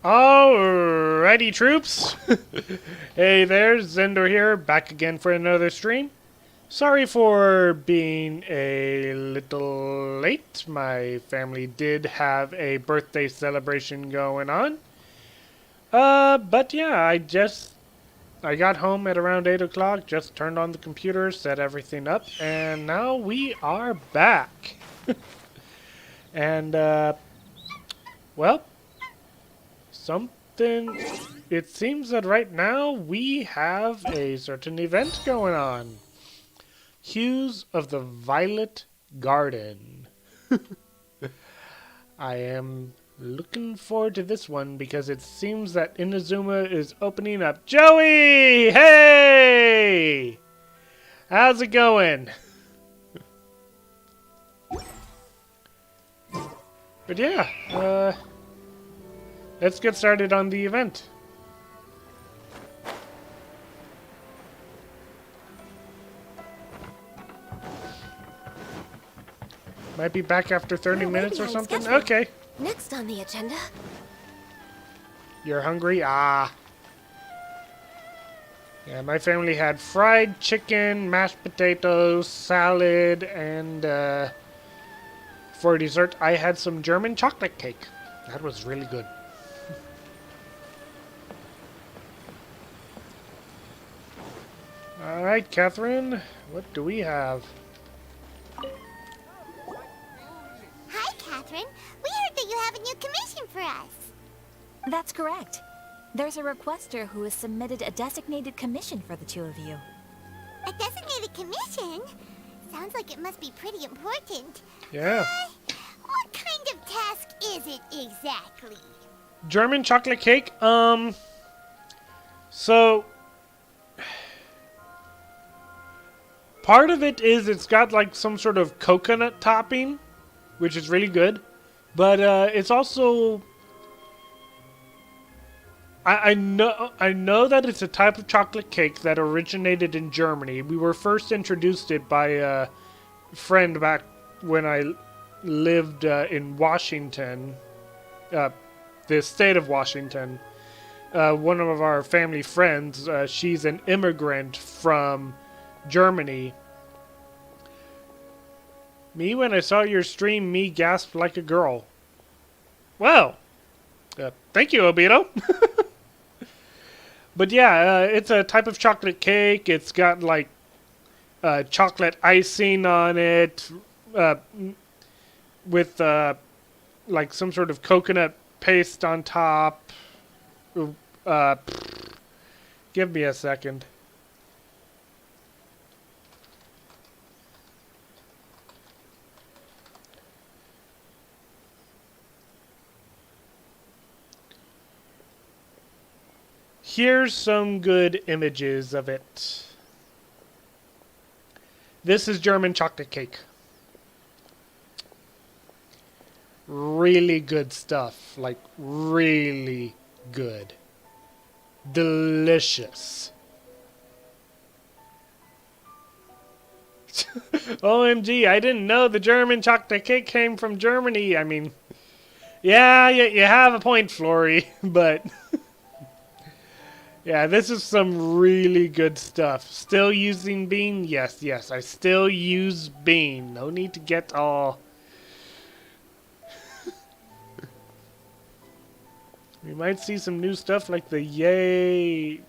Alrighty, troops. Hey there, Zendor here, back again for another stream. Sorry for being a little late. My family did have a birthday celebration going on. But yeah, I got home at around 8 o'clock, just turned on the computer, set everything up, and now we are back. And, well, it seems that right now we have a certain event going on. Hues of the Violet Garden. I am looking forward to this one because it seems that Inazuma is opening up. Joey! Hey! How's it going? But yeah, let's get started on the event. Might be back after 30 minutes or something. Okay. Next on the agenda. You're hungry? Ah. Yeah, my family had fried chicken, mashed potatoes, salad, and for dessert I had some German chocolate cake. That was really good. Alright, Catherine, what do we have? Hi, Catherine. We heard that you have a new commission for us. That's correct. There's a requester who has submitted a designated commission for the two of you. A designated commission? Sounds like it must be pretty important. Yeah. What kind of task is it exactly? German chocolate cake? So part of it is it's got like some sort of coconut topping, which is really good. But it's also I know that it's a type of chocolate cake that originated in Germany. We were first introduced it by a friend back when I lived in Washington, the state of Washington. One of our family friends, she's an immigrant from Germany. Me, when I saw your stream, me gasped like a girl. Well, thank you, Obito. But yeah, it's a type of chocolate cake. It's got like chocolate icing on it, with like some sort of coconut paste on top. Give me a second. Here's some good images of it. This is German chocolate cake. Really good stuff. Like, really good. Delicious. OMG, I didn't know the German chocolate cake came from Germany. I mean, yeah, you have a point, Flory, but yeah, this is some really good stuff. Still using bean? Yes, I still use bean. No need to get all... We might see some new stuff like the yay...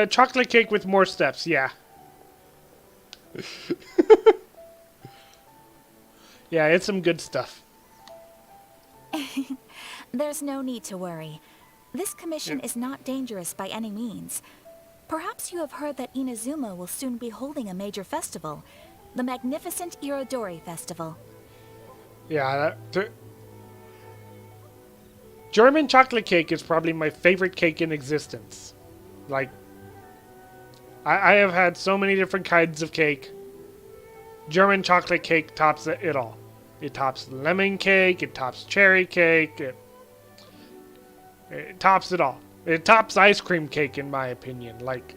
chocolate cake with more steps, yeah. Yeah, it's some good stuff. There's no need to worry. This commission is not dangerous by any means. Perhaps you have heard that Inazuma will soon be holding a major festival, the magnificent Irridori Festival. Yeah, German chocolate cake is probably my favorite cake in existence. Like, I have had so many different kinds of cake. German chocolate cake tops it all. It tops lemon cake, it tops cherry cake, it tops it all. It tops ice cream cake, in my opinion. Like,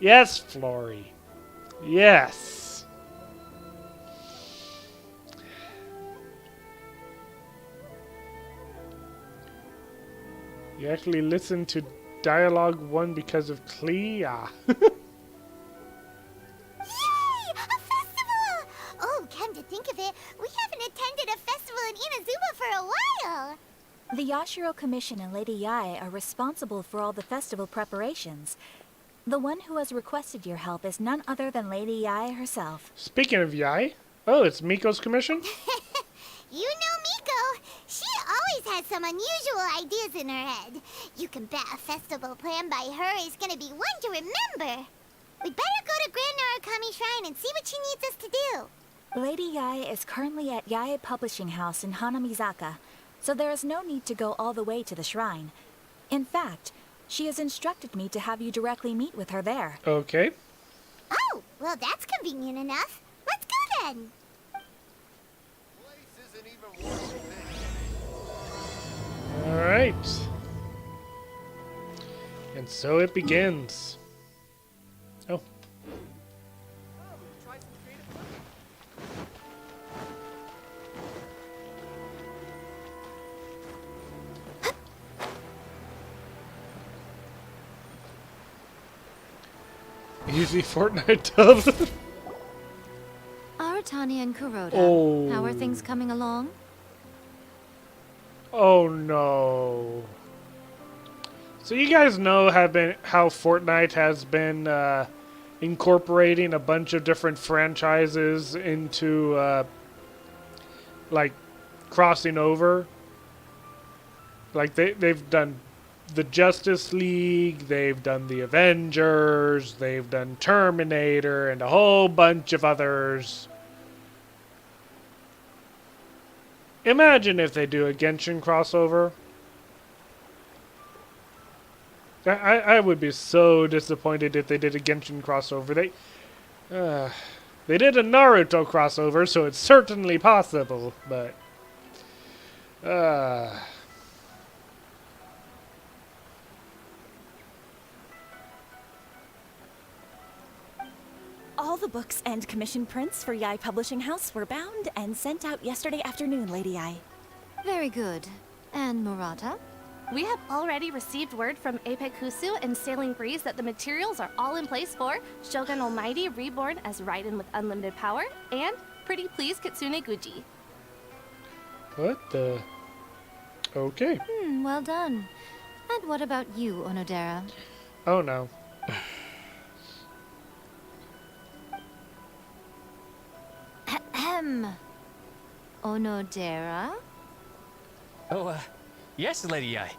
Yes, Flory. Yes. You actually listened to Dialogue 1 because of Clea? Yay! A festival! Oh, come to think of it, we haven't attended a festival in Inazuma for a while. The Yashiro Commission and Lady Yae are responsible for all the festival preparations. The one who has requested your help is none other than Lady Yae herself. Speaking of Yae, oh, it's Miko's commission? You know Miko. She always has some unusual ideas in her head. You can bet a festival planned by her is gonna be one to remember. We'd better go to Grand Narukami Shrine and see what she needs us to do. Lady Yae is currently at Yae Publishing House in Hanamizaka, so there is no need to go all the way to the shrine. In fact, she has instructed me to have you directly meet with her there. Okay. Oh, well that's convenient enough. Let's go then. Alright. And so it begins. Oh. Easy Fortnite dub. Aratani and Kuroda, Oh. how are things coming along? Oh no. So you guys know how Fortnite has been incorporating a bunch of different franchises into like crossing over. Like they've done the Justice League, they've done the Avengers, they've done Terminator, and a whole bunch of others. Imagine if they do a Genshin crossover. I would be so disappointed if they did a Genshin crossover. They did a Naruto crossover, so it's certainly possible, but All the books and commission prints for Yae Publishing House were bound and sent out yesterday afternoon, Lady Yae. Very good. And Murata? We have already received word from Apek Husu and Sailing Breeze that the materials are all in place for Shogun Almighty Reborn as Raiden with Unlimited Power and Pretty Please Kitsune Guji. what the? Okay. Well done. And what about you, Onodera? Oh no. Ahem. Onodera? Oh, yes, Lady Ai.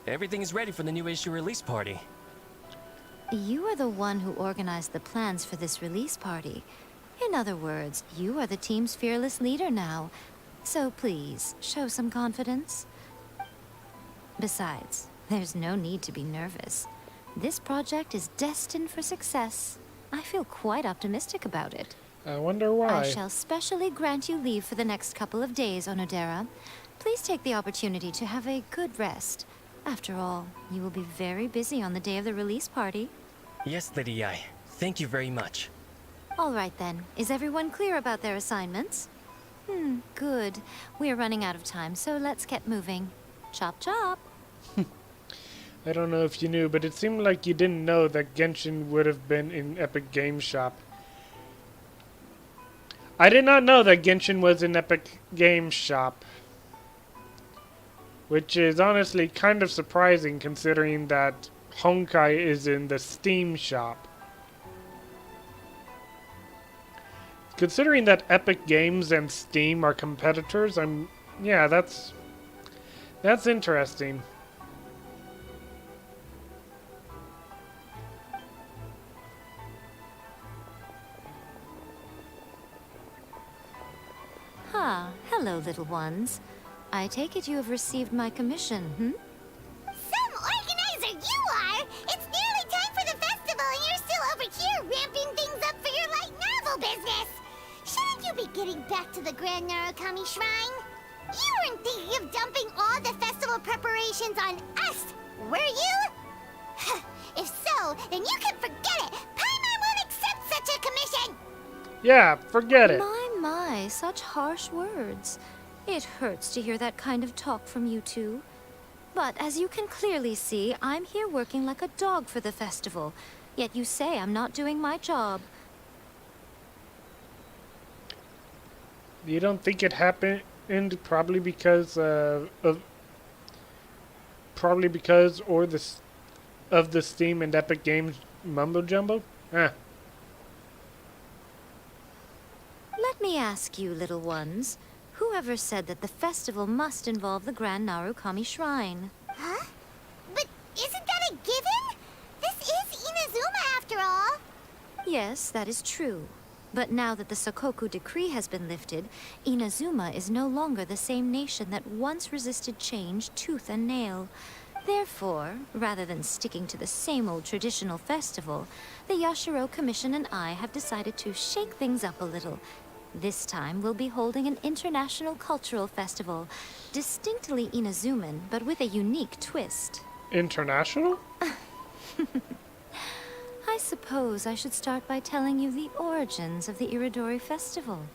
Everything is ready for the new issue release party. You are the one who organized the plans for this release party. In other words, you are the team's fearless leader now. So please, show some confidence. Besides, there's no need to be nervous. This project is destined for success. I feel quite optimistic about it. I wonder why. I shall specially grant you leave for the next couple of days, Onodera. Please take the opportunity to have a good rest. After all, you will be very busy on the day of the release party. Yes, Lady Ai. Thank you very much. All right then. Is everyone clear about their assignments? Good. We are running out of time, so let's get moving. Chop chop. I don't know if you knew, but it seemed like you didn't know that Genshin would have been in Epic Games Shop. I did not know that Genshin was in Epic Games Shop. Which is honestly kind of surprising considering that Honkai is in the Steam shop. Considering that Epic Games and Steam are competitors, yeah, that's interesting. Hello, little ones. I take it you have received my commission, Some organizer you are! It's nearly time for the festival and you're still over here ramping things up for your light novel business! Shouldn't you be getting back to the Grand Narukami Shrine? You weren't thinking of dumping all the festival preparations on us, were you? If so, then you can forget it! Paimon Yeah, forget it. My, such harsh words. It hurts to hear that kind of talk from you two. But as you can clearly see, I'm here working like a dog for the festival. Yet you say I'm not doing my job. You don't think it happened probably because of the Steam and Epic Games mumbo jumbo? Let me ask you, little ones. Whoever said that the festival must involve the Grand Narukami Shrine? Huh? But isn't that a given? This is Inazuma after all. Yes, that is true. But now that the Sokoku decree has been lifted, Inazuma is no longer the same nation that once resisted change tooth and nail. Therefore, rather than sticking to the same old traditional festival, the Yashiro Commission and I have decided to shake things up a little. This time, we'll be holding an international cultural festival, distinctly Inazuman, but with a unique twist. International? I suppose I should start by telling you the origins of the Irridori Festival.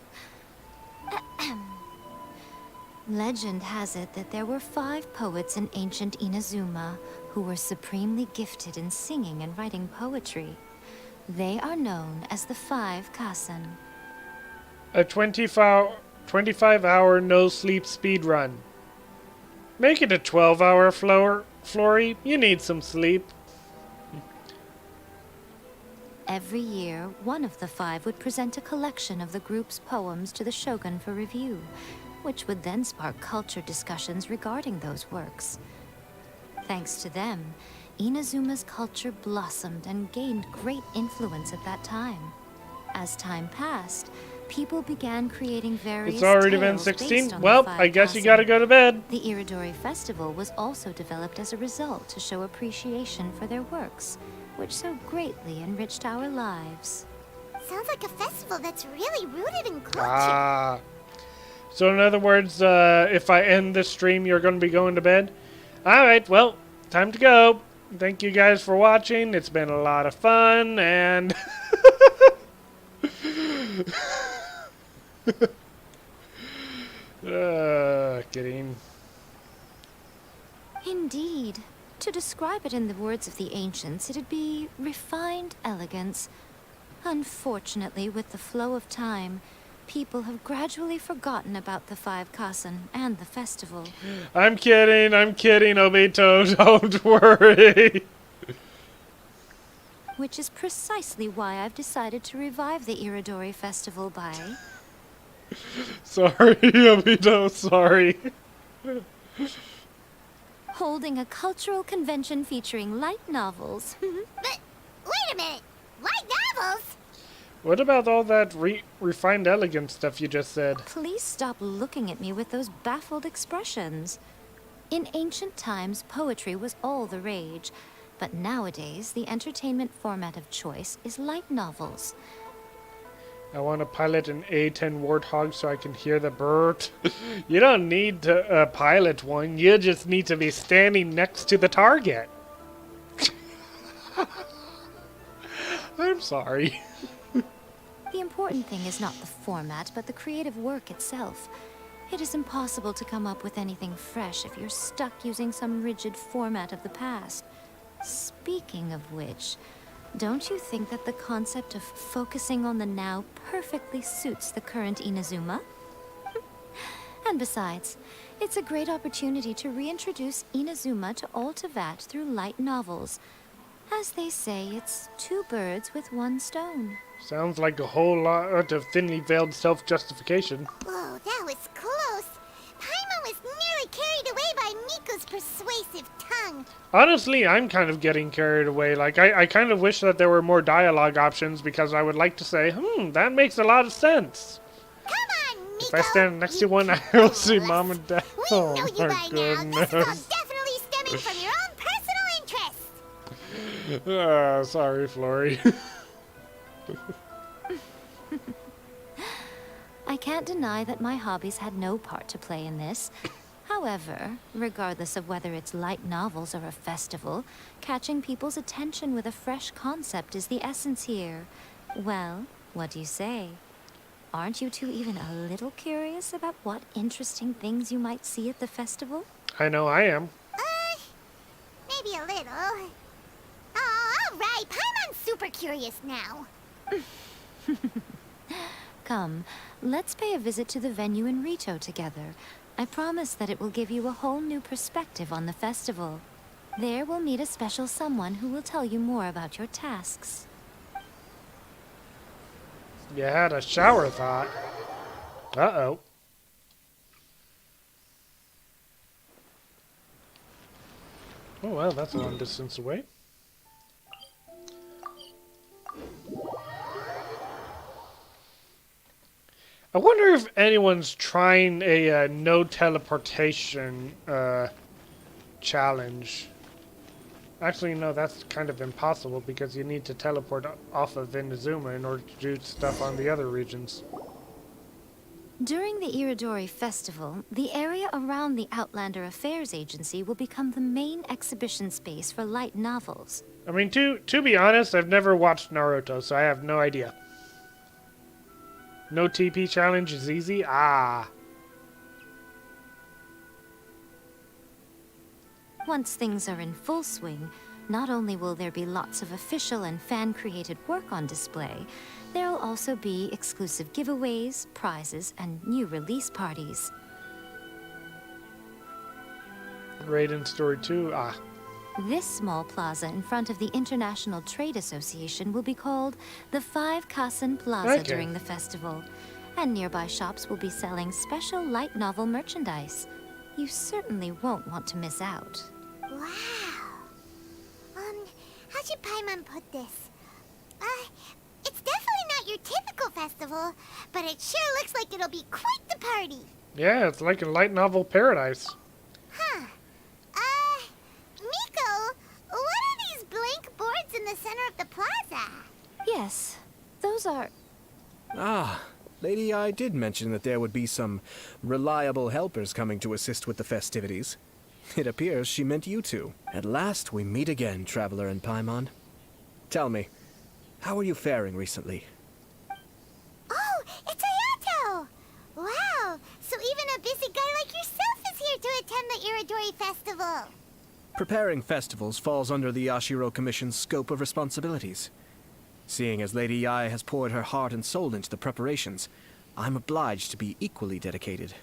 Legend has it that there were 5 poets in ancient Inazuma who were supremely gifted in singing and writing poetry. They are known as the 5 Kasen. A 25-hour no-sleep speed run. Make it a 12-hour Flory. You need some sleep. Every year, one of the 5 would present a collection of the group's poems to the Shogun for review, which would then spark culture discussions regarding those works. Thanks to them, Inazuma's culture blossomed and gained great influence at that time. As time passed, people began creating various It's already been tales 16? based on Well, the 5 I guess you Kasen. gotta go to bed. The Iridory Festival was also developed as a result to show appreciation for their works, which so greatly enriched our lives. Sounds like a festival that's really rooted in culture. Ah. So in other words, if I end this stream, you're going to be going to bed? Alright, well, time to go. Thank you guys for watching. It's been a lot of fun, and... kidding. Indeed. To describe it in the words of the ancients, it'd be refined elegance. Unfortunately, with the flow of time, people have gradually forgotten about the 5 Kasen and the festival. I'm kidding, Obito. Don't worry. Which is precisely why I've decided to revive the Iridori Festival by... Sorry, Obito, sorry. holding a cultural convention featuring light novels. But wait a minute. Light novels? What about all that refined elegance stuff you just said? Please stop looking at me with those baffled expressions. In ancient times, poetry was all the rage, but nowadays, the entertainment format of choice is light novels. I want to pilot an A-10 Warthog so I can hear the bird. You don't need to pilot one, you just need to be standing next to the target. I'm sorry. The important thing is not the format, but the creative work itself. It is impossible to come up with anything fresh if you're stuck using some rigid format of the past. Speaking of which, don't you think that the concept of focusing on the now perfectly suits the current Inazuma? And besides, it's a great opportunity to reintroduce Inazuma to all Teyvat through light novels. As they say, it's 2 birds with 1 stone. Sounds like a whole lot of thinly veiled self-justification. Whoa, that was close. Paimon was nearly carried away by Miko's persuasive tongue. Honestly, I'm kind of getting carried away. Like, I kind of wish that there were more dialogue options because I would like to say, that makes a lot of sense. Come on, Miko. If I stand next to You one, I can't will see fool us. Mom and Dad. We Oh know you my by now. This is all goodness. definitely stemming from your own personal interest. Sorry, Flory. I can't deny that my hobbies had no part to play in this. However, regardless of whether it's light novels or a festival, catching people's attention with a fresh concept is the essence here. Well, what do you say? Aren't you two even a little curious about what interesting things you might see at the festival? I know I am. Maybe a little. Oh, alright, Paimon's super curious now. Come, let's pay a visit to the venue in Rito together. I promise that it will give you a whole new perspective on the festival. There we'll meet a special someone who will tell you more about your tasks. You had a shower thought. Uh-oh. Oh, well, that's a long distance away. I wonder if anyone's trying a no teleportation challenge. Actually, no, that's kind of impossible because you need to teleport off of Inazuma in order to do stuff on the other regions. During the Iridory Festival, the area around the Outlander Affairs Agency will become the main exhibition space for light novels. I mean, to be honest, I've never watched Naruto, so I have no idea. No TP challenge is easy? Ah. Once things are in full swing, not only will there be lots of official and fan-created work on display, there'll also be exclusive giveaways, prizes, and new release parties. Raiden Story 2? Ah. This small plaza in front of the International Trade Association will be called the Five Kasen Plaza during the festival, and nearby shops will be selling special light novel merchandise. You certainly won't want to miss out. Wow. How should Paimon put this? It's definitely not your typical festival, but it sure looks like it'll be quite the party. Yeah, it's like a light novel paradise. Huh. Miko, what are these blank boards in the center of the plaza? Yes, those are... Ah, Lady I did mention that there would be some reliable helpers coming to assist with the festivities. It appears she meant you two. At last we meet again, Traveler and Paimon. Tell me, how are you faring recently? Oh, it's Ayato! Wow, so even a busy guy like yourself is here to attend the Iridory Festival. Preparing festivals falls under the Yashiro Commission's scope of responsibilities. Seeing as Lady Yae has poured her heart and soul into the preparations, I'm obliged to be equally dedicated.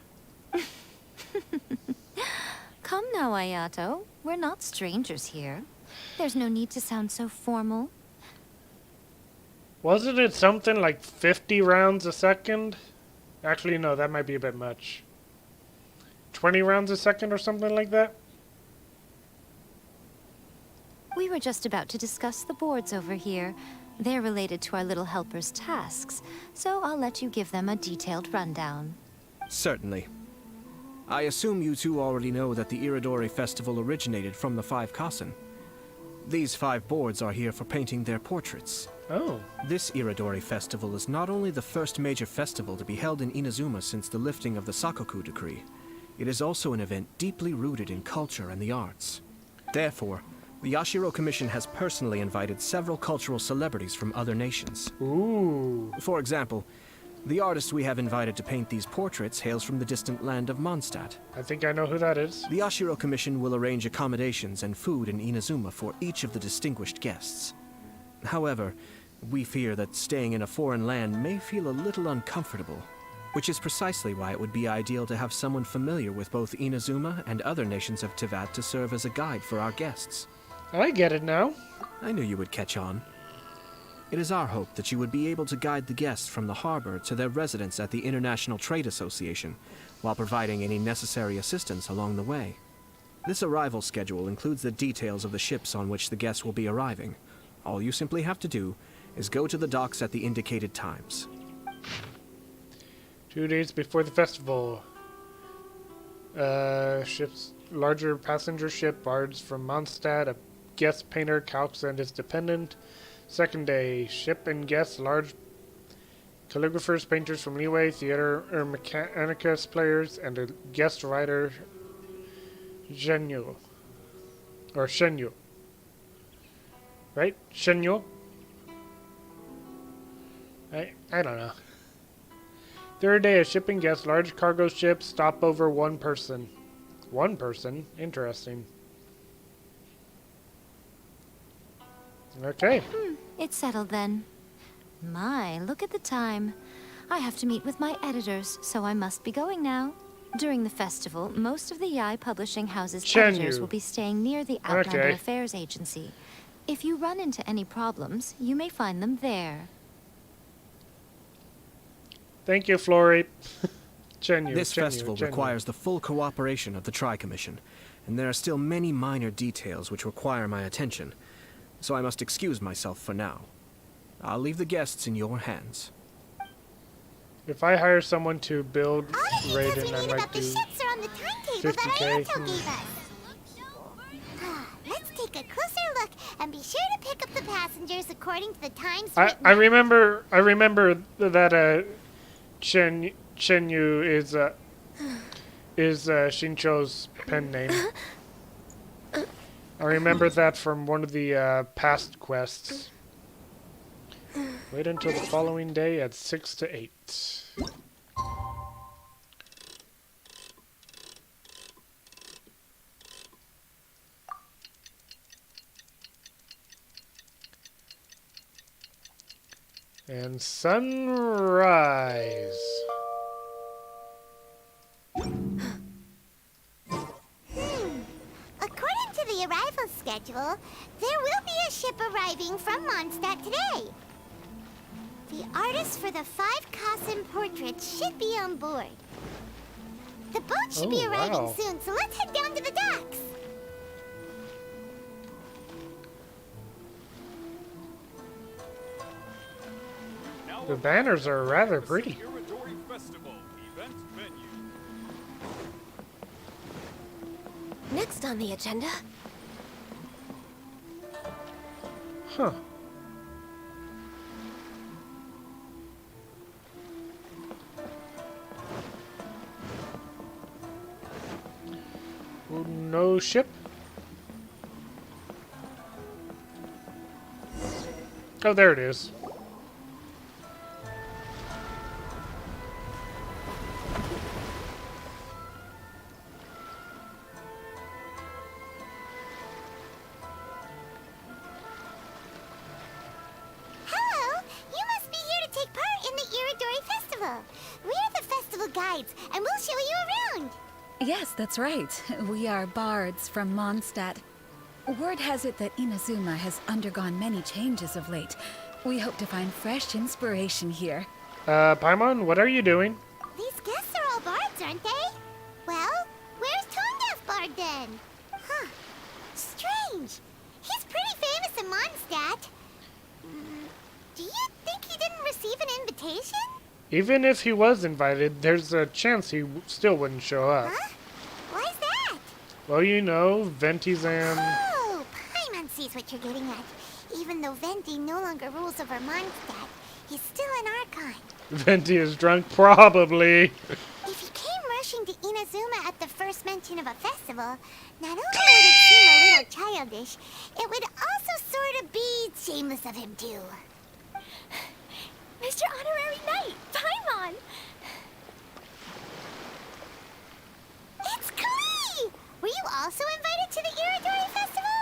Come now, Ayato. We're not strangers here. There's no need to sound so formal. Wasn't it something like 50 rounds a second? Actually, no, that might be a bit much. 20 rounds a second or something like that? We were just about to discuss the boards over here. They're related to our little helper's tasks, so I'll let you give them a detailed rundown. Certainly. I assume you two already know that the Iridori Festival originated from the Five Kasen. These 5 boards are here for painting their portraits. Oh. This Iridori Festival is not only the first major festival to be held in Inazuma since the lifting of the Sakoku decree, it is also an event deeply rooted in culture and the arts. Therefore, the Yashiro Commission has personally invited several cultural celebrities from other nations. Ooh. For example, the artist we have invited to paint these portraits hails from the distant land of Mondstadt. I think I know who that is. The Yashiro Commission will arrange accommodations and food in Inazuma for each of the distinguished guests. However, we fear that staying in a foreign land may feel a little uncomfortable, which is precisely why it would be ideal to have someone familiar with both Inazuma and other nations of Teyvat to serve as a guide for our guests. I get it now. I knew you would catch on. It is our hope that you would be able to guide the guests from the harbor to their residence at the International Trade Association, while providing any necessary assistance along the way. This arrival schedule includes the details of the ships on which the guests will be arriving. All you simply have to do is go to the docks at the indicated times. 2 days before the festival. Ships, larger passenger ship, bards from Mondstadt, a guest painter, Calx and his dependent. Second day, ship and guests, large calligraphers, painters from Liyue, theater mechanicus players, and a guest writer, Shenyu. Or Shenyu. Right? Shenyu? I don't know. Third day of shipping guests. Large cargo ship. Stop over one person. One person? Interesting. Okay. It's settled then. My, look at the time. I have to meet with my editors, so I must be going now. During the festival, most of the Yai Publishing House's editors will be staying near the Outlander Affairs Agency. If you run into any problems, you may find them there. Thank you, Flory. This festival requires the full cooperation of the Tri-Commission, and there are still many minor details which require my attention, so I must excuse myself for now. I'll leave the guests in your hands. If I hire someone to build Raiden, I about might the do ships are on the timetable 50K. that Ayato gave us. Let's take a closer look and be sure to pick up the passengers according to the times. I remember that Shenyu is Shincho's pen name. I remember that from one of the past quests. Wait until the following day at 6 to 8. And sunrise. According to the arrival schedule, there will be a ship arriving from Mondstadt today. The artist for the 5 Kassen portraits should be on board. The boat should be arriving soon, so let's head down to the docks. The banners are rather pretty. Iridory Festival event venue. Next on the agenda. Huh. No ship? Oh, there it is. Hello! You must be here to take part in the Iridory Festival. We're the festival guides, and we'll show you around. Yes, that's right. We are bards from Mondstadt. Word has it that Inazuma has undergone many changes of late. We hope to find fresh inspiration here. Paimon, what are you doing? These guests are all bards, aren't they? Well, where's Tondeaf Bard then? Huh. Strange. He's pretty famous in Mondstadt. Do you think he didn't receive an invitation? Even if he was invited, there's a chance he still wouldn't show up. Huh? Why's that? Well, you know, Venti's and... Oh, Paimon sees what you're getting at. Even though Venti no longer rules over Mondstadt, he's still an Archon. Venti is drunk, probably. If he came rushing to Inazuma at the first mention of a festival, not only would it seem a little childish, it would also sort of be shameless of him too. Mr. Honorary Knight, Paimon! It's Klee! Were you also invited to the Iridory Festival?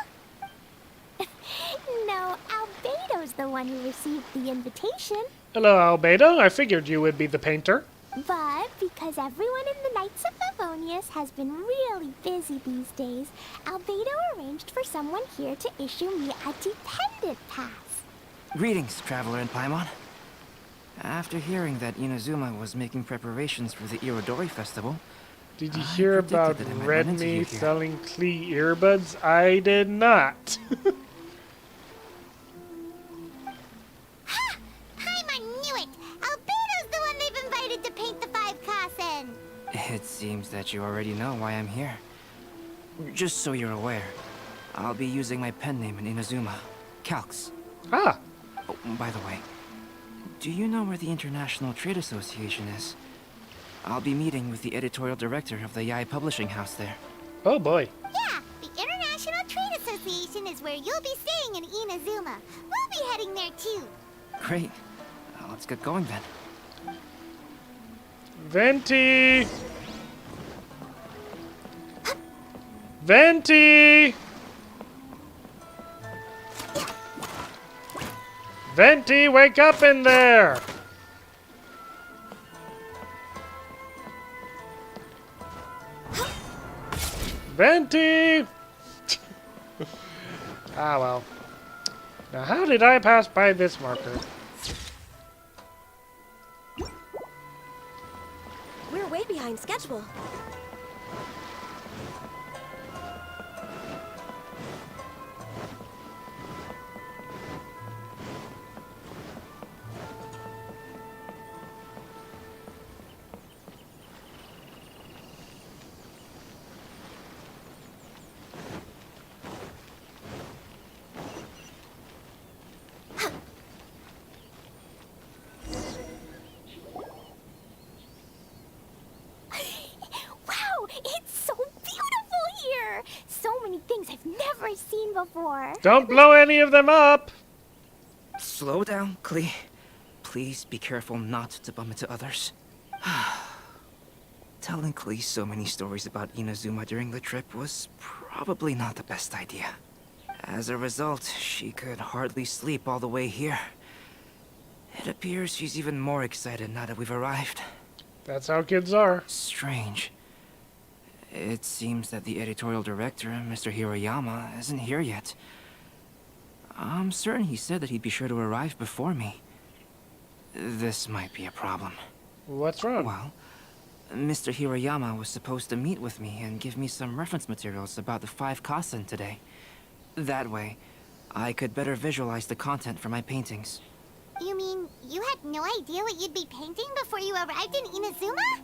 No, Albedo's the one who received the invitation. Hello, Albedo. I figured you would be the painter. But because everyone in the Knights of Favonius has been really busy these days, Albedo arranged for someone here to issue me a dependent pass. Greetings, Traveler and Paimon. After hearing that Inazuma was making preparations for the Iridory Festival, Did you hear about Redme selling Klee earbuds? I did not. Ha! Paimon knew it! Albedo's the one they've invited to paint the 5 Kassen! It seems that you already know why I'm here. Just so you're aware, I'll be using my pen name in Inazuma, Calx. Ah! Oh, by the way, do you know where the International Trade Association is? I'll be meeting with the editorial director of the Yai Publishing House there. Oh boy. Yeah, the International Trade Association is where you'll be staying in Inazuma. We'll be heading there too. Great. Let's get going then. Venti! Venti! Venti, wake up in there! Venti! Ah, well. Now, how did I pass by this marker? We're way behind schedule. Wow, it's so beautiful here! So many things I've never seen before. Don't blow any of them up! Slow down, Klee. Please be careful not to bump into others. Telling Klee so many stories about Inazuma during the trip was probably not the best idea. As a result, she could hardly sleep all the way here. It appears she's even more excited now that we've arrived. That's how kids are. Strange. It seems that the editorial director, Mr. Hiroyama, isn't here yet. I'm certain he said that he'd be sure to arrive before me. This might be a problem. What's wrong? Well, Mr. Hiroyama was supposed to meet with me and give me some reference materials about the 5 Kasen today. That way, I could better visualize the content for my paintings. You mean you had no idea what you'd be painting before you arrived in Inazuma?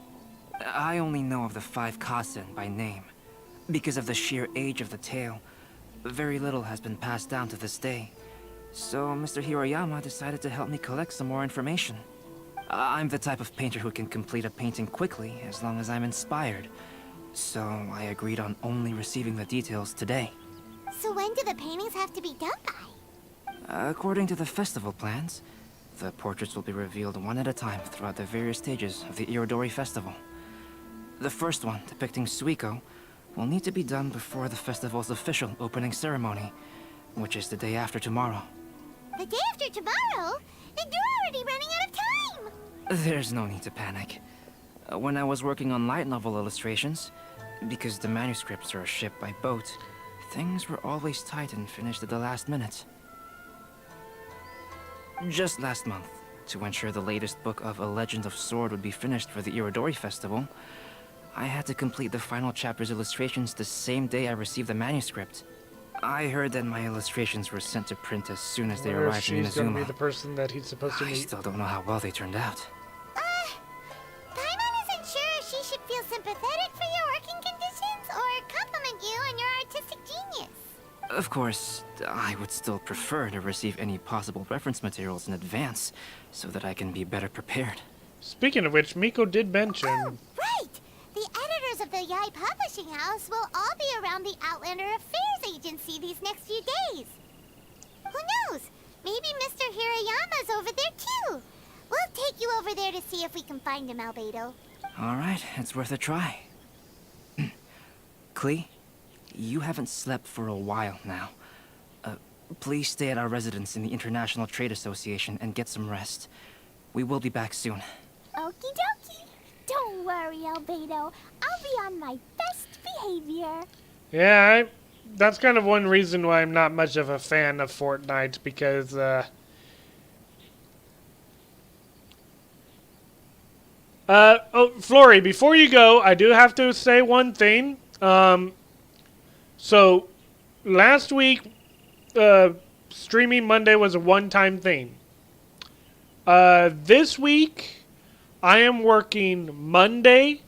I only know of the 5 Kasen by name. Because of the sheer age of the tale, very little has been passed down to this day. So Mr. Hiroyama decided to help me collect some more information. I'm the type of painter who can complete a painting quickly as long as I'm inspired. So I agreed on only receiving the details today. So when do the paintings have to be done by? According to the festival plans, the portraits will be revealed one at a time throughout the various stages of the Irridori Festival. The first one, depicting Suiko, will need to be done before the festival's official opening ceremony, which is the day after tomorrow. The day after tomorrow? Then you're already running out of time! There's no need to panic. When I was working on light novel illustrations, because the manuscripts are shipped by boat, things were always tight and finished at the last minute. Just last month, to ensure the latest book of A Legend of Sword would be finished for the Iridori Festival, I had to complete the final chapter's illustrations the same day I received the manuscript. I heard that my illustrations were sent to print as soon as they arrived in She's gonna be Inazuma. the person that he's supposed to I meet. still don't know how well they turned out. Paimon isn't sure if she should feel sympathetic for your working conditions or compliment you on your artistic genius. Of course, I would still prefer to receive any possible reference materials in advance, so that I can be better prepared. Speaking of which, Miko did mention... Oh, right! The editors of the Yai Publishing House will all be around the Outlander Affairs Agency these next few days. Who knows? Maybe Mr. Hiroyama's over there too. We'll take you over there to see if we can find him, Albedo. Alright, it's worth a try. Klee, you haven't slept for a while now. Please stay at our residence in the International Trade Association and get some rest. We will be back soon. Okie dokie. Don't worry, Albedo. I'll be on my best behavior. Yeah, that's kind of one reason why I'm not much of a fan of Fortnite, because, oh, Flory, before you go, I do have to say one thing. So, last week, streaming Monday was a one-time thing. This week, I am working Monday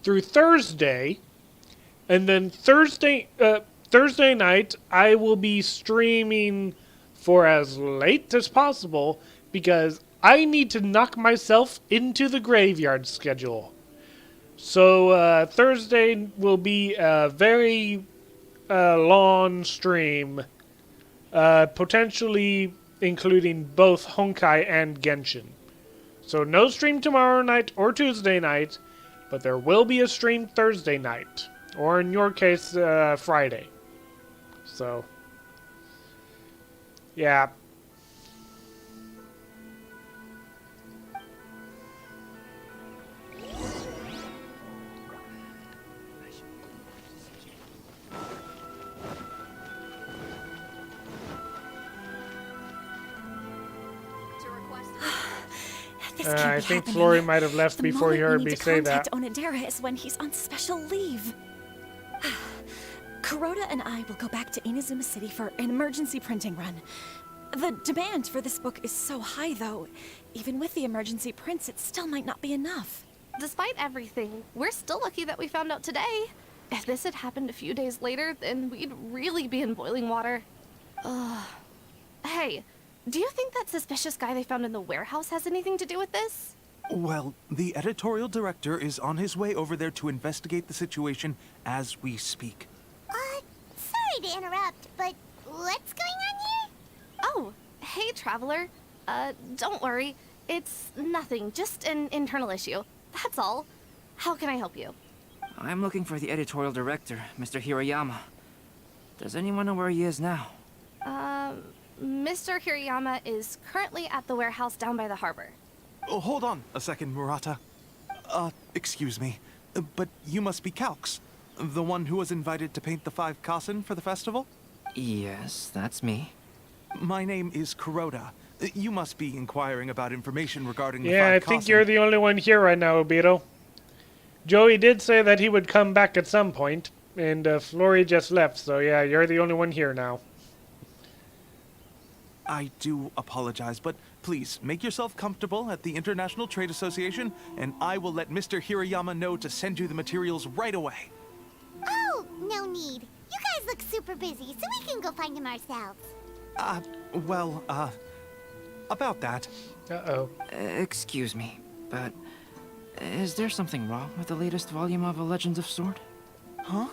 through Thursday, and then Thursday night, I will be streaming for as late as possible, because I need to knock myself into the graveyard schedule. So, Thursday will be a very long stream, potentially including both Honkai and Genshin. So no stream tomorrow night or Tuesday night, but there will be a stream Thursday night. Or in your case, Friday. So, yeah. This can't I be think happening. Flory might have left The before you heard moment we me need to say that. contact Onodera is when he's on special leave. Kuroda and I will go back to Inazuma City for an emergency printing run. The demand for this book is so high, though. Even with the emergency prints, it still might not be enough. Despite everything, we're still lucky that we found out today. If this had happened a few days later, then we'd really be in boiling water. Hey, do you think that suspicious guy they found in the warehouse has anything to do with this? Well, the editorial director is on his way over there to investigate the situation as we speak. Sorry to interrupt, but what's going on here? Oh, hey, Traveler. Don't worry. It's nothing, just an internal issue. That's all. How can I help you? I'm looking for the editorial director, Mr. Hiroyama. Does anyone know where he is now? Mr. Hirayama is currently at the warehouse down by the harbor. Oh, hold on a second, Murata. Excuse me, but you must be Calx, the one who was invited to paint the 5 kasen for the festival? Yes, that's me. My name is Kuroda. You must be inquiring about information regarding the 5 Yeah, I kasen. think you're the only one here right now, Obito. Joey did say that he would come back at some point, and Flory just left, so yeah, you're the only one here now. I do apologize, but please make yourself comfortable at the International Trade Association, and I will let Mr. Hirayama know to send you the materials right away. Oh, no need. You guys look super busy, so we can go find him ourselves. About that. Uh-oh. Excuse me, but is there something wrong with the latest volume of A Legend of Sword? Huh?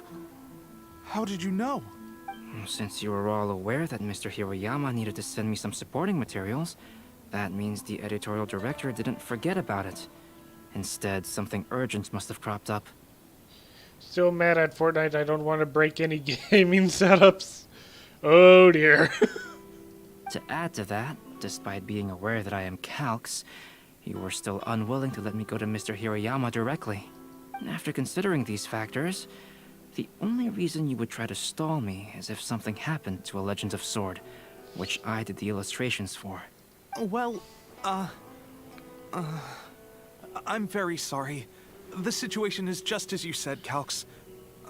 How did you know? Since you were all aware that Mr. Hiroyama needed to send me some supporting materials, that means the editorial director didn't forget about it. Instead, something urgent must have cropped up. Still mad at Fortnite. I don't want to break any gaming setups. Oh dear. To add to that, despite being aware that I am Calx, you were still unwilling to let me go to Mr. Hiroyama directly. After considering these factors, the only reason you would try to stall me is if something happened to A Legend of Sword, which I did the illustrations for. Well, I'm very sorry. The situation is just as you said, Calx.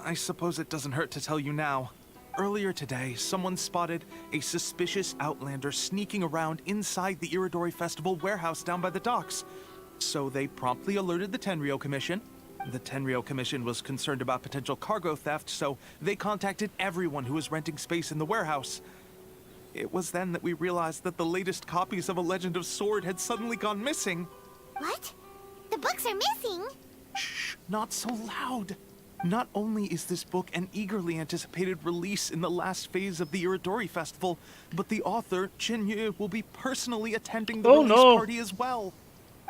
I suppose it doesn't hurt to tell you now. Earlier today, someone spotted a suspicious outlander sneaking around inside the Iridory Festival warehouse down by the docks. So they promptly alerted the Tenryou Commission. The Tenryou Commission was concerned about potential cargo theft, so they contacted everyone who was renting space in the warehouse. It was then that we realized that the latest copies of A Legend of Sword had suddenly gone missing. What? The books are missing? Shh, not so loud. Not only is this book an eagerly anticipated release in the last phase of the Iridori Festival, but the author, Chin-Yu, will be personally attending the release party as well.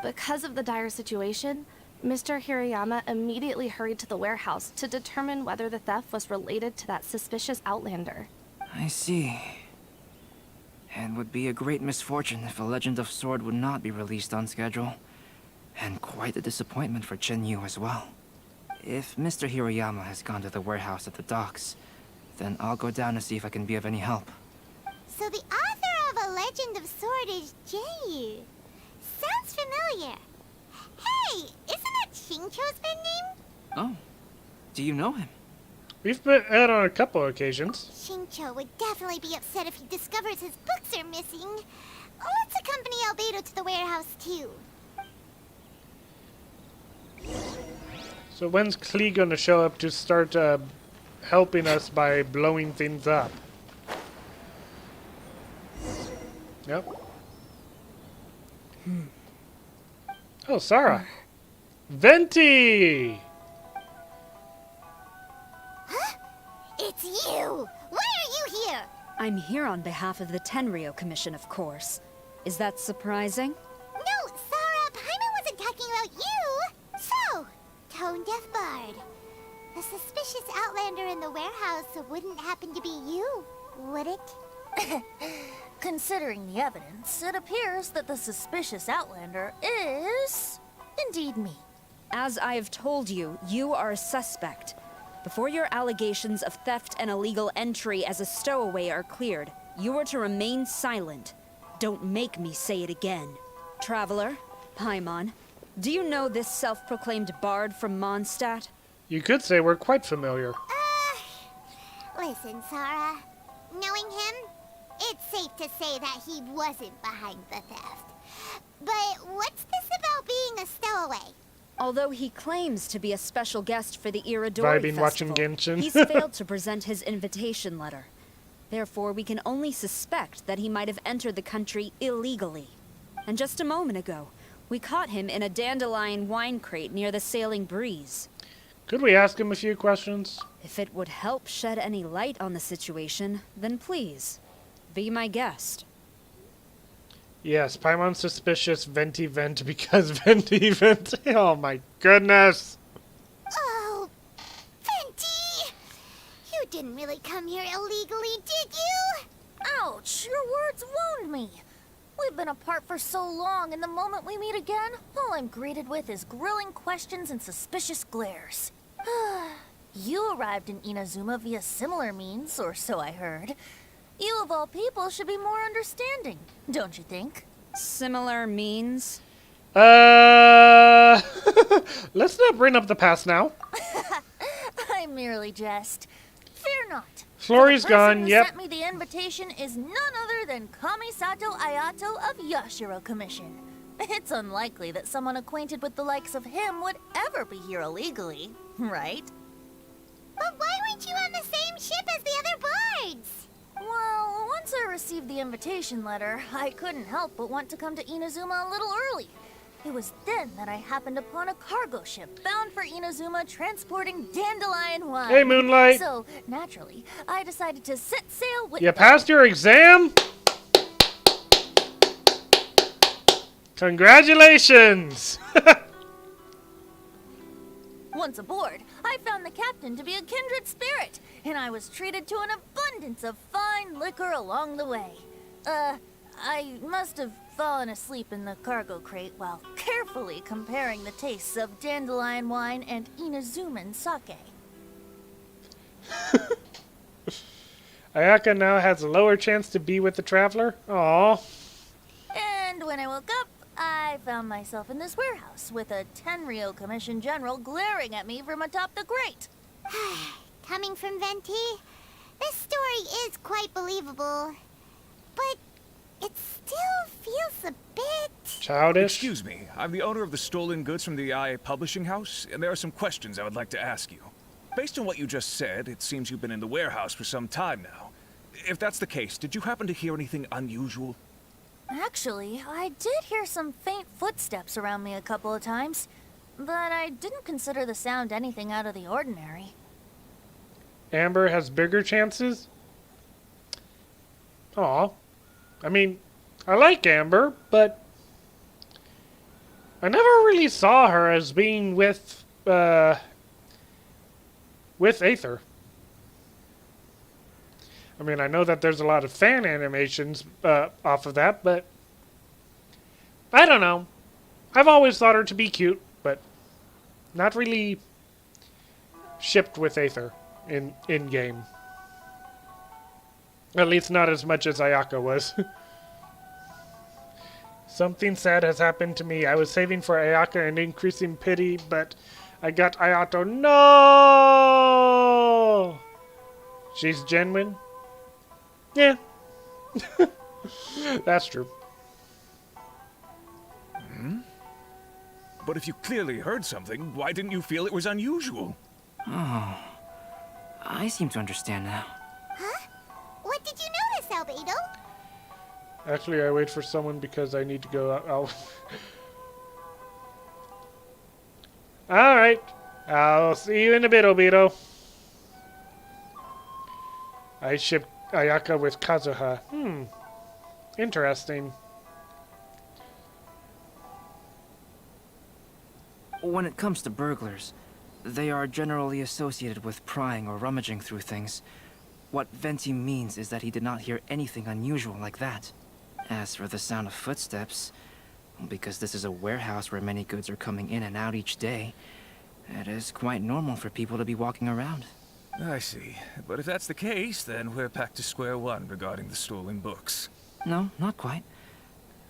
Because of the dire situation, Mr. Hirayama immediately hurried to the warehouse to determine whether the theft was related to that suspicious outlander. I see. It would be a great misfortune if A Legend of Sword would not be released on schedule. And quite a disappointment for Chin-Yu as well. If Mr. Hiroyama has gone to the warehouse at the docks, then I'll go down to see if I can be of any help. So the author of A Legend of Sword is Jinyu. Sounds familiar. Hey, isn't that Shincho's pen name? Oh, do you know him? We've met on a couple occasions. Shincho would definitely be upset if he discovers his books are missing. Let's accompany Albedo to the warehouse, too. So when's Klee gonna show up to start helping us by blowing things up? Yep. Oh, Sarah. Venti! Huh? It's you! Why are you here? I'm here on behalf of the Tenryou Commission, of course. Is that surprising? No, Sarah, bard. The suspicious outlander in the warehouse wouldn't happen to be you, would it? Considering the evidence, it appears that the suspicious outlander is indeed me. As I have told you, you are a suspect. Before your allegations of theft and illegal entry as a stowaway are cleared, you are to remain silent. Don't make me say it again. Traveler, Paimon, do you know this self-proclaimed bard from Mondstadt? You could say we're quite familiar. Listen, Sarah. Knowing him, it's safe to say that he wasn't behind the theft. But what's this about being a stowaway? Although he claims to be a special guest for the Iridory Vibing Festival, watching Genshin. he's failed to present his invitation letter. Therefore, we can only suspect that he might have entered the country illegally. And just a moment ago, we caught him in a dandelion wine crate near the Sailing Breeze. Could we ask him a few questions? If it would help shed any light on the situation, then please, be my guest. Yes, Paimon's suspicious venti vent because venti vent. Oh my goodness. Oh, Venti! You didn't really come here illegally, did you? Ouch, your words wound me. We've been apart for so long, and the moment we meet again, all I'm greeted with is grilling questions and suspicious glares. You arrived in Inazuma via similar means, or so I heard. You of all people should be more understanding, don't you think? Similar means? Let's not bring up the past now. I merely jest. Fear not. Flory's gone, Who yep. sent me the invitation is none other than Kamisato Ayato of Yashiro Commission. It's unlikely that someone acquainted with the likes of him would ever be here illegally, right? But why weren't you on the same ship as the other bards? Well, once I received the invitation letter, I couldn't help but want to come to Inazuma a little early. It was then that I happened upon a cargo ship bound for Inazuma transporting dandelion wine. Hey, Moonlight. So, naturally, I decided to set sail with... You passed your exam? Congratulations! Once aboard, I found the captain to be a kindred spirit, and I was treated to an abundance of fine liquor along the way. I must have fallen asleep in the cargo crate while carefully comparing the tastes of dandelion wine and Inazuman sake. Ayaka now has a lower chance to be with the Traveler? Aww. And when I woke up, I found myself in this warehouse with a Tenryo Commission General glaring at me from atop the grate. Coming from Venti, this story is quite believable. But it still feels a bit... childish? Excuse me, I'm the owner of the stolen goods from the IA Publishing House, and there are some questions I would like to ask you. Based on what you just said, it seems you've been in the warehouse for some time now. If that's the case, did you happen to hear anything unusual? Actually, I did hear some faint footsteps around me a couple of times, but I didn't consider the sound anything out of the ordinary. Amber has bigger chances? Aw. I mean, I like Amber, but I never really saw her as being with Aether. I mean, I know that there's a lot of fan animations off of that, but I don't know. I've always thought her to be cute, but not really shipped with Aether in game. At least not as much as Ayaka was. Something sad has happened to me. I was saving for Ayaka and increasing pity, but I got Ayato. No! She's genuine? Yeah. That's true. But if you clearly heard something, why didn't you feel it was unusual? Oh, I seem to understand now. Huh? What did you notice, Albedo? Actually, I wait for someone because I need to go out. Alright. I'll see you in a bit, Obito. I shipped Ayaka with Kazuha. Interesting. When it comes to burglars, They are generally associated with prying or rummaging through things. What Venti means is that he did not hear anything unusual like that. As for the sound of footsteps, because this is a warehouse where many goods are coming in and out each day, it is quite normal for people to be walking around. I see. But if that's the case, then we're back to square one regarding the stolen books. No, not quite.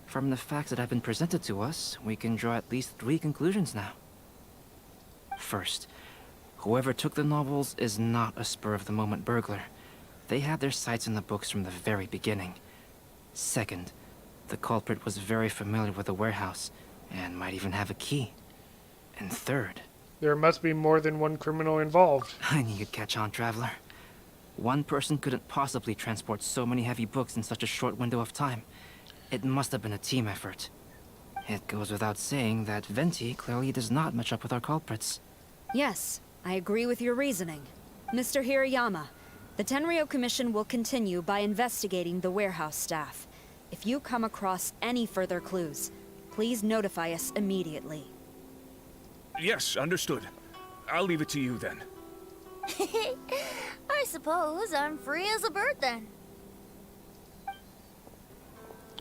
From the facts that have been presented to us, we can draw at least 3 conclusions now. First, whoever took the novels is not a spur-of-the-moment burglar. They had their sights on the books from the very beginning. Second, the culprit was very familiar with the warehouse, and might even have a key. And third... There must be more than one criminal involved. I knew you'd catch on, Traveler. One person couldn't possibly transport so many heavy books in such a short window of time. It must have been a team effort. It goes without saying that Venti clearly does not match up with our culprits. Yes, I agree with your reasoning. Mr. Hirayama, the Tenryo Commission will continue by investigating the warehouse staff. If you come across any further clues, please notify us immediately. Yes, understood. I'll leave it to you then. I suppose I'm free as a bird then.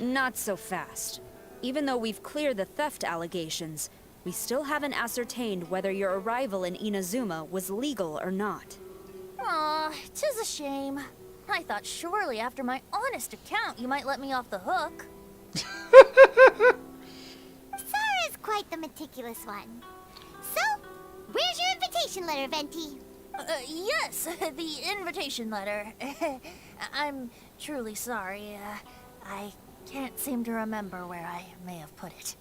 Not so fast. Even though we've cleared the theft allegations, we still haven't ascertained whether your arrival in Inazuma was legal or not. Aw, 'tis a shame. I thought surely after my honest account you might let me off the hook. Sara's quite the meticulous one. So, where's your invitation letter, Venti? Yes, the invitation letter. I'm truly sorry. I can't seem to remember where I may have put it.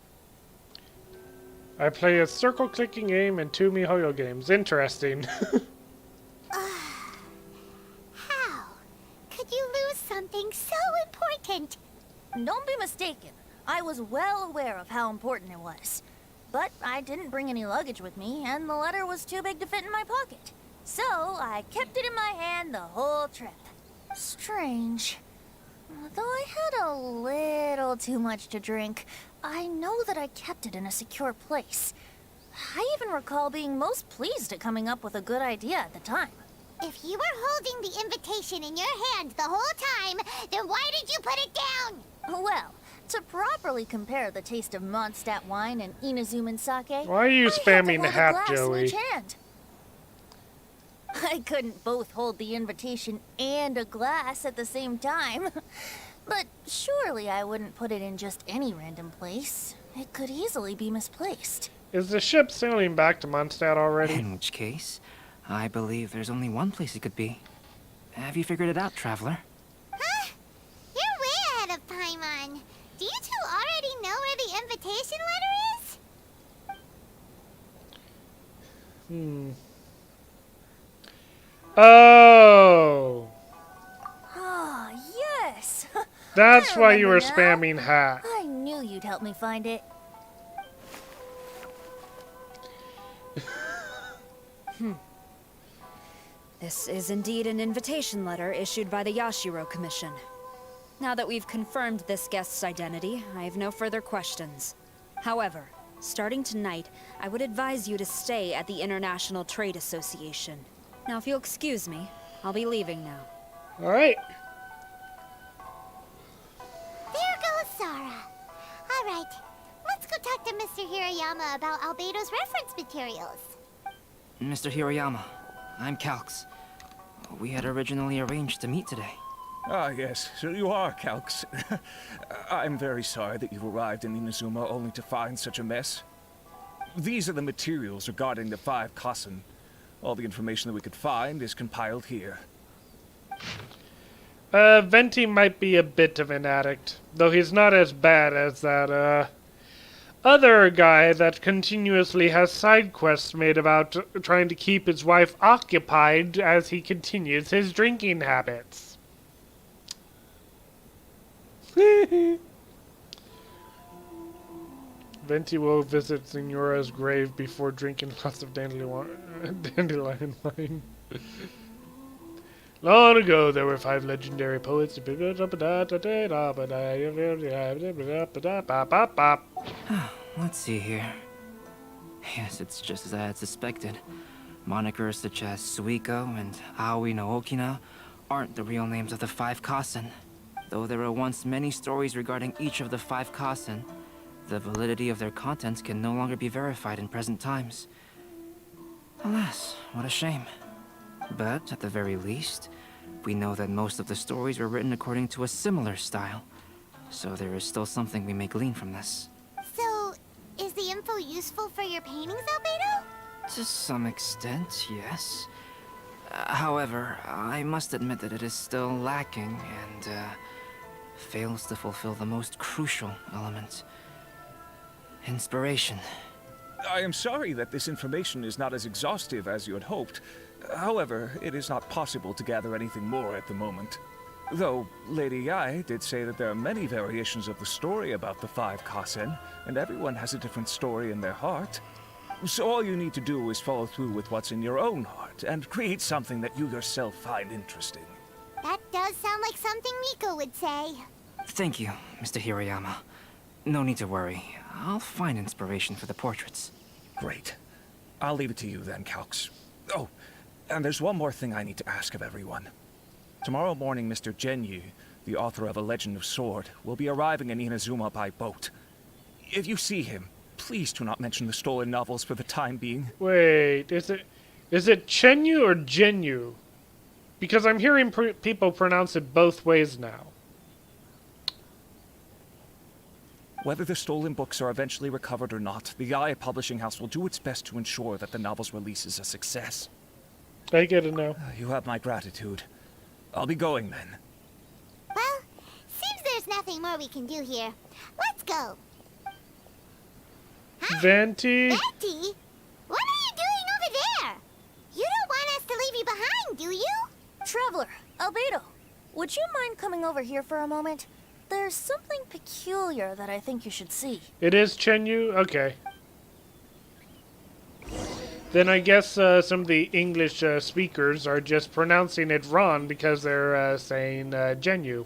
I play a circle-clicking game and 2 Mihoyo games. Interesting. How could you lose something so important? Don't be mistaken. I was well aware of how important it was. But I didn't bring any luggage with me, and the letter was too big to fit in my pocket. So I kept it in my hand the whole trip. Strange. Though I had a little too much to drink, I know that I kept it in a secure place. I even recall being most pleased at coming up with a good idea at the time. If you were holding the invitation in your hand the whole time, then why did you put it down? Well, to properly compare the taste of Mondstadt wine and Inazuman sake, Why are you spamming the hat, Joey? I couldn't both hold the invitation and a glass at the same time. But surely I wouldn't put it in just any random place. It could easily be misplaced. Is the ship sailing back to Mondstadt already? In which case, I believe there's only one place it could be. Have you figured it out, Traveler? Huh? You're way ahead of Paimon. Do you two already know where the invitation letter is? Oh! Ah, yes! That's I why you were remember now. spamming hat. I knew you'd help me find it. This is indeed an invitation letter issued by the Yashiro Commission. Now that we've confirmed this guest's identity, I have no further questions. However, starting tonight, I would advise you to stay at the International Trade Association. Now, if you'll excuse me, I'll be leaving now. Alright. There goes Sara. All right, let's go talk to Mr. Hirayama about Albedo's reference materials. Mr. Hirayama, I'm Calx. We had originally arranged to meet today. Ah, yes, so you are, Calx. I'm very sorry that you arrived in Inazuma only to find such a mess. These are the materials regarding the 5 Kassen. All the information that we could find is compiled here. Venti might be a bit of an addict, though he's not as bad as that, other guy that continuously has side quests made about trying to keep his wife occupied as he continues his drinking habits. Venti will visit Signora's grave before drinking lots of dandelion wine. Long ago, there were 5 legendary poets. Let's see here. Yes, it's just as I had suspected. Monikers such as Suiko and Aoi no Okina aren't the real names of the 5 Kasen. Though there were once many stories regarding each of the 5 Kasen, the validity of their contents can no longer be verified in present times. Alas, what a shame. But at the very least, we know that most of the stories were written according to a similar style. So there is still something we may glean from this. So, is the info useful for your paintings, Albedo? To some extent, yes. However, I must admit that it is still lacking and fails to fulfill the most crucial element. Inspiration. I am sorry that this information is not as exhaustive as you had hoped. However, it is not possible to gather anything more at the moment. Though, Lady Yae did say that there are many variations of the story about the 5 Kasen, and everyone has a different story in their heart. So all you need to do is follow through with what's in your own heart, and create something that you yourself find interesting. That does sound like something Miko would say. Thank you, Mr. Hiroyama. No need to worry. I'll find inspiration for the portraits. Great. I'll leave it to you then, Calx. Oh, and there's one more thing I need to ask of everyone. Tomorrow morning, Mr. Genyu, the author of A Legend of Sword, will be arriving in Inazuma by boat. If you see him, please do not mention the stolen novels for the time being. Wait, is it Chenyu or Genyu? Because I'm hearing people pronounce it both ways now. Whether the stolen books are eventually recovered or not, the Yae Publishing House will do its best to ensure that the novel's release is a success. I get it now. You have my gratitude. I'll be going then. Well, seems there's nothing more we can do here. Let's go. Huh? Venti? Venti? What are you doing over there? You don't want us to leave you behind, do you? Traveler, Albedo, would you mind coming over here for a moment? There's something peculiar that I think you should see. It is Chenyu? Okay. Then I guess some of the English speakers are just pronouncing it wrong because they're saying Genyu.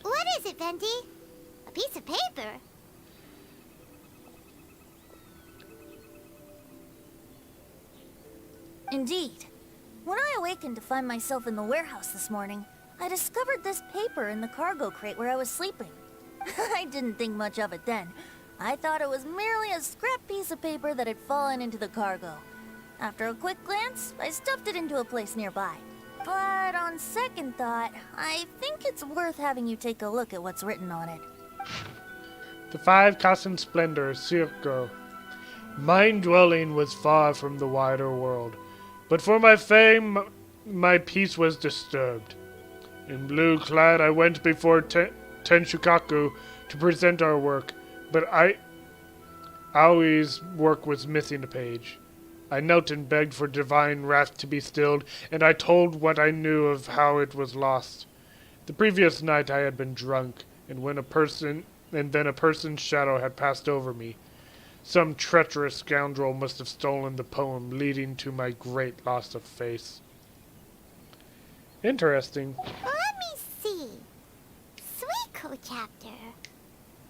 What is it, Venti? A piece of paper? Indeed. When I awakened to find myself in the warehouse this morning, I discovered this paper in the cargo crate where I was sleeping. I didn't think much of it then. I thought it was merely a scrap piece of paper that had fallen into the cargo. After a quick glance, I stuffed it into a place nearby. But on second thought, I think it's worth having you take a look at what's written on it. The 5 Kasen Splendor, Circo. Mine dwelling was far from the wider world, but for my fame, my peace was disturbed. In blue clad, I went before Tenshukaku to present our work, but Aoi's work was missing a page. I knelt and begged for divine wrath to be stilled, and I told what I knew of how it was lost. The previous night I had been drunk, and then a person's shadow had passed over me. Some treacherous scoundrel must have stolen the poem, leading to my great loss of face. Interesting. Let me see. Suiko chapter.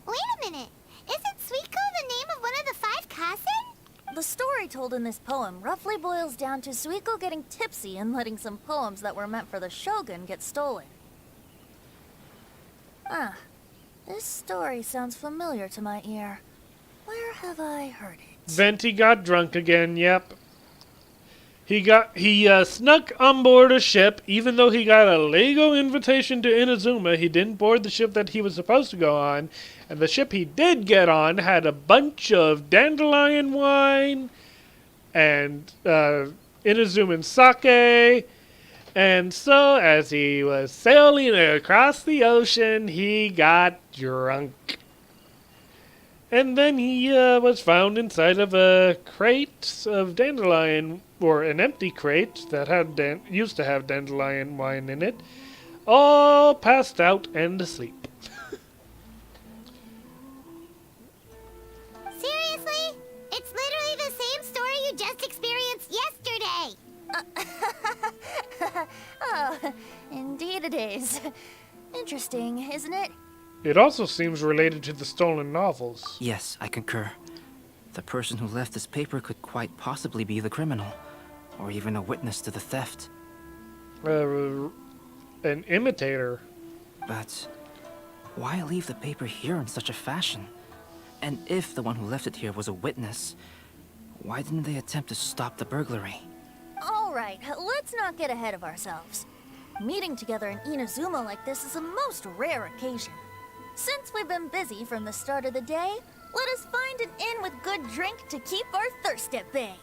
Wait a minute. Isn't Suiko the name of one of the 5 Kasen? The story told in this poem roughly boils down to Suiko getting tipsy and letting some poems that were meant for the shogun get stolen. Ah, this story sounds familiar to my ear. Where have I heard it? Venti got drunk again, yep. He snuck on board a ship, even though he got a legal invitation to Inazuma. He didn't board the ship that he was supposed to go on, and the ship he did get on had a bunch of dandelion wine and Inazuman sake. And so, as he was sailing across the ocean, he got drunk. And then he was found inside of a crate of dandelion, or an empty crate that had used to have dandelion wine in it, all passed out and asleep. Seriously? It's literally the same story you just experienced yesterday. Oh, indeed it is. Interesting, isn't it? It also seems related to the stolen novels. Yes, I concur. The person who left this paper could quite possibly be the criminal, or even a witness to the theft. An imitator. But why leave the paper here in such a fashion? And if the one who left it here was a witness, why didn't they attempt to stop the burglary? Alright, let's not get ahead of ourselves. Meeting together in Inazuma like this is a most rare occasion. Since we've been busy from the start of the day, let us find an inn with good drink to keep our thirst at bay.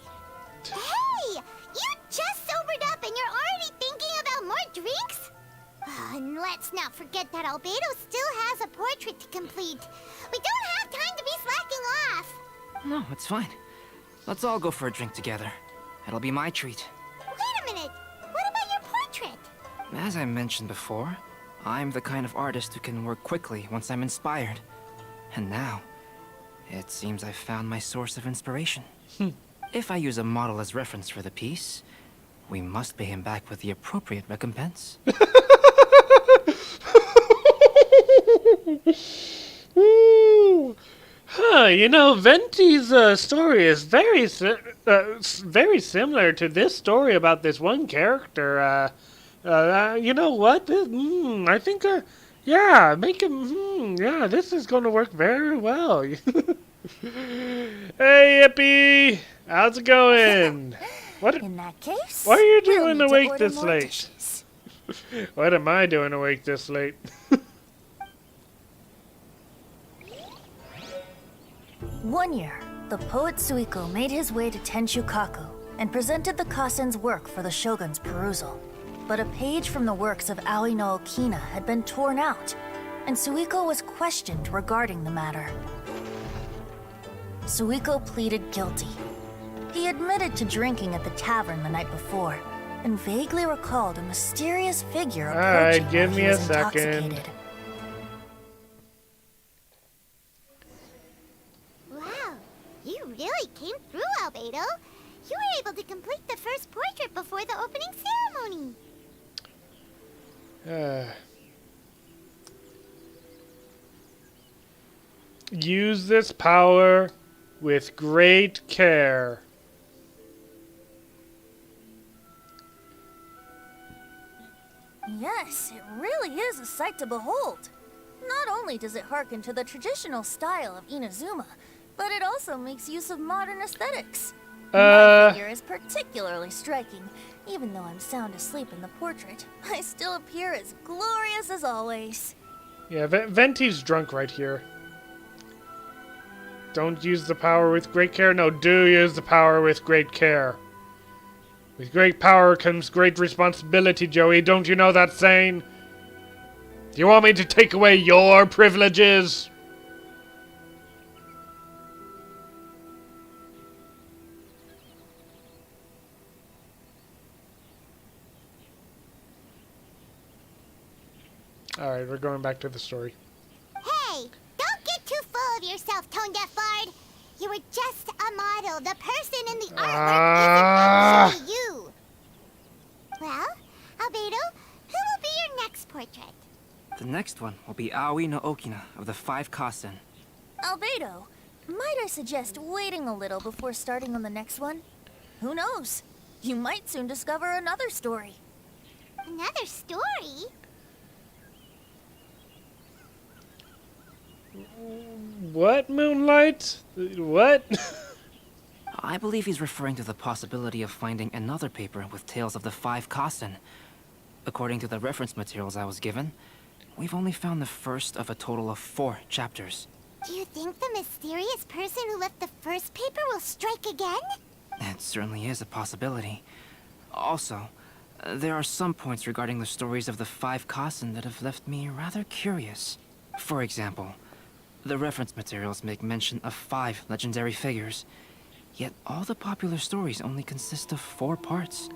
Hey! You just sobered up and you're already thinking about more drinks? And let's not forget that Albedo still has a portrait to complete. We don't have time to be slacking off. No, it's fine. Let's all go for a drink together. It'll be my treat. Wait a minute. What about your portrait? As I mentioned before, I'm the kind of artist who can work quickly once I'm inspired. And now, it seems I've found my source of inspiration. If I use a model as reference for the piece, we must pay him back with the appropriate recompense. Ooh. Huh, you know, Venti's story is very similar to this story about this one character. You know what? I think, yeah, make him, yeah, this is going to work very well. Hey, Yippee! How's it going? What? In that case, what are you we'll doing need to awake order this more late? dishes. What am I doing awake this late? One year, the poet Suiko made his way to Tenshukaku and presented the Kasen's work for the shogun's perusal. But a page from the works of Aoi no Okina had been torn out, and Suiko was questioned regarding the matter. Suiko pleaded guilty. He admitted to drinking at the tavern the night before, and vaguely recalled a mysterious figure approaching Alright, give while me he a was second. intoxicated. Wow, you really came through, Albedo. You were able to complete the first portrait before the opening ceremony. Use this power with great care. Yes, it really is a sight to behold. Not only does it harken to the traditional style of Inazuma, but it also makes use of modern aesthetics. My figure is particularly striking. Even though I'm sound asleep in the portrait, I still appear as glorious as always. Yeah, Venti's drunk right here. Don't use the power with great care. No, do use the power with great care. With great power comes great responsibility, Joey. Don't you know that saying? Do you want me to take away your privileges? Alright, we're going back to the story. Hey, don't get too full of yourself, Tone Deaf Bard. You were just a model. The person in the artwork isn't actually you. Well, Albedo, who will be your next portrait? The next one will be Aoi no Okina of the 5 Kasen. Albedo, might I suggest waiting a little before starting on the next one? Who knows? You might soon discover another story. Another story? What, Moonlight? What? I believe he's referring to the possibility of finding another paper with tales of the 5 Kasen. According to the reference materials I was given, we've only found the first of a total of 4 chapters. Do you think the mysterious person who left the first paper will strike again? It certainly is a possibility. Also, there are some points regarding the stories of the 5 Kasen that have left me rather curious. For example, the reference materials make mention of 5 legendary figures, yet all the popular stories only consist of 4 parts.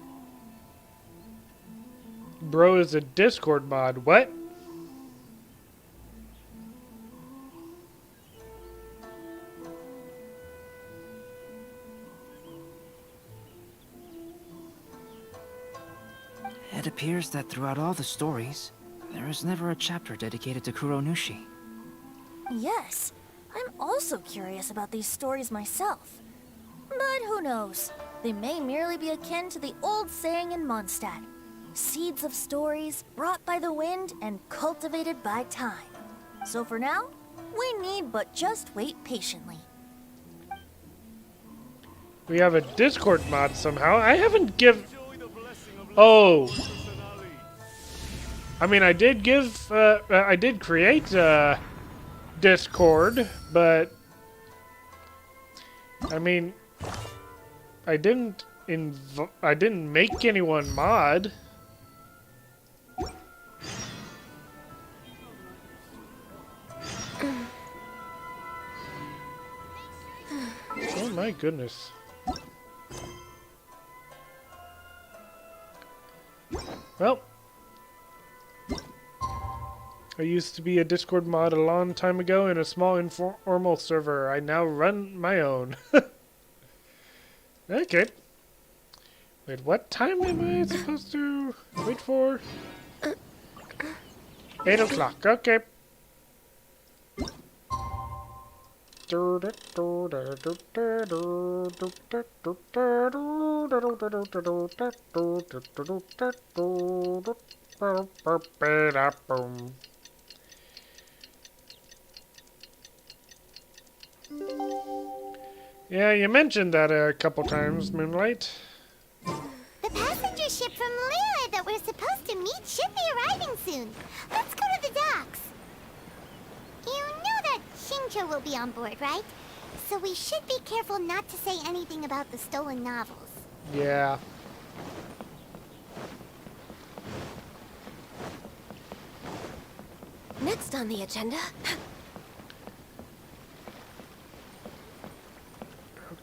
Bro is a Discord mod. What? It appears that throughout all the stories, there is never a chapter dedicated to Kuronushi. Yes, I'm also curious about these stories myself. But who knows? They may merely be akin to the old saying in Mondstadt. Seeds of stories brought by the wind and cultivated by time. So for now, we need but just wait patiently. We have a Discord mod somehow. I haven't Oh. I mean, I did I did create Discord, but I mean, I didn't make anyone mod. Oh my goodness. Well, I used to be a Discord mod a long time ago in a small informal server. I now run my own. Okay. Wait, what time am I supposed to wait for? 8 o'clock, okay. Yeah, you mentioned that a couple times, Moonlight. The passenger ship from Liyue that we're supposed to meet should be arriving soon. Let's go to the docks. You know that Shincho will be on board, right? So we should be careful not to say anything about the stolen novels. Yeah. Next on the agenda.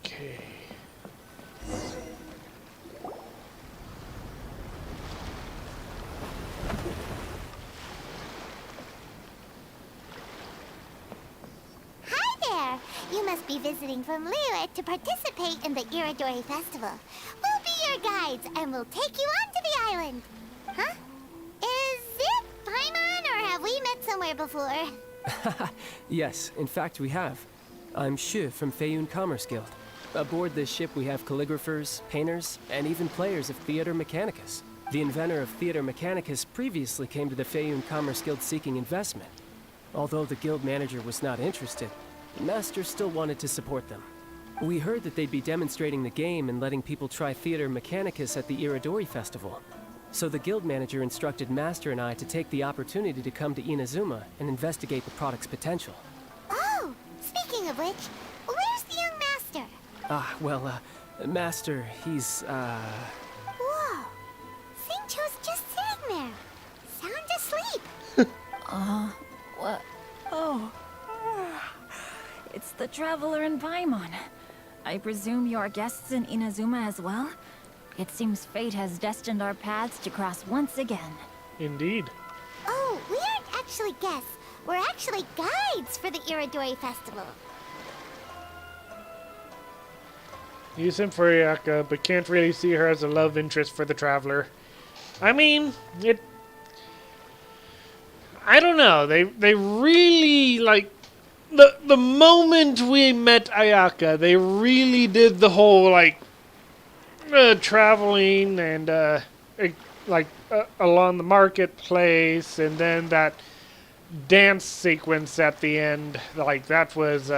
Okay. Hi there! You must be visiting from Liyue to participate in the Iridory Festival. We'll be your guides and we'll take you onto the island. Huh? Is it Paimon or have we met somewhere before? Yes, in fact we have. I'm Shu from Feiyun Commerce Guild. Aboard this ship we have calligraphers, painters, and even players of Theater Mechanicus. The inventor of Theater Mechanicus previously came to the Feiyun Commerce Guild seeking investment. Although the guild manager was not interested, the master still wanted to support them. We heard that they'd be demonstrating the game and letting people try Theater Mechanicus at the Iridori Festival. So the guild manager instructed Master and I to take the opportunity to come to Inazuma and investigate the product's potential. Oh, speaking of which, where's the young master? Master, he's, Whoa, Shincho's just sitting there, sound asleep. What? Oh. It's the Traveler and Paimon. I presume you are guests in Inazuma as well? It seems fate has destined our paths to cross once again. Indeed. Oh, we aren't actually guests. We're actually guides for the Iridory Festival. You simp for Ayaka, but can't really see her as a love interest for the Traveler. I mean, I don't know. They really, like, the moment we met Ayaka, they really did the whole, like, traveling and, along the marketplace, and then that dance sequence at the end, like, that was,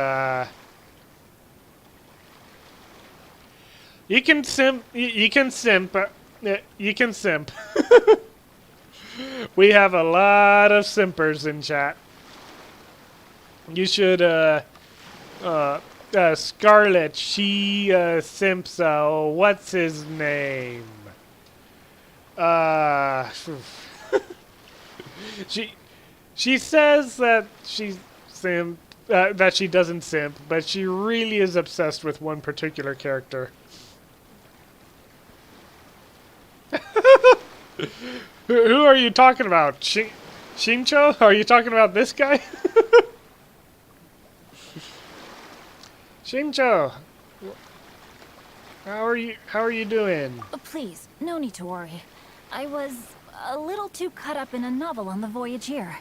You can simp. You can simp. You can simp. We have a lot of simpers in chat. You should, Scarlet, she, simps, what's his name? She says that she's simp, that she doesn't simp, but she really is obsessed with one particular character. Who are you talking about? Shincho? Are you talking about this guy? Shincho, how are you doing? Please, no need to worry. I was a little too caught up in a novel on the voyage here.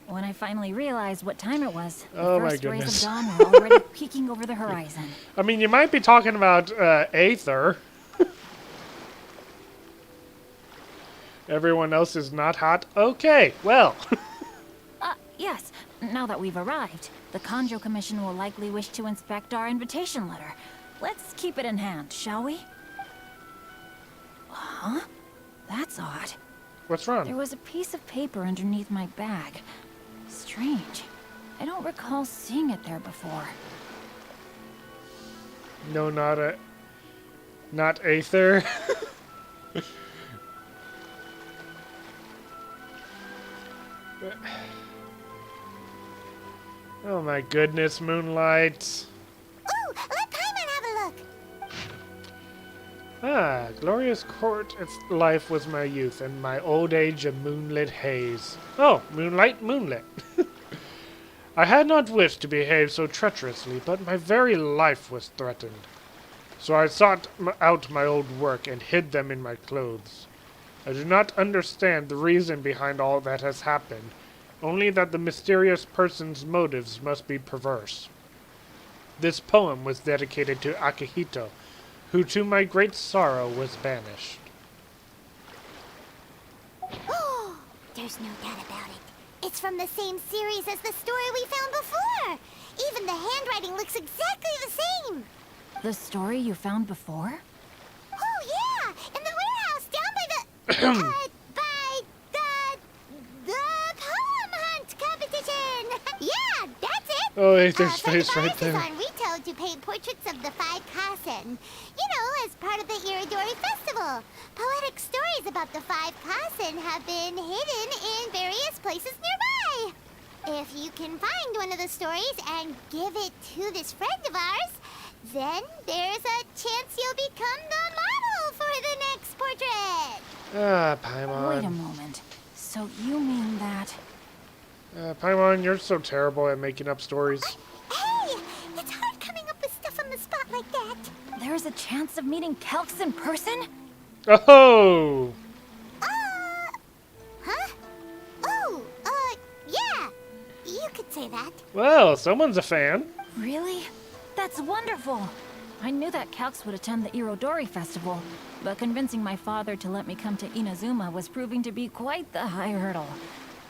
When I finally realized what time it was, Oh the my first rays goodness. of dawn were already peeking over the horizon. I mean, you might be talking about Aether. Everyone else is not hot? Okay, well. Yes. Now that we've arrived, the Conjo Commission will likely wish to inspect our invitation letter. Let's keep it in hand, shall we? Huh? That's odd. What's wrong? There was a piece of paper underneath my bag. Strange. I don't recall seeing it there before. No, not Aether. Oh my goodness, Moonlight. Ooh, let Paimon have a look. Ah, glorious court its life was my youth, and my old age a moonlit haze. Oh, moonlight, moonlit. I had not wished to behave so treacherously, but my very life was threatened. So I sought out my old work and hid them in my clothes. I do not understand the reason behind all that has happened, only that the mysterious person's motives must be perverse. This poem was dedicated to Akihito, who to my great sorrow was banished. Oh, there's no doubt about it. It's from the same series as the story we found before. Even the handwriting looks exactly the same. The story you found before? Oh yeah, in the warehouse down by the poem hunt competition. Yeah, that's it. Oh, Aether's face right there. On Rito to paint portraits of the 5 Kasen. You know, as part of the Iridory Festival. Poetic stories about the 5 Kasen have been hidden in various places nearby. If you can find one of the stories and give it to this friend of ours, then there's a chance you'll become the model for the next portrait. Ah, Paimon. Wait a moment. So you mean that... Paimon, you're so terrible at making up stories. Hey, it's hard coming up with stuff on the spot like that. There's a chance of meeting Calx in person? Oh! Huh? Oh, yeah. You could say that. Well, someone's a fan. Really? That's wonderful! I knew that Calx would attend the Iridori Festival, but convincing my father to let me come to Inazuma was proving to be quite the high hurdle.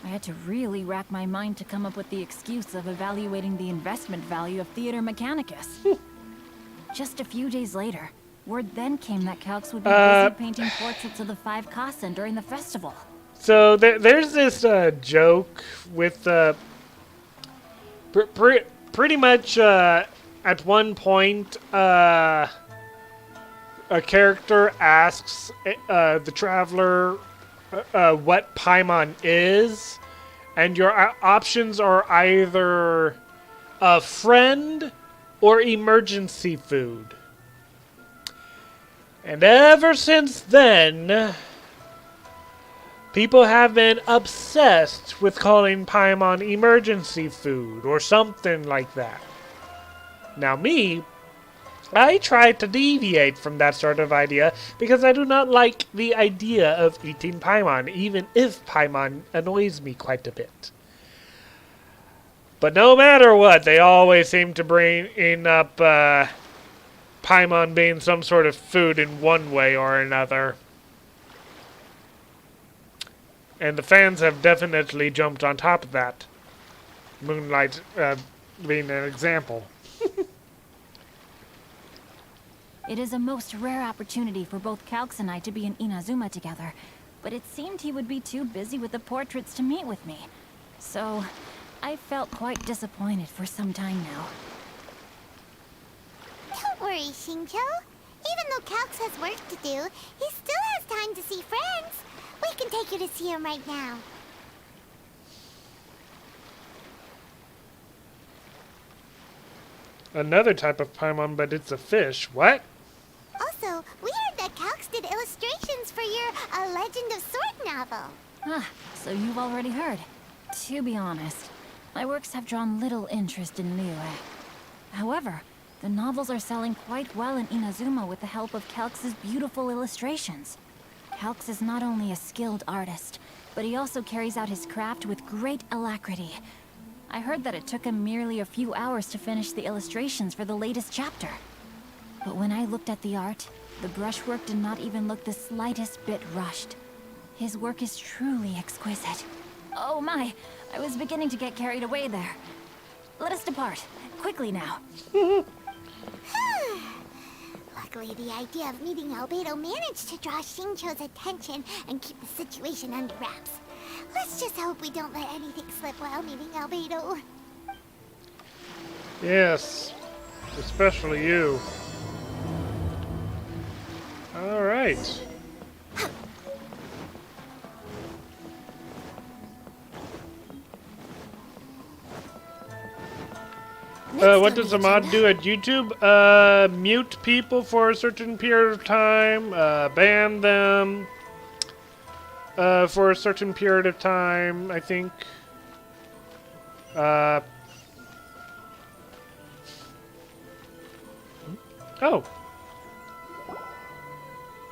I had to really rack my mind to come up with the excuse of evaluating the investment value of Theater Mechanicus. Just a few days later, word then came that Calx would be busy painting portraits of the 5 Kasen during the festival. So there's this joke with pretty much at one point a character asks the traveler what Paimon is, and your options are either a friend or emergency food. And ever since then, people have been obsessed with calling Paimon emergency food or something like that. Now me, I try to deviate from that sort of idea because I do not like the idea of eating Paimon, even if Paimon annoys me quite a bit. But no matter what, they always seem to bring up Paimon being some sort of food in one way or another. And the fans have definitely jumped on top of that. Moonlight being an example. It is a most rare opportunity for both Calx and I to be in Inazuma together, but it seemed he would be too busy with the portraits to meet with me. So, I felt quite disappointed for some time now. Don't worry, Shinjo. Even though Calx has work to do, he still has time to see friends. We can take you to see him right now. Another type of Paimon, but it's a fish. What? Also, we heard that Calx did illustrations for your A Legend of Sword novel. Ah, so you've already heard. To be honest, my works have drawn little interest in Liyue. However, the novels are selling quite well in Inazuma with the help of Calx's beautiful illustrations. Calx is not only a skilled artist, but he also carries out his craft with great alacrity. I heard that it took him merely a few hours to finish the illustrations for the latest chapter. But when I looked at the art, the brushwork did not even look the slightest bit rushed. His work is truly exquisite. Oh my, I was beginning to get carried away there. Let us depart, quickly now. Luckily, the idea of meeting Albedo managed to draw Xingqiu's attention and keep the situation under wraps. Let's just hope we don't let anything slip while meeting Albedo. Yes, especially you. All right. What does a mod do at YouTube? Mute people for a certain period of time, ban them for a certain period of time, I think. Oh.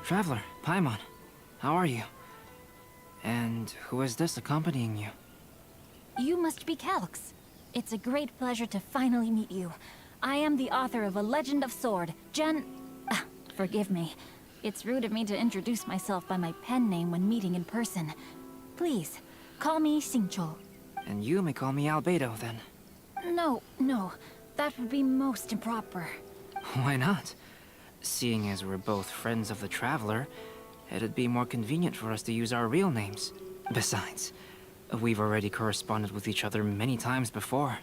Traveler, Paimon, how are you? And who is this accompanying you? You must be Calx. It's a great pleasure to finally meet you. I am the author of A Legend of Sword, forgive me. It's rude of me to introduce myself by my pen name when meeting in person. Please, call me Xingqiu. And you may call me Albedo, then. No, that would be most improper. Why not? Seeing as we're both friends of the Traveler, it'd be more convenient for us to use our real names. Besides, we've already corresponded with each other many times before.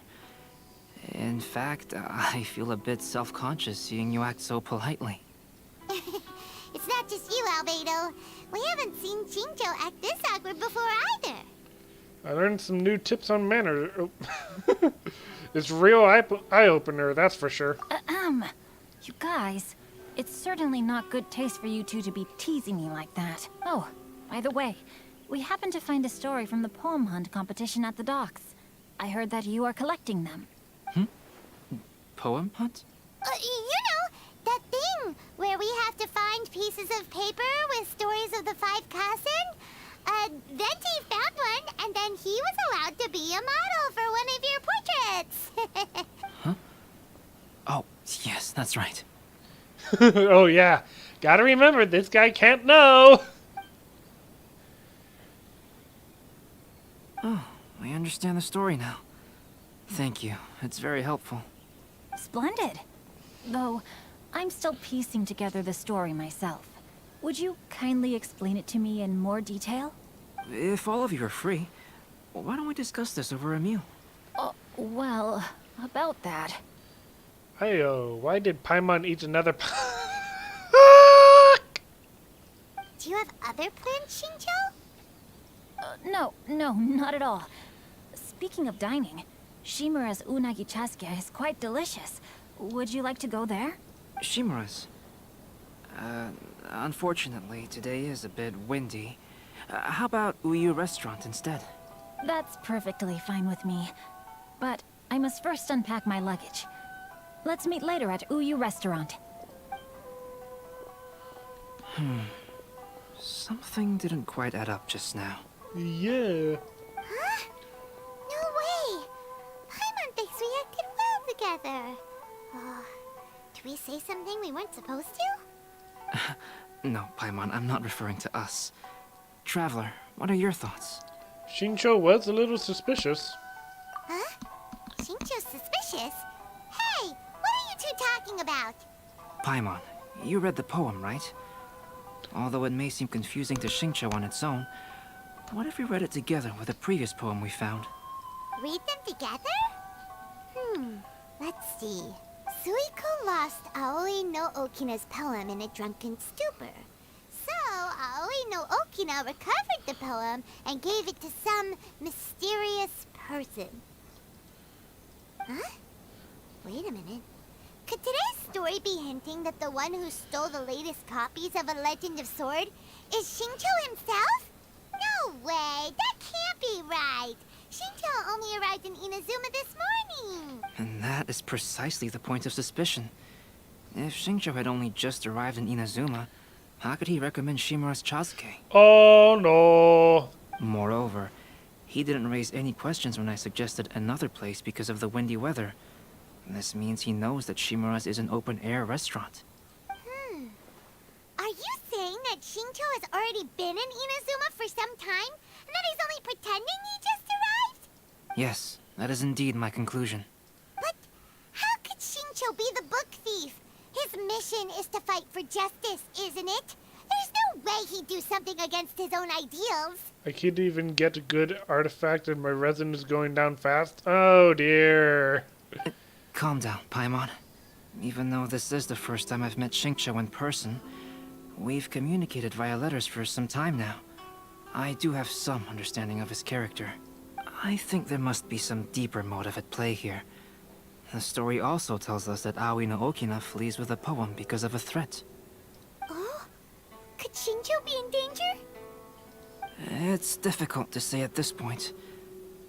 In fact, I feel a bit self-conscious seeing you act so politely. It's not just you, Albedo. We haven't seen Xingqiu act this awkward before either. I learned some new tips on manners. Oh. It's real eye-opener, that's for sure. You guys, it's certainly not good taste for you two to be teasing me like that. Oh, by the way, we happened to find a story from the poem hunt competition at the docks. I heard that you are collecting them. Poem hunt? You know, that thing where we have to find pieces of paper with stories of the 5 Kasen. Venti found one, and then he was allowed to be a model for one of your portraits. Huh? Oh, yes, that's right. Oh yeah, gotta remember, this guy can't know! Oh, I understand the story now. Thank you, it's very helpful. Splendid. Though, I'm still piecing together the story myself. Would you kindly explain it to me in more detail? If all of you are free, why don't we discuss this over a meal? Well, about that. Hey-oh, why did Paimon eat another Do you have other plans, Xingqiu? No, not at all. Speaking of dining, Shimura's unagi chasuke is quite delicious. Would you like to go there? Shimura's? Unfortunately, today is a bit windy. How about Uyu Restaurant instead? That's perfectly fine with me. But I must first unpack my luggage. Let's meet later at Uyu Restaurant. Something didn't quite add up just now. Yeah. Huh? No way! Paimon thinks we acted well together. Did we say something we weren't supposed to? No, Paimon, I'm not referring to us. Traveler, what are your thoughts? Xingqiu was a little suspicious. Huh? Xingqiu's suspicious? Hey, what are you two talking about? Paimon, you read the poem, right? Although it may seem confusing to Xingqiu on its own, what if we read it together with a previous poem we found? Read them together? Let's see. Suiko lost Aoi no Okina's poem in a drunken stupor. So, Aoi no Okina recovered the poem and gave it to some mysterious person. Huh? Wait a minute. Could today's story be hinting that the one who stole the latest copies of A Legend of Sword is Xingqiu himself? No way! That can't be right! Xingqiu only arrived in Inazuma this morning! And that is precisely the point of suspicion. If Xingqiu had only just arrived in Inazuma, How could he recommend Shimura's Chasuke? Oh no. Moreover, he didn't raise any questions when I suggested another place because of the windy weather. This means he knows that Shimura's is an open-air restaurant. Are you saying that Shincho has already been in Inazuma for some time? And that he's only pretending he just arrived? Yes, that is indeed my conclusion. But how could Shincho be the book thief? His mission is to fight for justice, isn't it? There's no way he'd do something against his own ideals. I can't even get a good artifact and my resin is going down fast. Oh dear. Calm down, Paimon. Even though this is the first time I've met Shincho in person, we've communicated via letters for some time now. I do have some understanding of his character. I think there must be some deeper motive at play here. The story also tells us that Aoi no Okina flees with a poem because of a threat. Oh? Could Shincho be in danger? It's difficult to say at this point.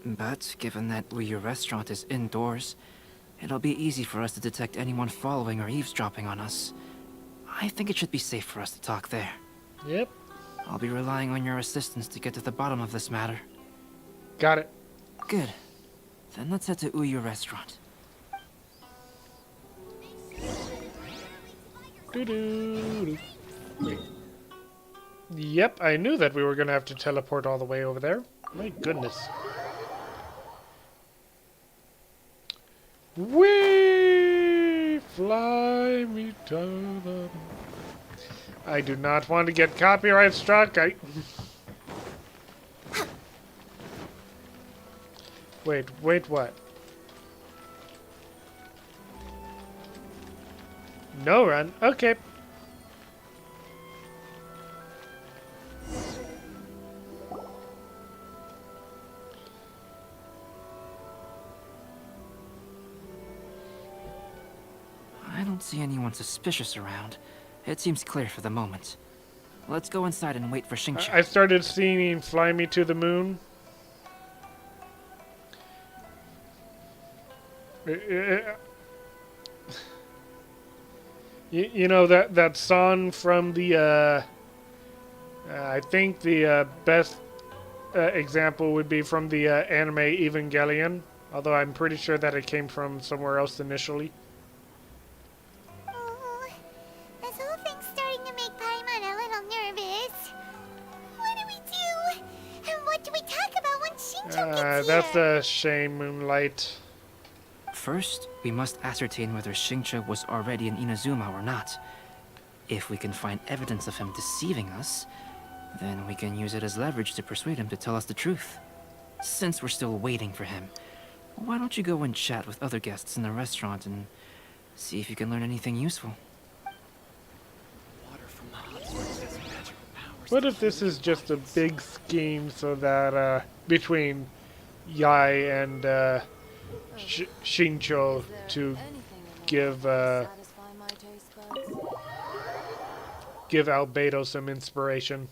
But given that Uyu Restaurant is indoors, it'll be easy for us to detect anyone following or eavesdropping on us. I think it should be safe for us to talk there. Yep. I'll be relying on your assistance to get to the bottom of this matter. Got it. Good. Then let's head to Uyu Restaurant. Doo-doo-doo. Wait. Yep, I knew that we were gonna have to teleport all the way over there. My goodness. Whee! Fly me to the... I do not want to get copyright struck. Wait, what? No run. Okay. I don't see anyone suspicious around. It seems clear for the moment. Let's go inside and wait for Shincho. I started seeing Fly Me to the Moon. You know that song from the I think the best example would be from the anime Evangelion, although I'm pretty sure that it came from somewhere else initially. Oh, this whole thing's starting to make Paimon a little nervous. What do we do? And what do we talk about when Shincho gets That's here? a shame, Moonlight. First, we must ascertain whether Shincho was already in Inazuma or not. If we can find evidence of him deceiving us, then we can use it as leverage to persuade him to tell us the truth. Since we're still waiting for him, why don't you go and chat with other guests in the restaurant and see if you can learn anything useful? What if this is just a big scheme so that between Yai and Shincho to give Albedo some inspiration?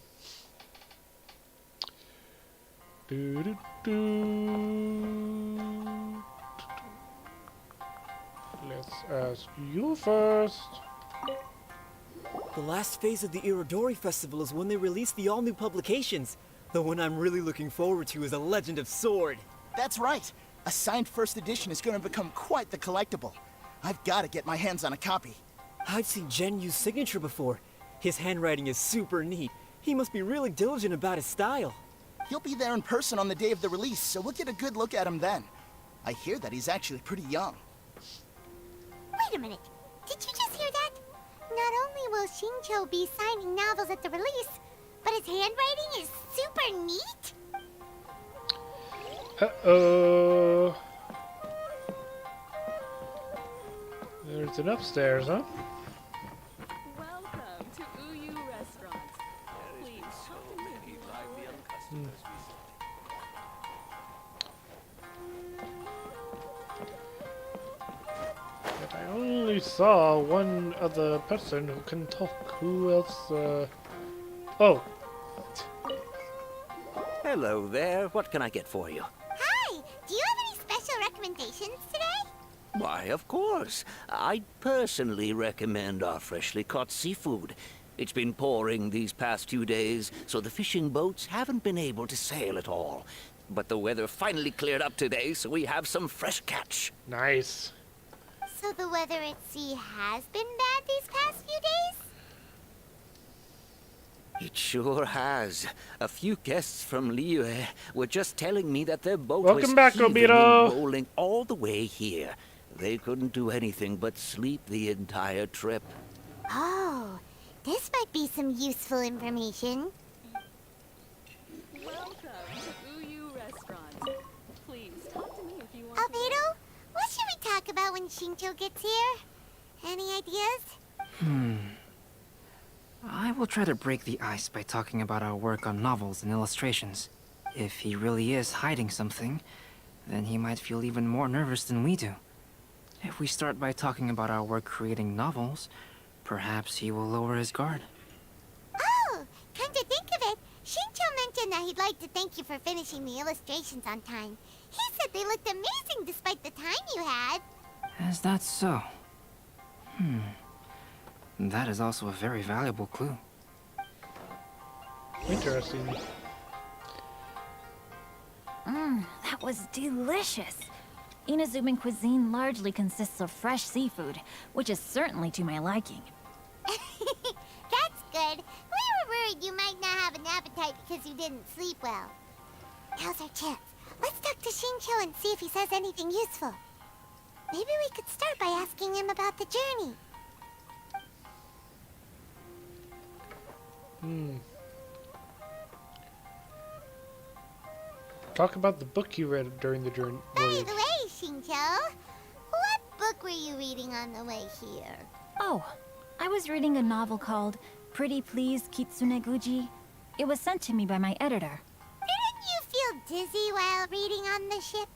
Let's ask you first. The last phase of the Iridory Festival is when they release the all-new publications. The one I'm really looking forward to is A Legend of Sword. That's right. A signed first edition is going to become quite the collectible. I've got to get my hands on a copy. I've seen Genyu's signature before. His handwriting is super neat. He must be really diligent about his style. He'll be there in person on the day of the release, so we'll get a good look at him then. I hear that he's actually pretty young. Wait a minute. Did you just hear that? Not only will Shincho be signing novels at the release, but his handwriting is super neat? Uh-oh. There's an upstairs, huh? Welcome to Uyu Restaurant. Please come to me. But I only saw one other person who can talk. Who else, Oh. Hello there. What can I get for you? Hi! Do you have any special recommendations today? Why, of course. I'd personally recommend our freshly caught seafood. It's been pouring these past 2 days, so the fishing boats haven't been able to sail at all. But the weather finally cleared up today, so we have some fresh catch. Nice. So the weather at sea has been bad these past few days? It sure has. A few guests from Liyue were just telling me that their boat Welcome was back, heaving Obito. and rolling all the way here. They couldn't do anything but sleep the entire trip. Oh, this might be some useful information. Welcome to Uyu Restaurant. Please talk to me if you want to. Albedo, what should we talk about when Shincho gets here? Any ideas? I will try to break the ice by talking about our work on novels and illustrations. If he really is hiding something, then he might feel even more nervous than we do. If we start by talking about our work creating novels, perhaps he will lower his guard. Oh, come to think of it, Shincho mentioned that he'd like to thank you for finishing the illustrations on time. He said they looked amazing despite the time you had. Is that so? That is also a very valuable clue. Interesting. That was delicious. Inazuman cuisine largely consists of fresh seafood, which is certainly to my liking. That's good. We were worried you might not have an appetite because you didn't sleep well. Now's our chance. Let's talk to Shincho and see if he says anything useful. Maybe we could start by asking him about the journey. Talk about the book you read during the journey. By the way, Shincho, what book were you reading on the way here? Oh, I was reading a novel called Pretty Please Kitsune Guji. It was sent to me by my editor. Didn't you feel dizzy while reading on the ship?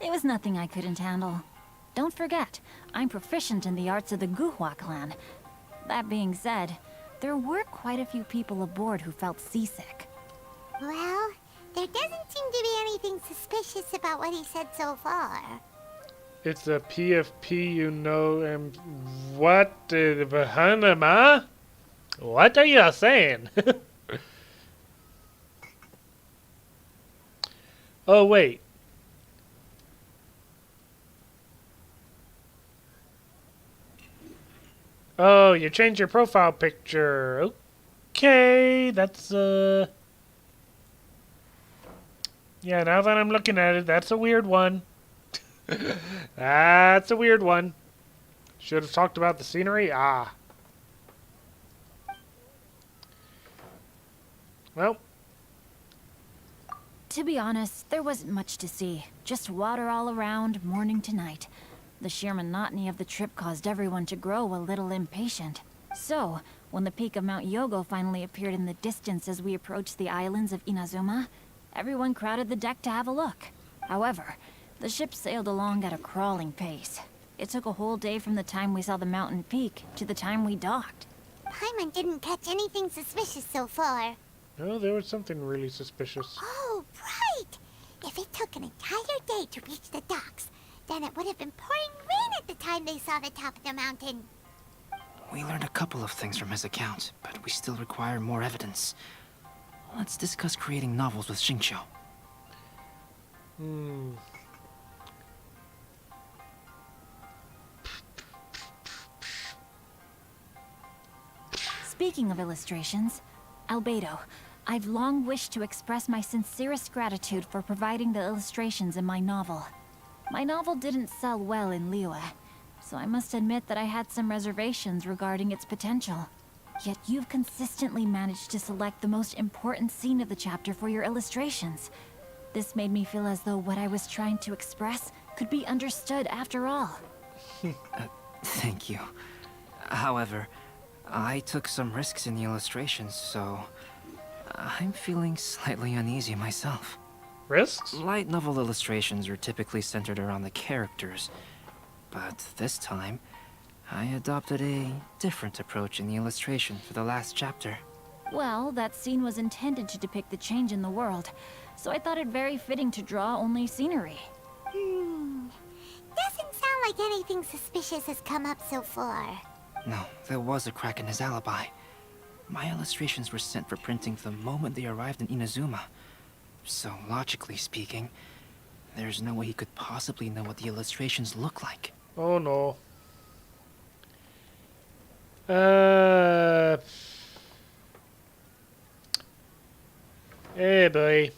It was nothing I couldn't handle. Don't forget, I'm proficient in the arts of the Guhua clan. That being said, there were quite a few people aboard who felt seasick. Well, there doesn't seem to be anything suspicious about what he said so far. It's a PFP, you know, and what? Hanama? What are you saying? Oh, wait. Oh, you changed your profile picture. Okay, that's, yeah, now that I'm looking at it, that's a weird one. That's a weird one. Should have talked about the scenery. Ah. Well. To be honest, there wasn't much to see. Just water all around, morning to night. The sheer monotony of the trip caused everyone to grow a little impatient. So, when the peak of Mount Yogo finally appeared in the distance as we approached the islands of Inazuma, everyone crowded the deck to have a look. However, the ship sailed along at a crawling pace. It took a whole day from the time we saw the mountain peak to the time we docked. Paimon didn't catch anything suspicious so far. No, there was something really suspicious. Oh, right! If it took an entire day to reach the docks, then it would have been pouring rain at the time they saw the top of the mountain. We learned a couple of things from his account, but we still require more evidence. Let's discuss creating novels with Shincho. Speaking of illustrations, Albedo, I've long wished to express my sincerest gratitude for providing the illustrations in my novel. My novel didn't sell well in Liyue, so I must admit that I had some reservations regarding its potential. Yet you've consistently managed to select the most important scene of the chapter for your illustrations. This made me feel as though what I was trying to express could be understood after all. Thank you. However, I took some risks in the illustrations, so I'm feeling slightly uneasy myself. Risks? Light novel illustrations are typically centered around the characters, but this time, I adopted a different approach in the illustration for the last chapter. Well, that scene was intended to depict the change in the world, so I thought it very fitting to draw only scenery. Doesn't sound like anything suspicious has come up so far. No, there was a crack in his alibi. My illustrations were sent for printing the moment they arrived in Inazuma. So, logically speaking, there's no way he could possibly know what the illustrations look like. Oh no. Hey boy.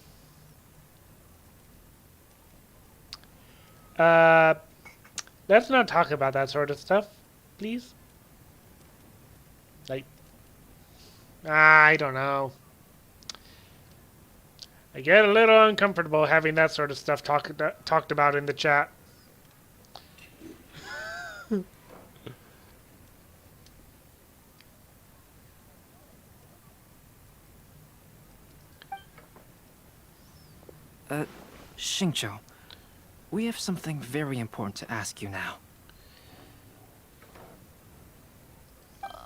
Let's not talk about that sort of stuff, please. Like, I don't know. I get a little uncomfortable having that sort of stuff talked about in the chat. Xingqiu, we have something very important to ask you now.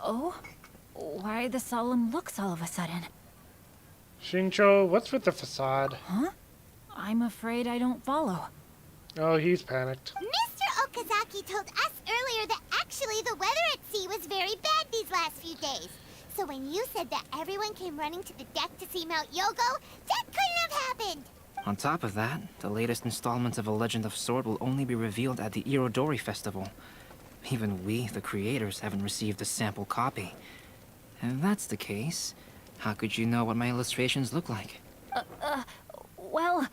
Oh? Why the solemn looks all of a sudden? Xingqiu, what's with the facade? Huh? I'm afraid I don't follow. Oh, he's panicked. Mr. Okazaki told us earlier that actually the weather at sea was very bad these last few days. So when you said that everyone came running to the deck to see Mount Yogo, that couldn't have happened! On top of that, the latest installment of A Legend of Sword will only be revealed at the Iridory Festival. Even we, the creators, haven't received a sample copy. If that's the case, how could you know what my illustrations look like? Well...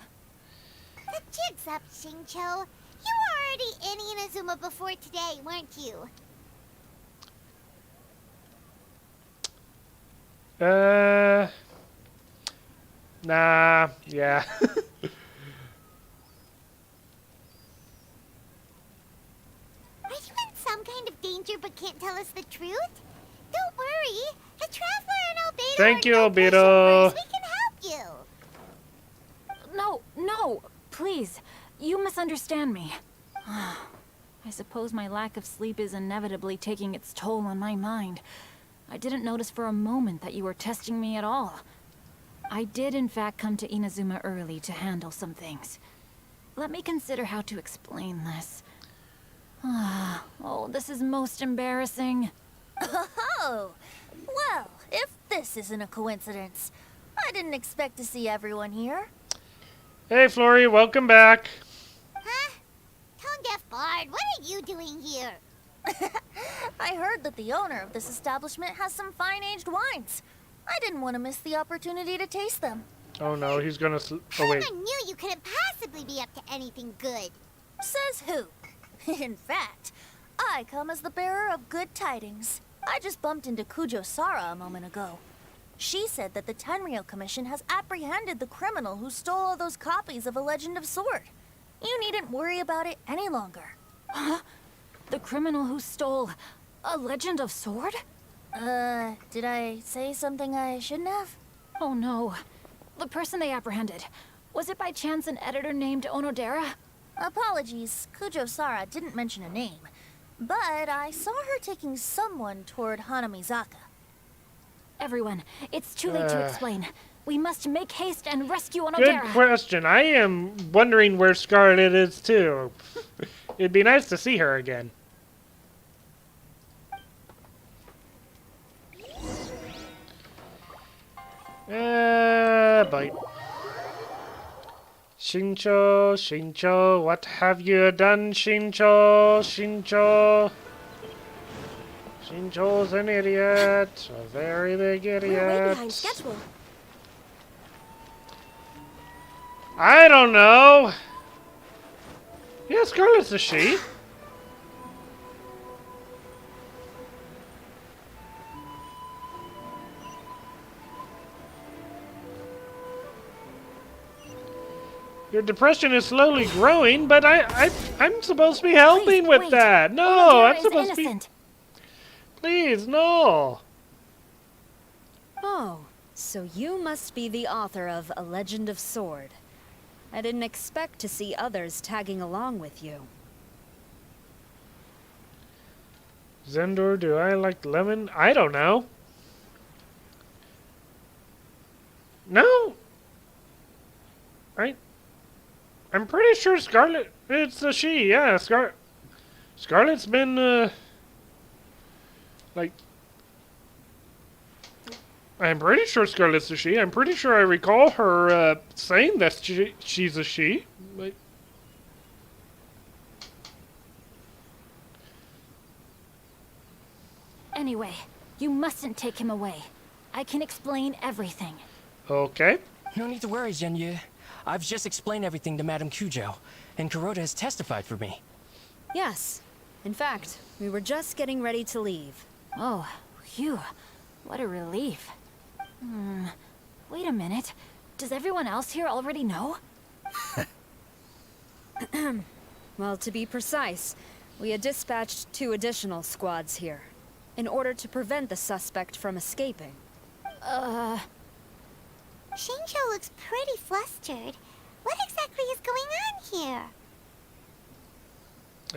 The jig's up, Xingqiu. You were already in Inazuma before today, weren't you? Nah, yeah. Are you in some kind of danger but can't tell us the truth? Don't worry. The Traveler and Albedo Thank you, are no Albedo. pushovers. We can help you. No, please. You misunderstand me. I suppose my lack of sleep is inevitably taking its toll on my mind. I didn't notice for a moment that you were testing me at all. I did in fact come to Inazuma early to handle some things. Let me consider how to explain this. Oh, this is most embarrassing. Oh, well, if this isn't a coincidence, I didn't expect to see everyone here. Hey, Flory, welcome back. Huh? Tone-deaf Bard, what are you doing here? I heard that the owner of this establishment has some fine-aged wines. I didn't want to miss the opportunity to taste them. Oh no, he's gonna oh wait. I knew you couldn't possibly be up to anything good. Says who? In fact, I come as the bearer of good tidings. I just bumped into Kujo Sara a moment ago. She said that the Tenryou Commission has apprehended the criminal who stole all those copies of A Legend of Sword. You needn't worry about it any longer. Huh? The criminal who stole A Legend of Sword? Did I say something I shouldn't have? Oh no. The person they apprehended. Was it by chance an editor named Onodera? Apologies, Kujo Sara didn't mention a name. But I saw her taking someone toward Hanamizaka. Everyone, it's too late to explain. We must make haste and rescue Onodera. Good question. I am wondering where Scarlet is too. It'd be nice to see her again. Bite. Xingqiu, what have you done, Xingqiu? Xingqiu's an idiot, a very big idiot. We're way behind schedule. I don't know. Yeah, Scarlet's a she. Your depression is slowly growing, but I'm supposed to be helping Please, with wait. that. No, Onodera I'm is supposed to be. innocent. Please, no. Oh, so you must be the author of A Legend of Sword. I didn't expect to see others tagging along with you. Zendor, do I like lemon? I don't know. No. I'm pretty sure Scarlet. It's a she. Yeah, Scarlet's been Like, I'm pretty sure Scarlet's a she. I'm pretty sure I recall her saying that she's a she. Like, Anyway, you mustn't take him away. I can explain everything. okay. No need to worry, Genyu. I've just explained everything to Madame Kujo, and Kuroda has testified for me. Yes. In fact, we were just getting ready to leave. Oh, phew. What a relief. Wait a minute. Does everyone else here already know? Well, to be precise, we had dispatched 2 additional squads here, in order to prevent the suspect from escaping. Shinjo looks pretty flustered. What exactly is going on here?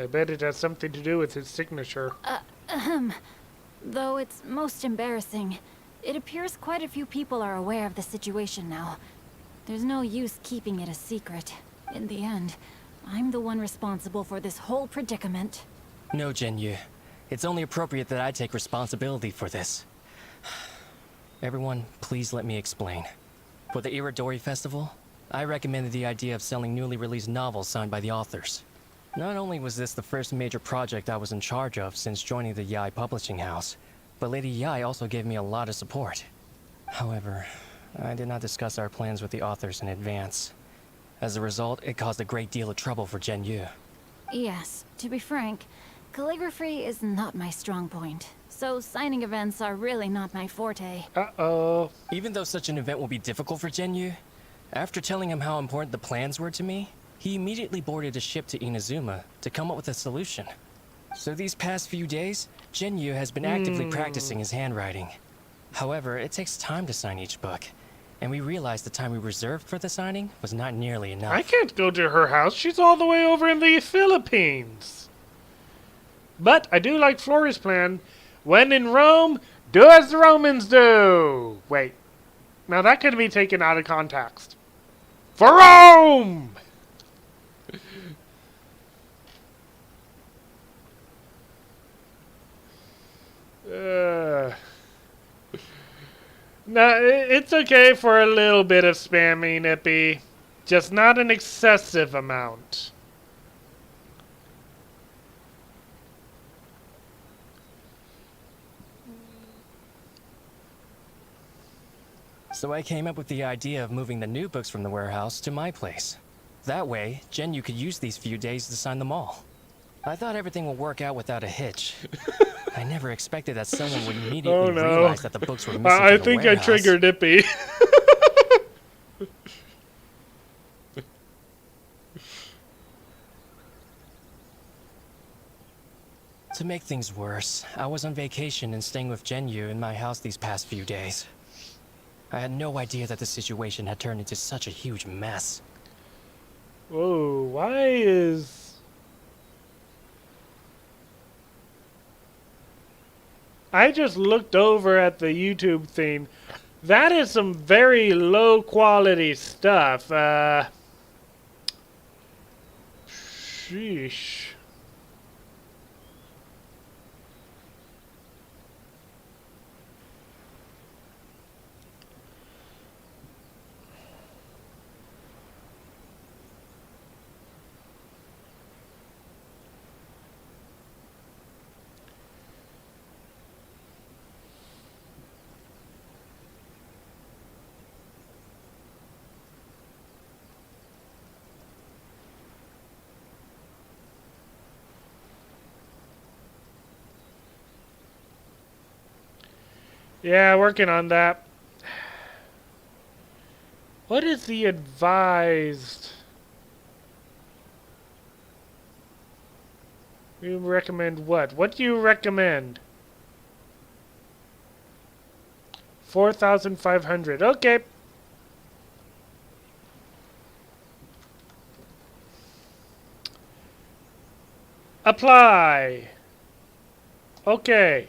I bet it has something to do with his signature. Though it's most embarrassing, it appears quite a few people are aware of the situation now. There's no use keeping it a secret. In the end, I'm the one responsible for this whole predicament. No, Genyu. It's only appropriate that I take responsibility for this. Everyone, please let me explain. For the Iridori Festival, I recommended the idea of selling newly released novels signed by the authors. Not only was this the first major project I was in charge of since joining the Yae publishing house, but Lady Yae also gave me a lot of support. However, I did not discuss our plans with the authors in advance. As a result, it caused a great deal of trouble for Genyu. Yes, to be frank, calligraphy is not my strong point, so signing events are really not my forte. Uh-oh. Even though such an event will be difficult for Genyu, after telling him how important the plans were to me, he immediately boarded a ship to Inazuma to come up with a solution. So these past few days, Genyu has been actively practicing his handwriting. However, it takes time to sign each book, and we realized the time we reserved for the signing was not nearly enough. I can't go to her house. She's all the way over in the Philippines. But I do like Flori's plan. When in Rome, do as the Romans do. Wait. Now that could be taken out of context. For Rome! No, it's okay for a little bit of spamming, Ippy. Just not an excessive amount. So I came up with the idea of moving the new books from the warehouse to my place. That way, Genyu could use these few days to sign them all. I thought everything would work out without a hitch. I never expected that someone would immediately realize that the books were missing from the warehouse. I think I triggered Ippy. To make things worse, I was on vacation and staying with Genyu in my house these past few days. I had no idea that the situation had turned into such a huge mess. Whoa, why is... I just looked over at the YouTube thing. That is some very low quality stuff. Sheesh. Yeah, working on that. What is the advised? You recommend what? What do you recommend? 4,500. Okay. Apply. Okay.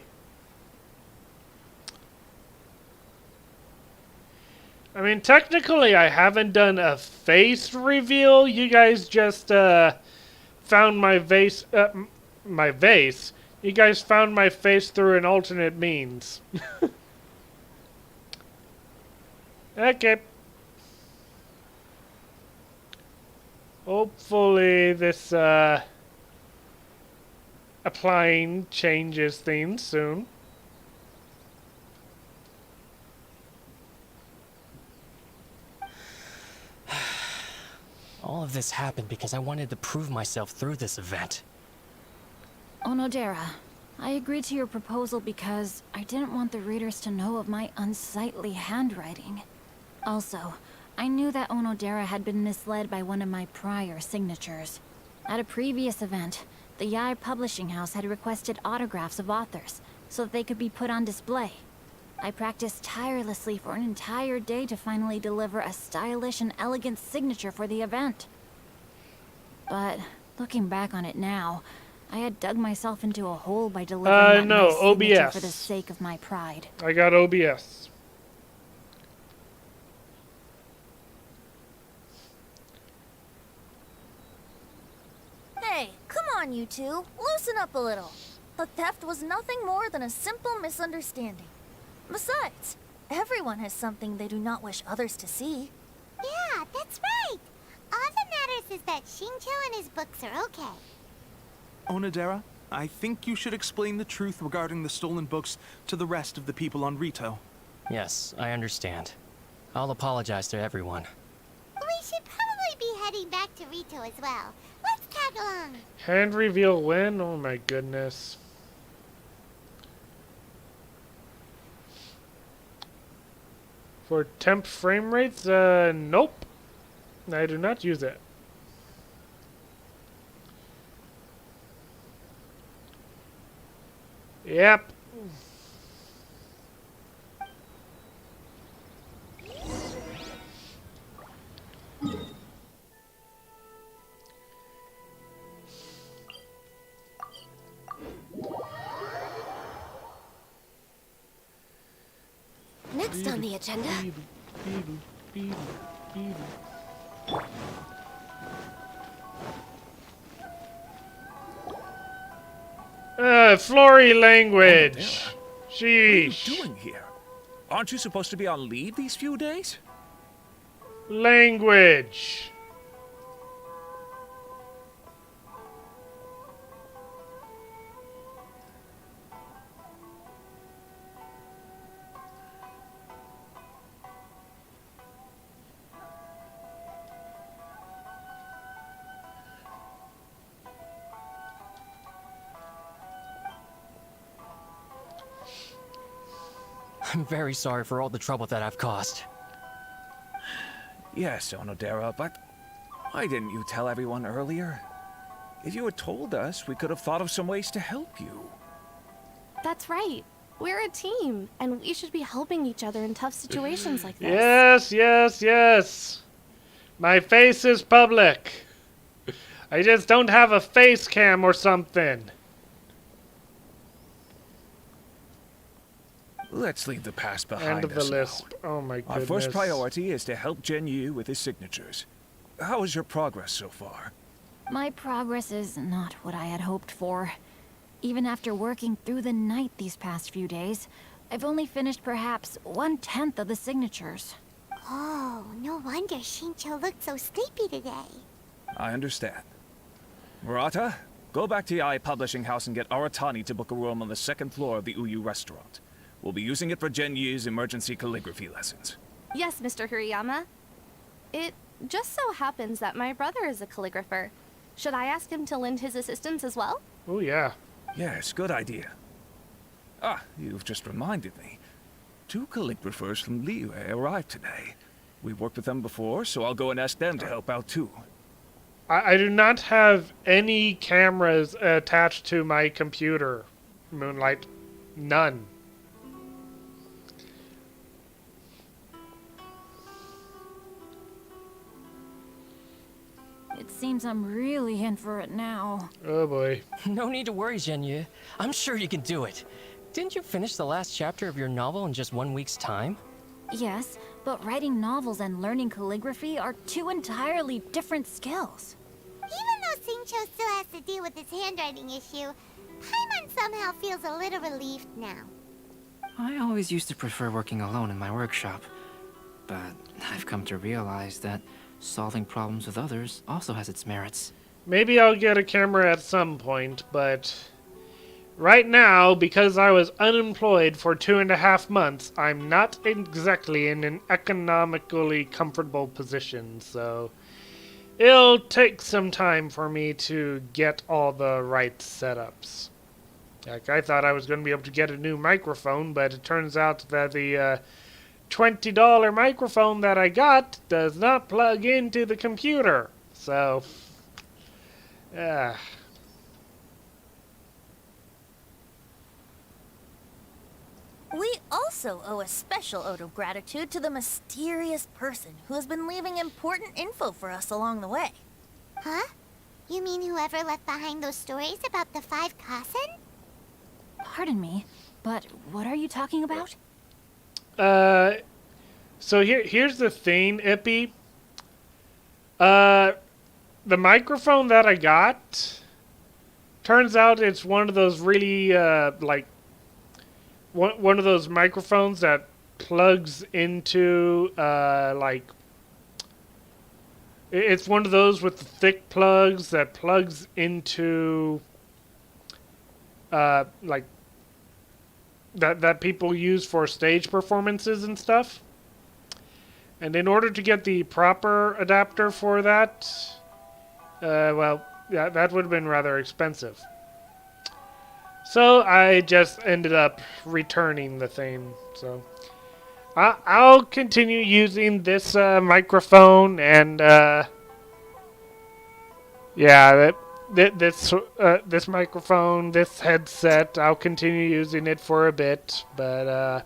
I mean, technically, I haven't done a face reveal. You guys just found my vase You guys found my face through an alternate means. Okay. Hopefully this, applying changes things soon. All of this happened because I wanted to prove myself through this event. Onodera, I agreed to your proposal because I didn't want the readers to know of my unsightly handwriting. Also, I knew that Onodera had been misled by one of my prior signatures. At a previous event, the Yae Publishing House had requested autographs of authors so that they could be put on display. I practiced tirelessly for an entire day to finally deliver a stylish and elegant signature for the event. But looking back on it now, I had dug myself into a hole by delivering that nice signature OBS. for the sake of my pride. I got OBS. Hey, come on, you two. Loosen up a little. A theft was nothing more than a simple misunderstanding. Besides, everyone has something they do not wish others to see. Yeah, that's right. All that matters is that Shincho and his books are okay. Onodera, I think you should explain the truth regarding the stolen books to the rest of the people on Rito. Yes, I understand. I'll apologize to everyone. We should probably be heading back to Rito as well. Let's tag along. Hand reveal when? Oh my goodness. For temp frame rates? Nope. I do not use it. Yep. Next on the agenda. Flory language. What are you Sheesh. doing here? Aren't you supposed to be on leave these few days? Language. I'm very sorry for all the trouble that I've caused. Yes, Onodera, but why didn't you tell everyone earlier? If you had told us, we could have thought of some ways to help you. That's right. We're a team, and we should be helping each other in tough situations like this. Yes, yes, yes. My face is public. I just don't have a face cam or something. Let's leave the past behind End of us the now. lisp. Oh my goodness. Our first priority is to help Gen Yu with his signatures. How is your progress so far? My progress is not what I had hoped for. Even after working through the night these past few days, I've only finished perhaps 1/10 of the signatures. Oh, no wonder Shincho looked so sleepy today. I understand. Murata, go back to Yae Publishing House and get Aratani to book a room on the second floor of the Uyu restaurant. We'll be using it for Gen Yu's emergency calligraphy lessons. Yes, Mr. Hirayama. It just so happens that my brother is a calligrapher. Should I ask him to lend his assistance as well? Oh, yeah. Yes, good idea. Ah, you've just reminded me. 2 calligraphers from Liyue arrived today. We worked with them before, so I'll go and ask them to help out too. I do not have any cameras attached to my computer, Moonlight. None. It seems I'm really in for it now. Oh boy. No need to worry, Genyu. I'm sure you can do it. Didn't you finish the last chapter of your novel in just 1 week's time? Yes, but writing novels and learning calligraphy are 2 entirely different skills. Even though Shincho still has to deal with his handwriting issue, Paimon somehow feels a little relieved now. I always used to prefer working alone in my workshop, but I've come to realize that solving problems with others also has its merits. Maybe I'll get a camera at some point, but right now, because I was unemployed for 2.5 months, I'm not exactly in an economically comfortable position, so it'll take some time for me to get all the right setups. Like, I thought I was going to be able to get a new microphone, but it turns out that the $20 microphone that I got does not plug into the computer. So, We also owe a special ode of gratitude to the mysterious person who has been leaving important info for us along the way. Huh? You mean whoever left behind those stories about the 5 Kasen? Pardon me, but what are you talking about? So here's the thing, Ippy. The microphone that I got, turns out it's one of those really, one of those microphones that plugs into, it's one of those with the thick plugs that plugs into, that people use for stage performances and stuff. And in order to get the proper adapter for that, well, yeah, that would have been rather expensive. So I just ended up returning the thing. So I'll continue using this microphone, and yeah, this microphone, this headset, I'll continue using it for a bit, but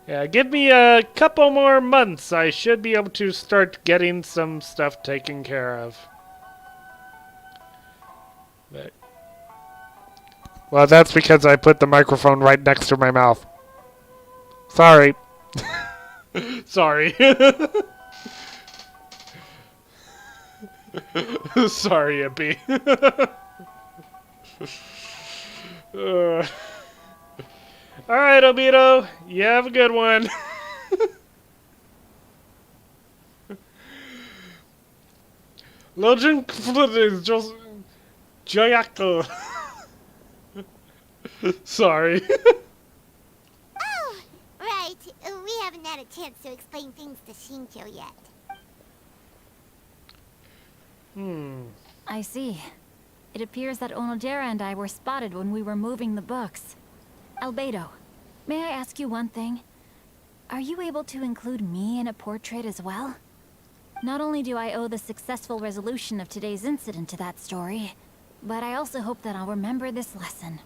yeah, give me a couple more months. I should be able to start getting some stuff taken care of. But, well, that's because I put the microphone right next to my mouth. Sorry. Sorry. Sorry, Ippy. Alright, Obito. You have a good one. Legend is just Joyako. Sorry. Oh, right. We haven't had a chance to explain things to Shincho yet. I see. It appears that Onodera and I were spotted when we were moving the books. Albedo, may I ask you one thing? Are you able to include me in a portrait as well? Not only do I owe the successful resolution of today's incident to that story, but I also hope that I'll remember this lesson.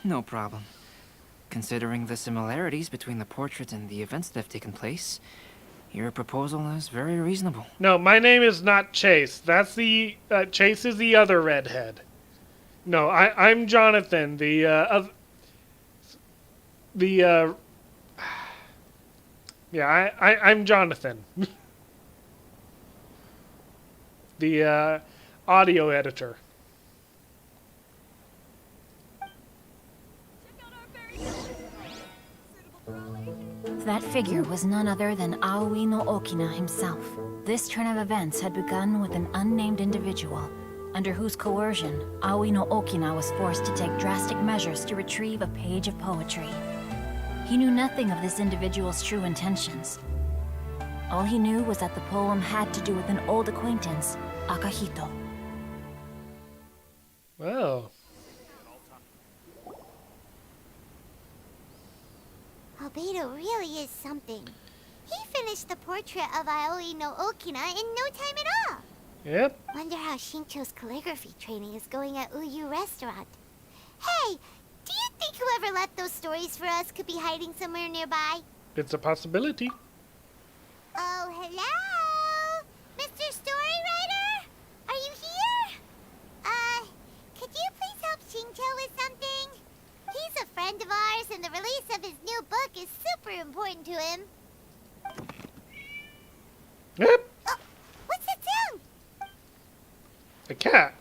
No problem. Considering the similarities between the portrait and the events that have taken place, your proposal is very reasonable. No, my name is not Chase. That's the Chase is the other redhead. No, I'm Jonathan. Yeah, I'm Jonathan. The audio editor. That figure was none other than Aoi no Okina himself. This turn of events had begun with an unnamed individual, under whose coercion, Aoi no Okina was forced to take drastic measures to retrieve a page of poetry. He knew nothing of this individual's true intentions. All he knew was that the poem had to do with an old acquaintance, Akahito. Well. Albedo really is something. He finished the portrait of Aoi no Okina in no time at all. Yep. Wonder how Shincho's calligraphy training is going at Uyu Restaurant. Hey, do you think whoever left those stories for us could be hiding somewhere nearby? It's a possibility. Oh, hello? Mr. Storywriter? Are you here? Could you please help Shincho with something? He's a friend of ours, and the release of his new book is super important to him. Yep. Oh, what's that sound? A cat.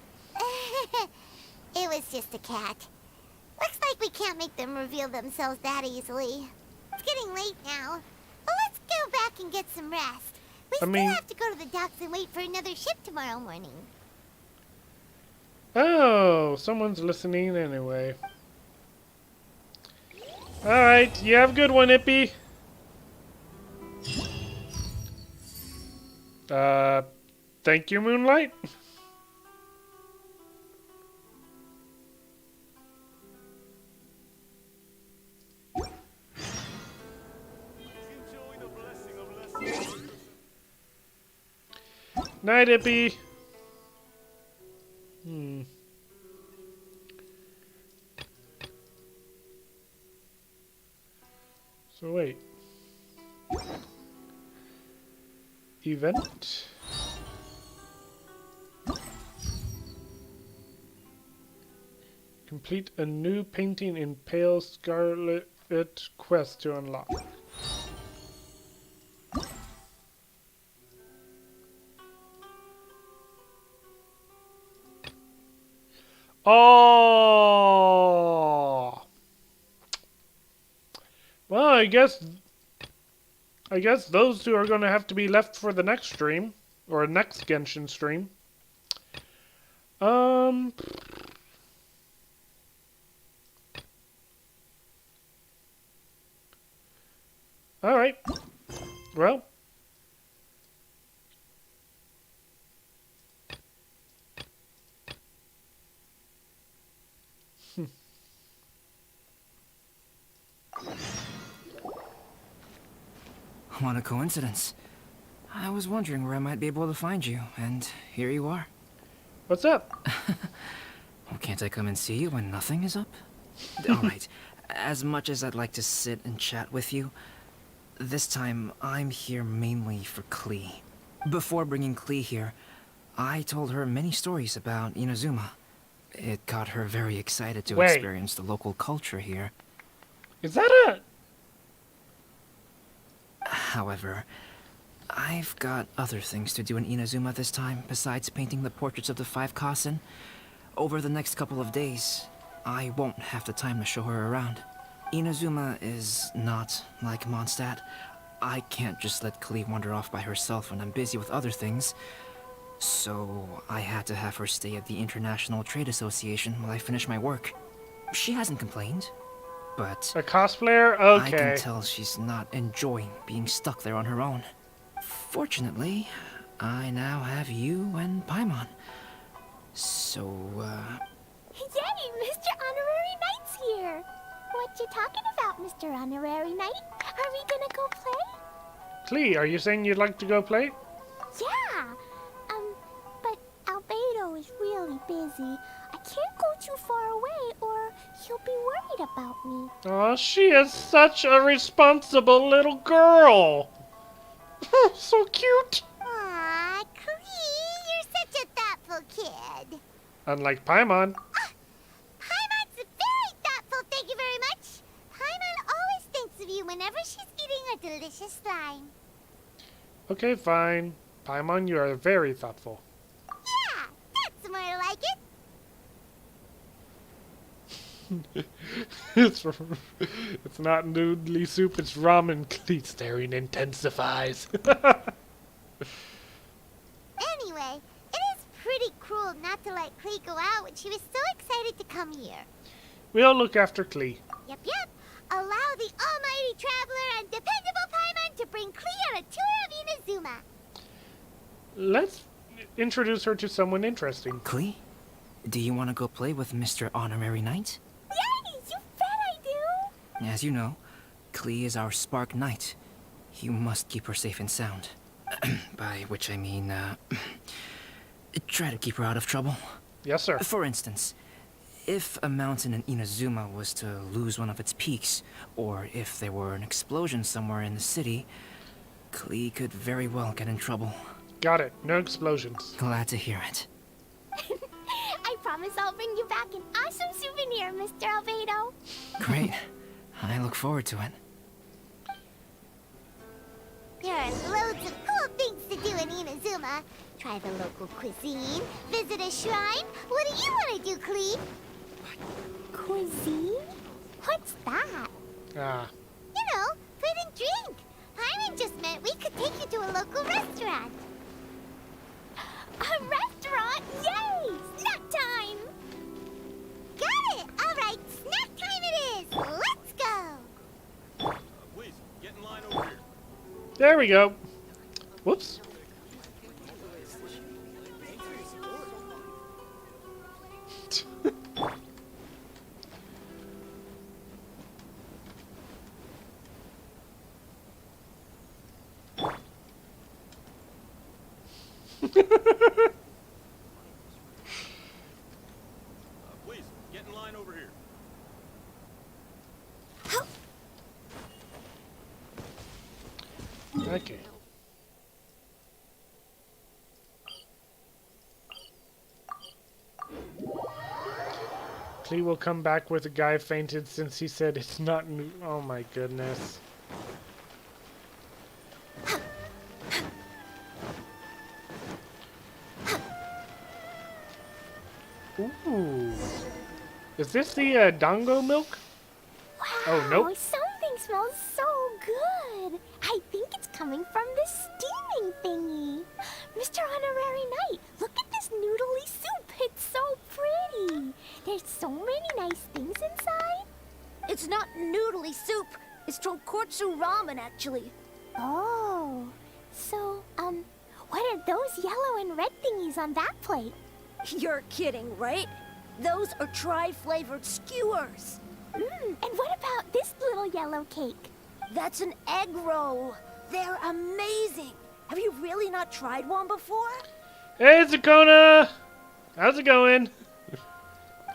It was just a cat. Looks like we can't make them reveal themselves that easily. It's getting late now. Well, let's go back and get some rest. We still have to go to the docks and wait for another ship tomorrow morning. Oh, someone's listening anyway. Alright, you have a good one, Ippy. Thank you, Moonlight. Night, Ippy. So wait. Event. Complete a new painting in Pale Scarlet quest to unlock. Oh. Well, I guess those two are going to have to be left for the next stream or next Genshin stream. All right. Well, What a coincidence. I was wondering where I might be able to find you, and here you are. What's up? Well, can't I come and see you when nothing is up? Alright, as much as I'd like to sit and chat with you, this time I'm here mainly for Klee. Before bringing Klee here, I told her many stories about Inazuma. It got her very excited to experience the local culture here. Is that a... However, I've got other things to do in Inazuma this time, besides painting the portraits of the 5 Kasen. Over the next couple of days, I won't have the time to show her around. Inazuma is not like Mondstadt. I can't just let Klee wander off by herself when I'm busy with other things. So I had to have her stay at the International Trade Association while I finish my work. She hasn't complained, but... A cosplayer? Okay. I can tell she's not enjoying being stuck there on her own. Fortunately, I now have you and Paimon. So, Yay, Mr. Honorary Knight's here! What you talking about, Mr. Honorary Knight? Are we gonna go play? Klee, are you saying you'd like to go play? Yeah! But Albedo is really busy. I can't go too far away or he'll be worried about me. Oh, she is such a responsible little girl! So cute! Aw, Klee, you're such a thoughtful kid. Unlike Paimon. Paimon's very thoughtful, thank you very much. Paimon always thinks of you whenever she's eating a delicious slime. Okay, fine. Paimon, you are very thoughtful. Yeah, that's more like it. It's not noodly soup, it's ramen. Klee staring intensifies. Anyway, it is pretty cruel not to let Klee go out when she was so excited to come here. We'll look after Klee. Yep. Allow the almighty traveler and dependable Paimon to bring Klee on a tour of Inazuma. Let's introduce her to someone interesting. Klee, do you want to go play with Mr. Honorary Knight? Yes, you bet I do. As you know, Klee is our Spark Knight. You must keep her safe and sound. By which I mean, try to keep her out of trouble. Yes, sir. For instance, if a mountain in Inazuma was to lose one of its peaks, or if there were an explosion somewhere in the city, Klee could very well get in trouble. Got it. No explosions. Glad to hear it. I promise I'll bring you back an awesome souvenir, Mr. Albedo. Great. I look forward to it. There are loads of cool things to do in Inazuma. Try the local cuisine, visit a shrine. What do you want to do, Klee? Cuisine? What's that? Ah. You know, food and drink. Hyman just meant we could take you to a local restaurant. A restaurant? Yay! Snack time! Got it! Alright, snack time it is! Let's go! Please, get in line over here. There we go. Whoops. Please, get in line over here. Okay. Klee will come back with a guy fainted since he said it's not new. Oh my goodness. Ooh. Is this the Dango milk? Wow, Oh, nope. something smells so good. I think it's coming from this steaming thingy. Mr. Honorary Knight, look at this noodly soup. It's so pretty. There's so many nice things inside. It's not noodly soup. It's tonkotsu ramen, actually. Oh, so, what are those yellow and red thingies on that plate? You're kidding, right? Those are tri-flavored skewers. And what about this little yellow cake? That's an egg roll. They're amazing. Have you really not tried one before? Hey, Zakona! How's it going?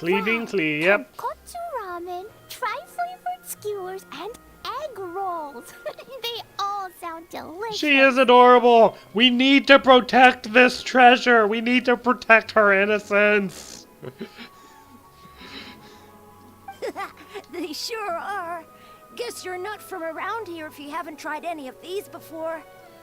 Klee being Klee, yep. Tonkotsu ramen, tri-flavored skewers, and egg rolls. They all sound delicious. She is adorable! We need to protect this treasure! We need to protect her innocence! They sure are. Guess you're not from around here if you haven't tried any of these before.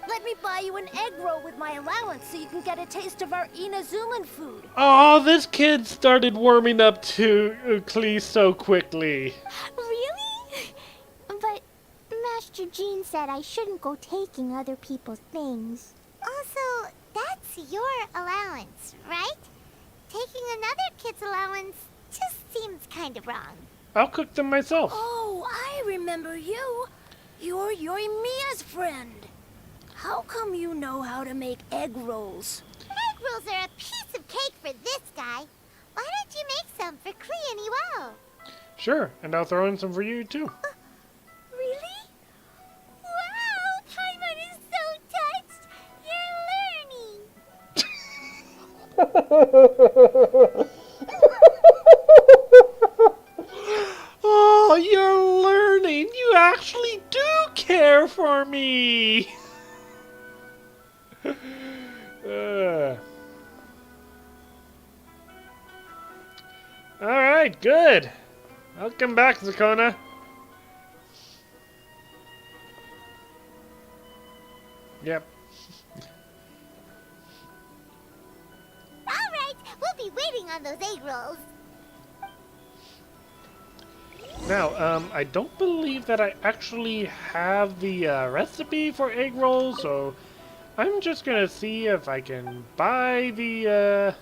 Let me buy you an egg roll with my allowance so you can get a taste of our Inazuman food. Oh, this kid started warming up to Klee so quickly. Really? But Master Jean said I shouldn't go taking other people's things. Also, that's your allowance, right? Taking another kid's allowance just seems kind of wrong. I'll cook them myself. Oh, I remember you. You're Yoimiya's friend. How come you know how to make egg rolls? Egg rolls are a piece of cake for this guy. Why don't you make some for Klee and Iwao? Sure, and I'll throw in some for you too. Really? Wow, Paimon is so touched. You're learning. Oh, you're learning. You actually do care for me. Alright, good. Welcome back, Zakona. Yep. Alright, we'll be waiting on those egg rolls. Now, I don't believe that I actually have the recipe for egg rolls, so I'm just gonna see if I can buy the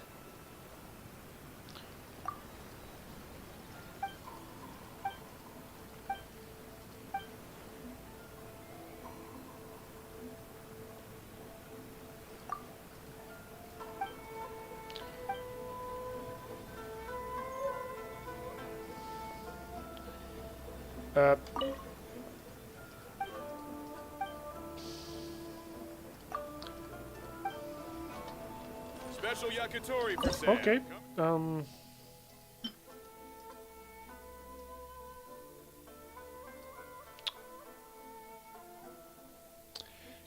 Special yakitori for sale. okay,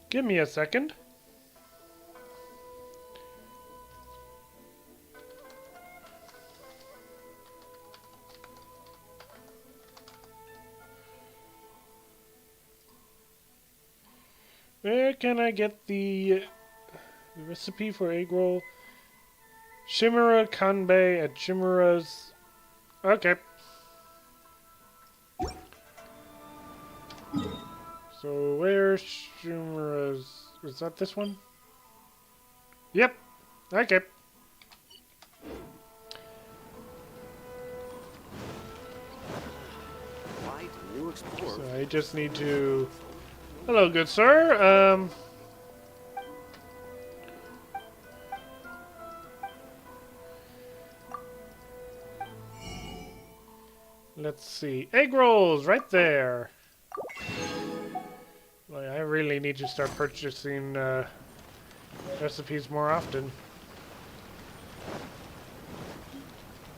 give me a second. Where can I get the recipe for egg roll? Shimura Kanbei at Shimura's... Okay. So where's Shumura's... Is that this one? Yep. Okay. So I just need to... Hello, good sir. Let's see. Egg rolls, right there. Well, I really need to start purchasing recipes more often.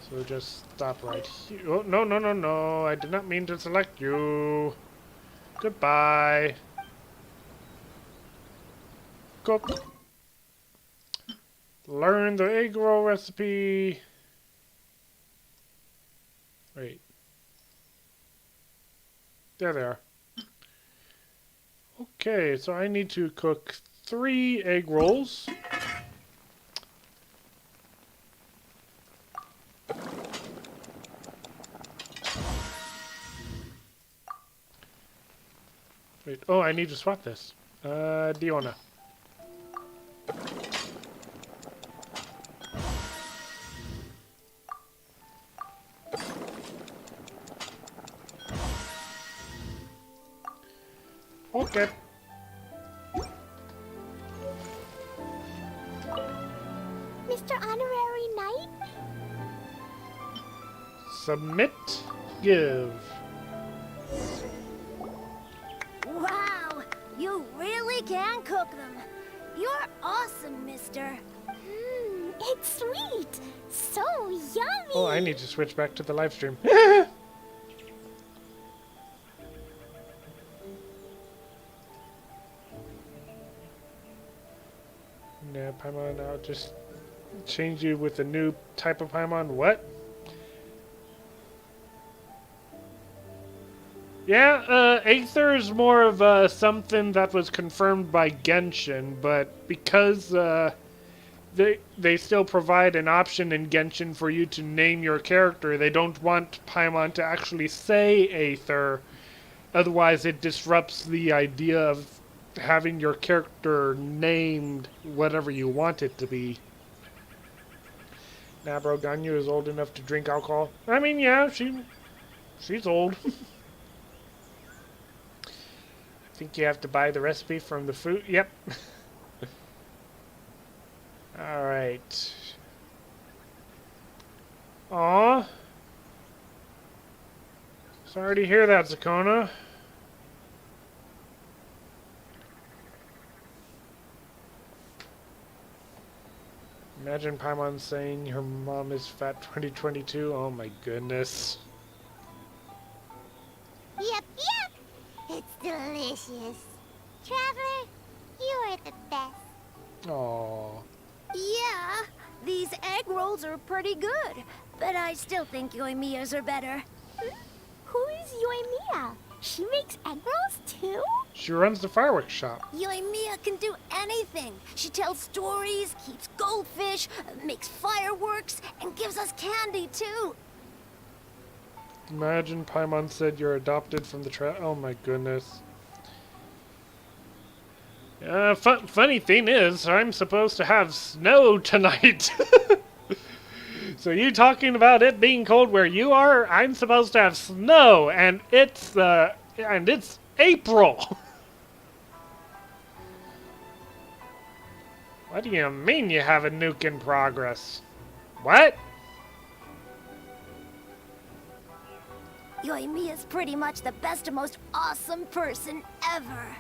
So just stop right here. Oh, no, no, no, no. I did not mean to select you. Goodbye. Cook. Learn the egg roll recipe. Wait. There they are. Okay, so I need to cook 3 egg rolls. Wait, oh, I need to swap this. Diona. Okay. Mr. Honorary Knight? Submit. Give. Wow, you really can cook them. You're awesome, mister. It's sweet. So yummy. Oh, I need to switch back to the live stream. Yeah, Paimon, I'll just change you with a new type of Paimon. What? Yeah, Aether is more of something that was confirmed by Genshin, but because they still provide an option in Genshin for you to name your character, they don't want Paimon to actually say Aether, otherwise it disrupts the idea of having your character named whatever you want it to be. Nah, bro, Ganyu is old enough to drink alcohol. I mean, yeah, she's old. Think you have to buy the recipe from the food? Yep. Alright. Aw. Sorry to hear that, Zakona. Imagine Paimon saying her mom is fat 2022. Oh my goodness. Yep, yep. It's delicious. Traveler, you are the best. Aww. Yeah, these egg rolls are pretty good, but I still think Yoimiya's are better. Who is Yoimiya? She makes egg rolls too? She runs the fireworks shop. Yoimiya can do anything. She tells stories, keeps goldfish, makes fireworks, and gives us candy too. Imagine Paimon said you're adopted from the oh my goodness. Funny thing is, I'm supposed to have snow tonight. So you talking about it being cold where you are? I'm supposed to have snow, and it's April. What do you mean you have a nuke in progress? What? Yoimiya's pretty much the best and most awesome person ever.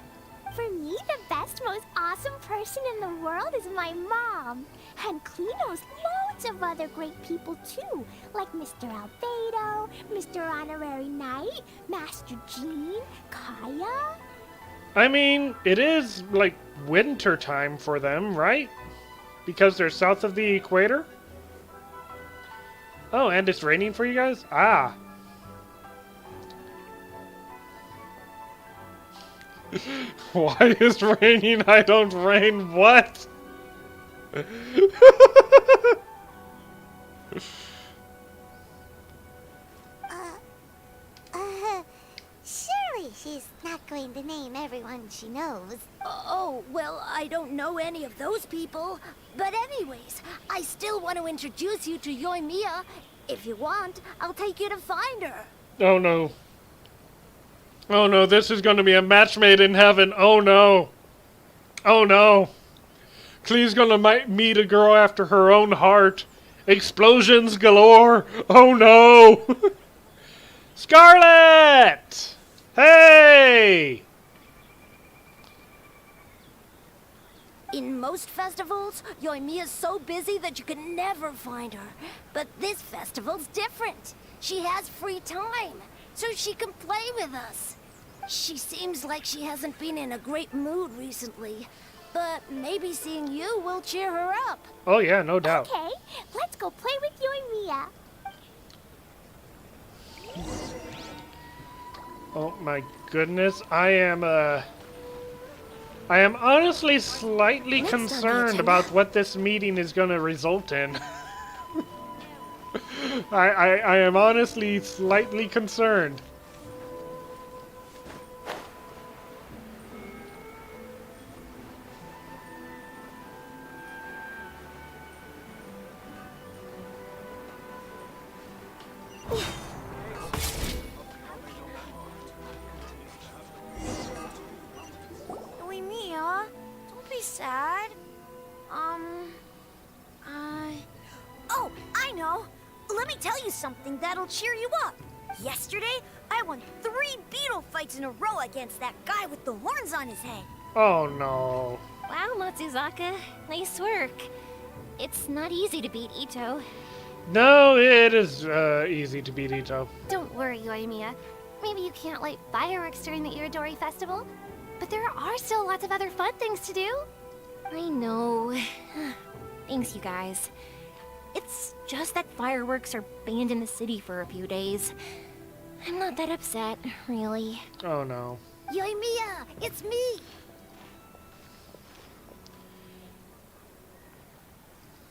For me, the best, most awesome person in the world is my mom. And Klee knows loads of other great people too, like Mr. Albedo, Mr. Honorary Knight, Master Jean, Kaya. I mean, it is like winter time for them, right? Because they're south of the equator? Oh, and it's raining for you guys? Ah. Why is raining? I don't rain. What? She's not going to name everyone she knows. Oh, well, I don't know any of those people. But anyways, I still want to introduce you to Yoimiya. If you want, I'll take you to find her. Oh no. Oh no, this is going to be a match made in heaven. Oh no. Oh no. Klee's going to meet a girl after her own heart. Explosions galore. Oh no. Scarlet! Hey! In most festivals, Yoimiya's so busy that you can never find her. But this festival's different. She has free time, so she can play with us. She seems like she hasn't been in a great mood recently, but maybe seeing you will cheer her up. Oh yeah, no doubt. Okay, let's go play with Yoimiya. Oh my goodness, I am honestly slightly concerned about what this meeting is going to result in. I am honestly slightly concerned. Yoimiya, don't be sad. Oh, I know. Let me tell you something that'll cheer you up. Yesterday, I won 3 beetle fights in a row against that guy with the horns on his head. Oh no. Wow, Matsuzaka. Nice work. It's not easy to beat Ito. No, it is easy to beat Ito. Don't worry, Yoimiya. Maybe you can't light fireworks during the Iridory Festival, but there are still lots of other fun things to do. I know. Thanks, you guys. It's just that fireworks are banned in the city for a few days. I'm not that upset, really. Oh no. Yoimiya, it's me.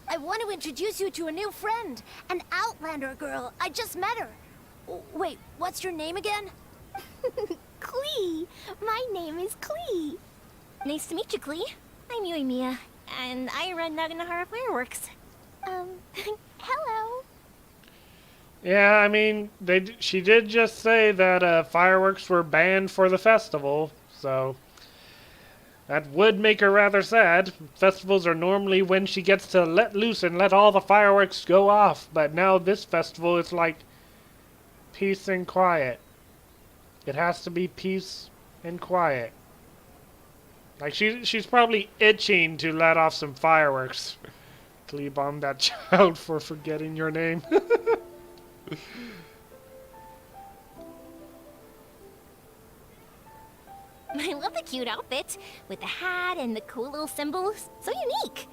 I want to introduce you to a new friend, an Outlander girl. I just met her. Wait, what's your name again? Klee. My name is Klee. Nice to meet you, Klee. I'm Yoimiya, and I run Naganahara Fireworks. Hello. Yeah, I mean, she did just say that fireworks were banned for the festival, so that would make her rather sad. Festivals are normally when she gets to let loose and let all the fireworks go off, but now this festival is like peace and quiet. It has to be peace and quiet. Like she's probably itching to let off some fireworks. Klee bombed that child for forgetting your name. I love the cute outfit, with the hat and the cool little symbols. So unique.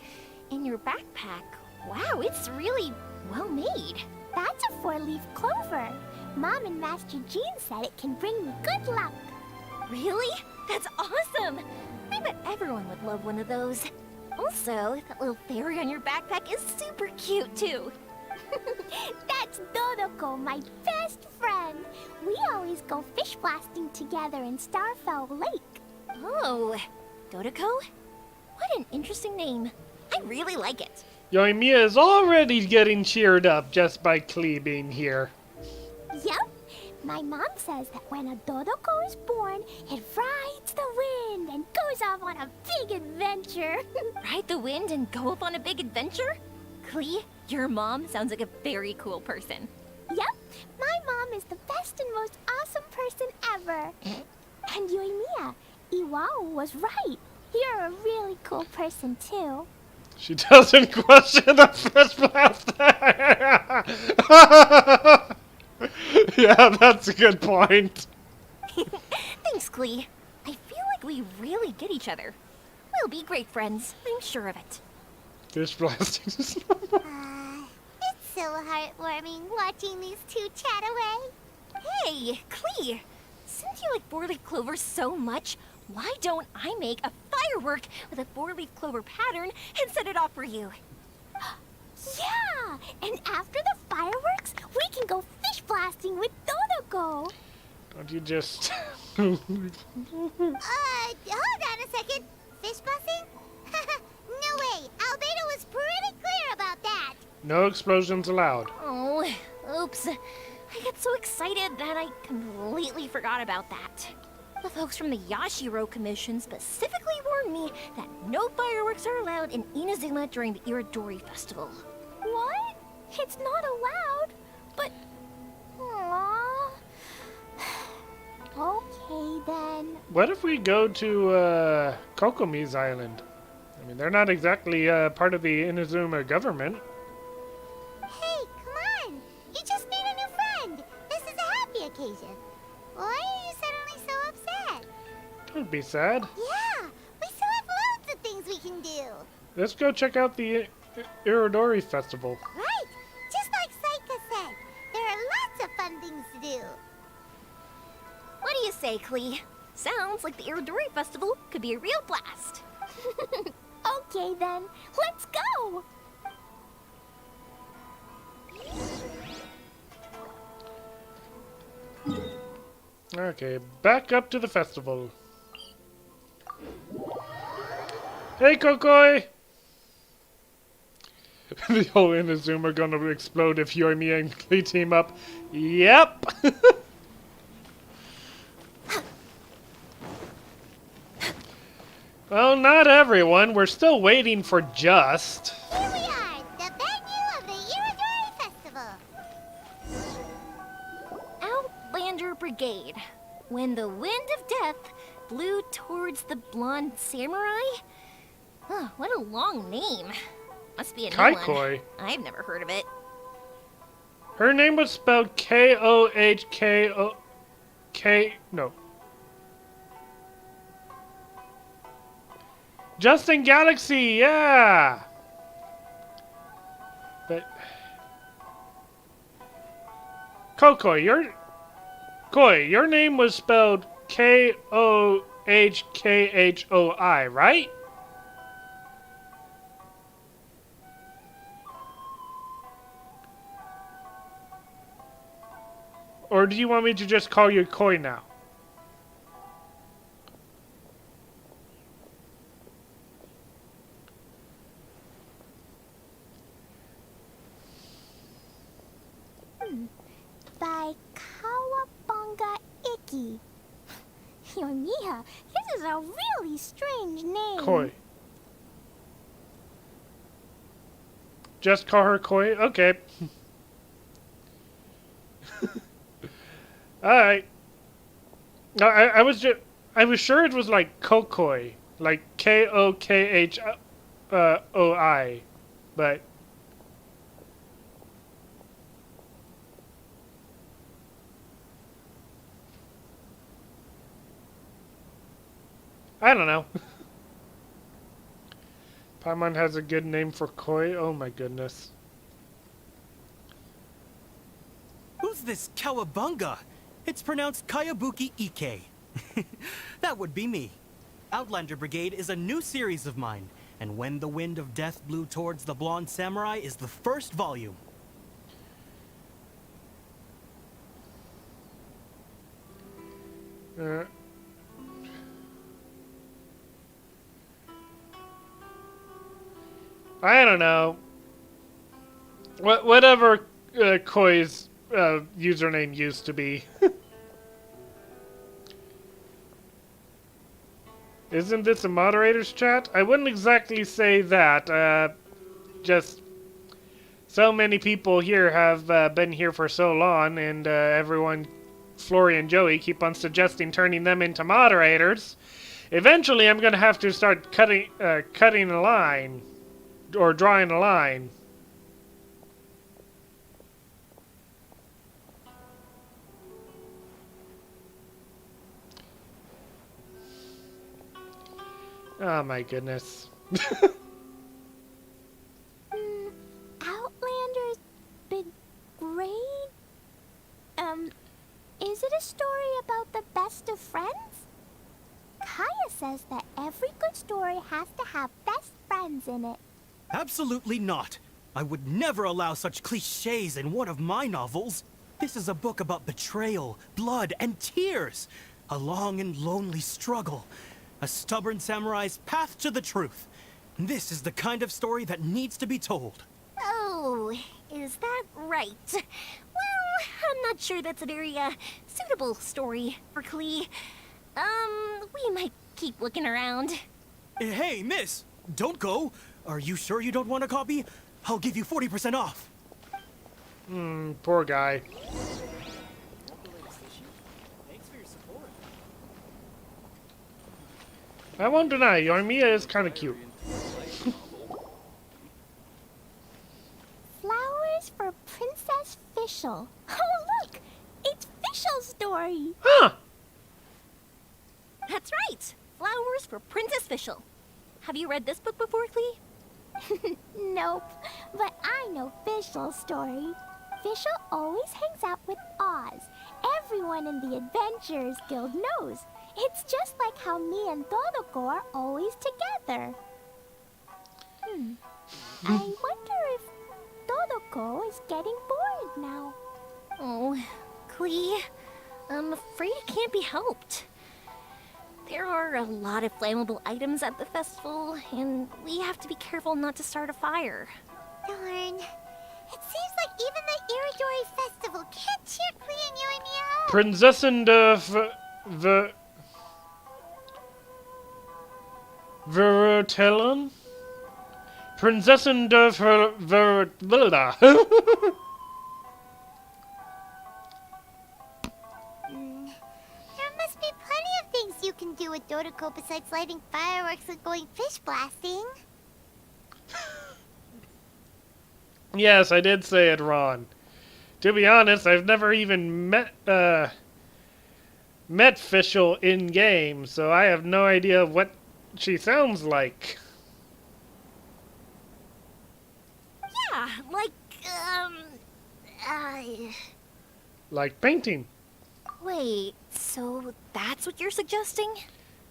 And your backpack, wow, it's really well made. That's a 4-leaf clover. Mom and Master Jean said it can bring me good luck. Really? That's awesome! I bet everyone would love one of those. Also, that little fairy on your backpack is super cute, too. That's Dodoko, my best friend. We always go fish blasting together in Starfell Lake. Oh, Dodoko? What an interesting name. I really like it. Yoimiya is already getting cheered up just by Klee being here. Yep. My mom says that when a Dodoko is born, it rides the wind and goes off on a big adventure. Ride the wind and go off on a big adventure? Klee, your mom sounds like a very cool person. Yep. My mom is the best and most awesome person ever. And Yoimiya, Iwao was right. You're a really cool person, too. She doesn't question the fish blast. Yeah, that's a good point. Thanks, Klee. I feel like we really get each other. We'll be great friends. I'm sure of it. Fish blasting. It's so heartwarming watching these two chat away. Hey, Klee! Since you like 4-leaf clover so much, why don't I make a firework with a 4-leaf clover pattern and set it off for you? Yeah! And after the fireworks, we can go fish blasting with Dodoko. Don't you just Hold on a second. Fish busing? No way. Albedo was pretty clear about that. No explosions allowed. Oh, oops. I get so excited that I completely forgot about that. The folks from the Yashiro Commission specifically warned me that no fireworks are allowed in Inazuma during the Iridori Festival. What? It's not allowed? But... Aww. Okay, then. What if we go to Kokomi's island? I mean, they're not exactly part of the Inazuma government. Hey, come on! You just made a new friend! This is a happy occasion. Why are you suddenly so upset? Don't be sad. Yeah! We still have loads of things we can do! Let's go check out the Irridori Festival. Right! Just like Saika said, there are lots of fun things to do. What do you say, Klee? Sounds like the Irridori Festival could be a real blast. Okay, then. Let's go! Okay, back up to the festival. Hey, Kokoi! The whole Inazuma gonna explode if you and me and Klee team up. Yep! Well, not everyone. We're still waiting for Just. Here we are, the venue of the Iridory Festival. Outlander Brigade. When the wind of death blew towards the blonde samurai? Oh, what a long name. Must be a new Kaikoi. one. I've never heard of it. Her name was spelled K-O-H-K-O... No. Justin Galaxy, yeah! But... Kokoi, your name was spelled K-O-H-K-H-O-I, right? Or do you want me to just call you Koi now? By Kawabunga Iki. Yoimiya, this is a really strange name. Koi. Just call her Koi? Okay. Alright. No, I was sure it was like Kokoi. Like K-O-K-H-O-I. But... I don't know. Paimon has a good name for Koi. Oh my goodness. Who's this Kawabunga? It's pronounced Kayabuki Ike. That would be me. Outlander Brigade is a new series of mine, and When the Wind of Death Blew Towards the Blonde Samurai is the first volume. I don't know. Whatever Koi's username used to be. Isn't this a moderator's chat? I wouldn't exactly say that. Just so many people here have been here for so long, and everyone, Flory and Joey, keep on suggesting turning them into moderators. Eventually, I'm gonna have to start cutting a line. Or drawing a line. Oh my goodness. Outlander's Big Grade? Is it a story about the best of friends? Kaya says that every good story has to have best friends in it. Absolutely not. I would never allow such cliches in one of my novels. This is a book about betrayal, blood, and tears. A long and lonely struggle. A stubborn samurai's path to the truth. This is the kind of story that needs to be told. Oh, is that right? Well, I'm not sure that's a very, suitable story for Klee. We might keep looking around. Hey, miss! Don't go! Are you sure you don't want a copy? I'll give you 40% off. Poor guy. I won't deny, Yoimiya is kind of cute. Flowers for Princess Fischl. Oh, look! It's Fischl's story. Huh! That's right! Flowers for Princess Fischl. Have you read this book before, Klee? Nope, but I know Fischl's story. Fischl always hangs out with Oz. Everyone in the Adventurers Guild knows. It's just like how me and Todoko are always together. I wonder if Todoko is getting bored now. Oh, Klee, I'm afraid it can't be helped. There are a lot of flammable items at the festival, and we have to be careful not to start a fire. Darn. It seems like even the Iridory Festival can't cheer Klee and Yoimiya up. Prinzessin de Vertellen? Prinzessin de Vertella. There must be plenty of things you can do with Dodoko besides lighting fireworks and going fish blasting. Yes, I did say it, Ron. To be honest, I've never even met Fischl in game, so I have no idea what she sounds like. Yeah, like, Like painting. Wait, so that's what you're suggesting?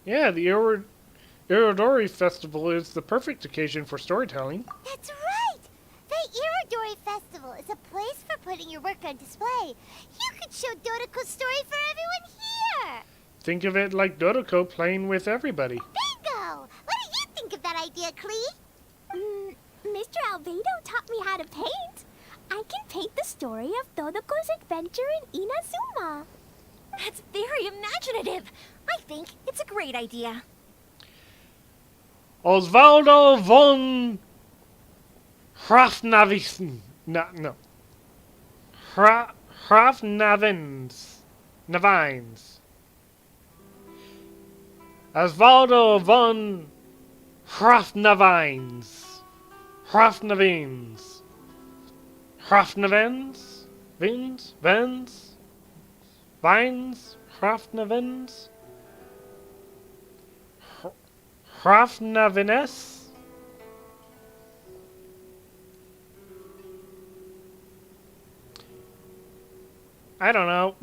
Yeah, the Irridori Festival is the perfect occasion for storytelling. That's right! The Iridory Festival is a place for putting your work on display. You could show Dodoko's story for everyone here! Think of it like Dodoko playing with everybody. Bingo! What do you think of that idea, Klee? Mr. Albedo taught me how to paint. I can paint the story of Dodoko's adventure in Inazuma. That's very imaginative. I think it's a great idea. Osvaldo von Hrafnavisen. No. Hrafnavins. Navines. Osvaldo von Hrafnavines. Hrafnavins. Hrafnavens? Vins? Vens? Vines? Hrafnavens? Hrafnavines? I don't know.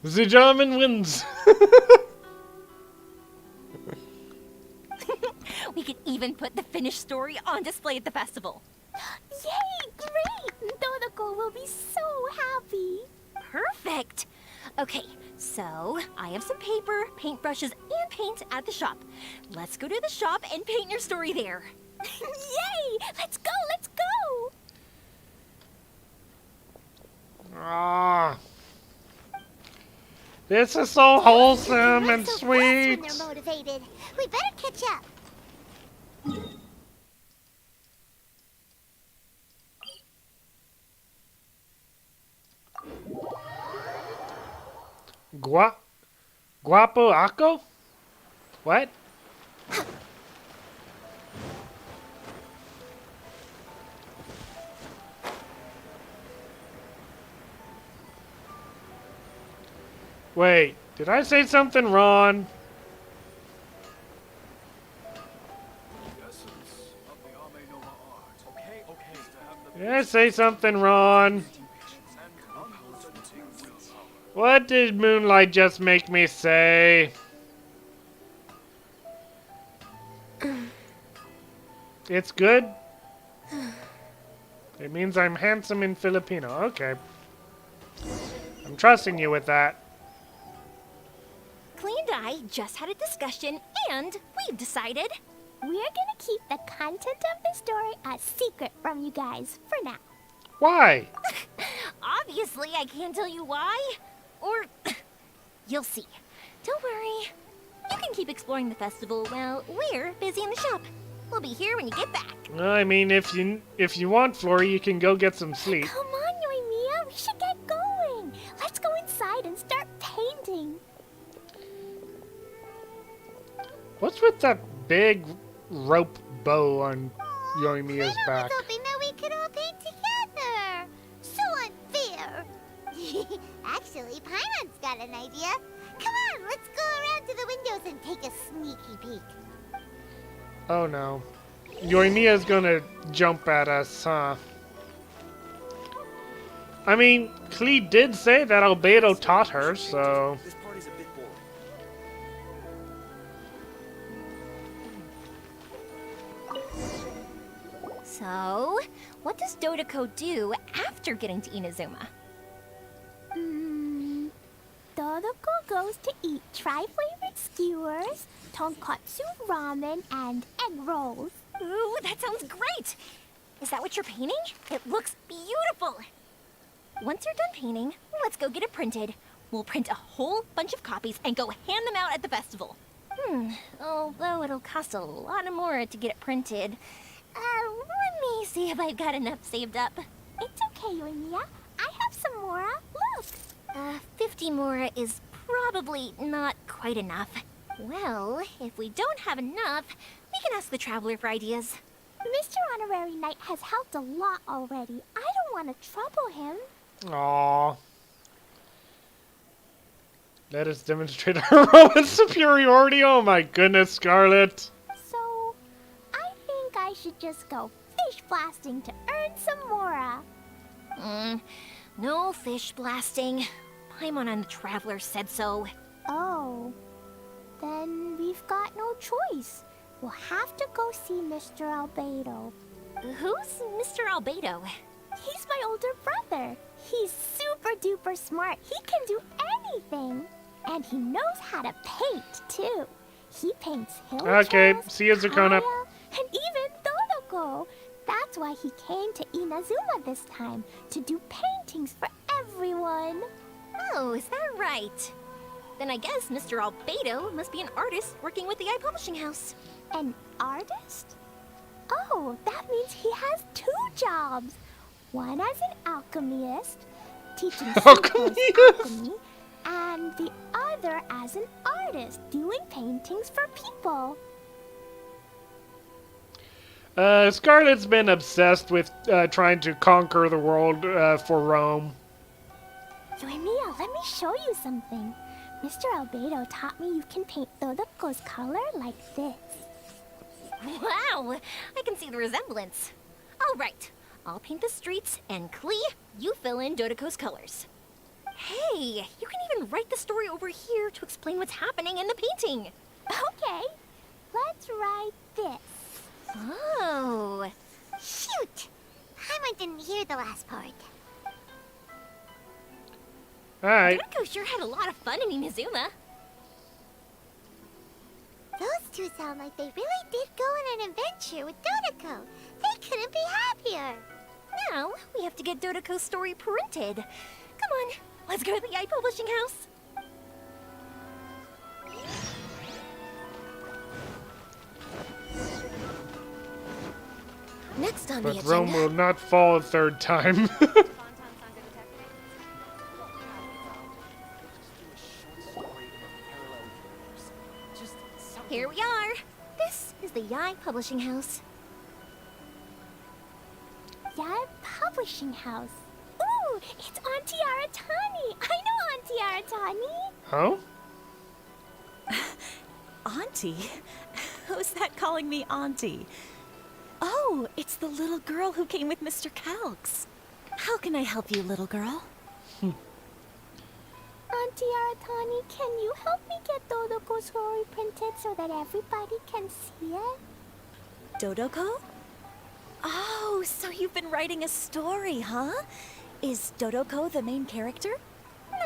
The German wins. We could even put the finished story on display at the festival. Yay! Great! Dodoko will be so happy. Perfect. Okay, so I have some paper, paintbrushes, and paint at the shop. Let's go to the shop and paint your story there. Yay! Let's go! Let's go! Ah. This is so wholesome and So sweet. when they're motivated. We better catch up. Guapo Ako? What? Wait, did I say something wrong? Did I say something wrong? What did Moonlight just make me say? It's good? It means I'm handsome in Filipino. Okay. I'm trusting you with that. Clee and I just had a discussion, and we've decided We're gonna keep the content of the story a secret from you guys for now. Why? obviously I can't tell you why. Or you'll see. Don't worry. You can keep exploring the festival while we're busy in the shop. We'll be here when you get back. I mean, if you want, Flory, you can go get some sleep. Come on, Yoimiya, we should get going. Let's go inside and start painting. What's with that big rope bow on Yoimiya's back? I was hoping that we could all paint together. So unfair. Actually, Paimon's got an idea. Come on, let's go around to the windows and take a sneaky peek. Oh no. Yoimiya's gonna jump at us, huh? I mean, Klee did say that Albedo taught her, so... This party's a bit boring. So, what does Dodoko do after getting to Inazuma? Dodoko goes to eat tri-flavored skewers, tonkatsu ramen, and egg rolls. Ooh, that sounds great! Is that what you're painting? It looks beautiful! Once you're done painting, let's go get it printed. We'll print a whole bunch of copies and go hand them out at the festival. Although it'll cost a lot more to get it printed. Let me see if I've got enough saved up. It's okay, Yoimiya. I have some more. Look! 50 more is probably not quite enough. Well, if we don't have enough, we can ask the Traveler for ideas. Mr. Honorary Knight has helped a lot already. I don't want to trouble him. Aww. Let us demonstrate our Roman superiority. Oh my goodness, Scarlet. So, I think I should just go fish blasting to earn some mora. No fish blasting. Paimon and the Traveler said so. Oh. Then we've got no choice. We'll have to go see Mr. Albedo. Who's Mr. Albedo? He's my older brother. He's super duper smart. He can do anything. And he knows how to paint, too. He paints Hilichurls, Okay, see you, Zakona. Kaya, and even Dodoko. That's why he came to Inazuma this time, to do paintings for everyone. Oh, is that right? Then I guess Mr. Albedo must be an artist working with the iPublishing House. An artist? Oh, that means he has 2 jobs. One as an alchemist, teaching students alchemy, and the other as an artist, doing paintings for people. Scarlet's been obsessed with trying to conquer the world for Rome. Yoimiya, let me show you something. Mr. Albedo taught me you can paint Dodoko's color like this. Wow, I can see the resemblance. All right, I'll paint the streets, and Klee, you fill in Dodoko's colors. Hey, you can even write the story over here to explain what's happening in the painting. Okay, let's write this. Oh. Shoot! Paimon didn't hear the last part. Alright. Dodoko sure had a lot of fun in Inazuma. Those 2 sound like they really did go on an adventure with Dodoko. They couldn't be happier. Now, we have to get Dodoko's story printed. Come on, let's go to the iPublishing House. Next on the But agenda... Rome will not fall a 3rd time. Here we are. This is the Yai Publishing House. Yai Publishing House. Ooh, it's Auntie Aratani. I know Auntie Aratani. Huh? Auntie? Who's that calling me Auntie? Oh, it's the little girl who came with Mr. Calx. How can I help you, little girl? Auntie Aratani, can you help me get Dodoko's story printed so that everybody can see it? Dodoko? Oh, so you've been writing a story, huh? Is Dodoko the main character?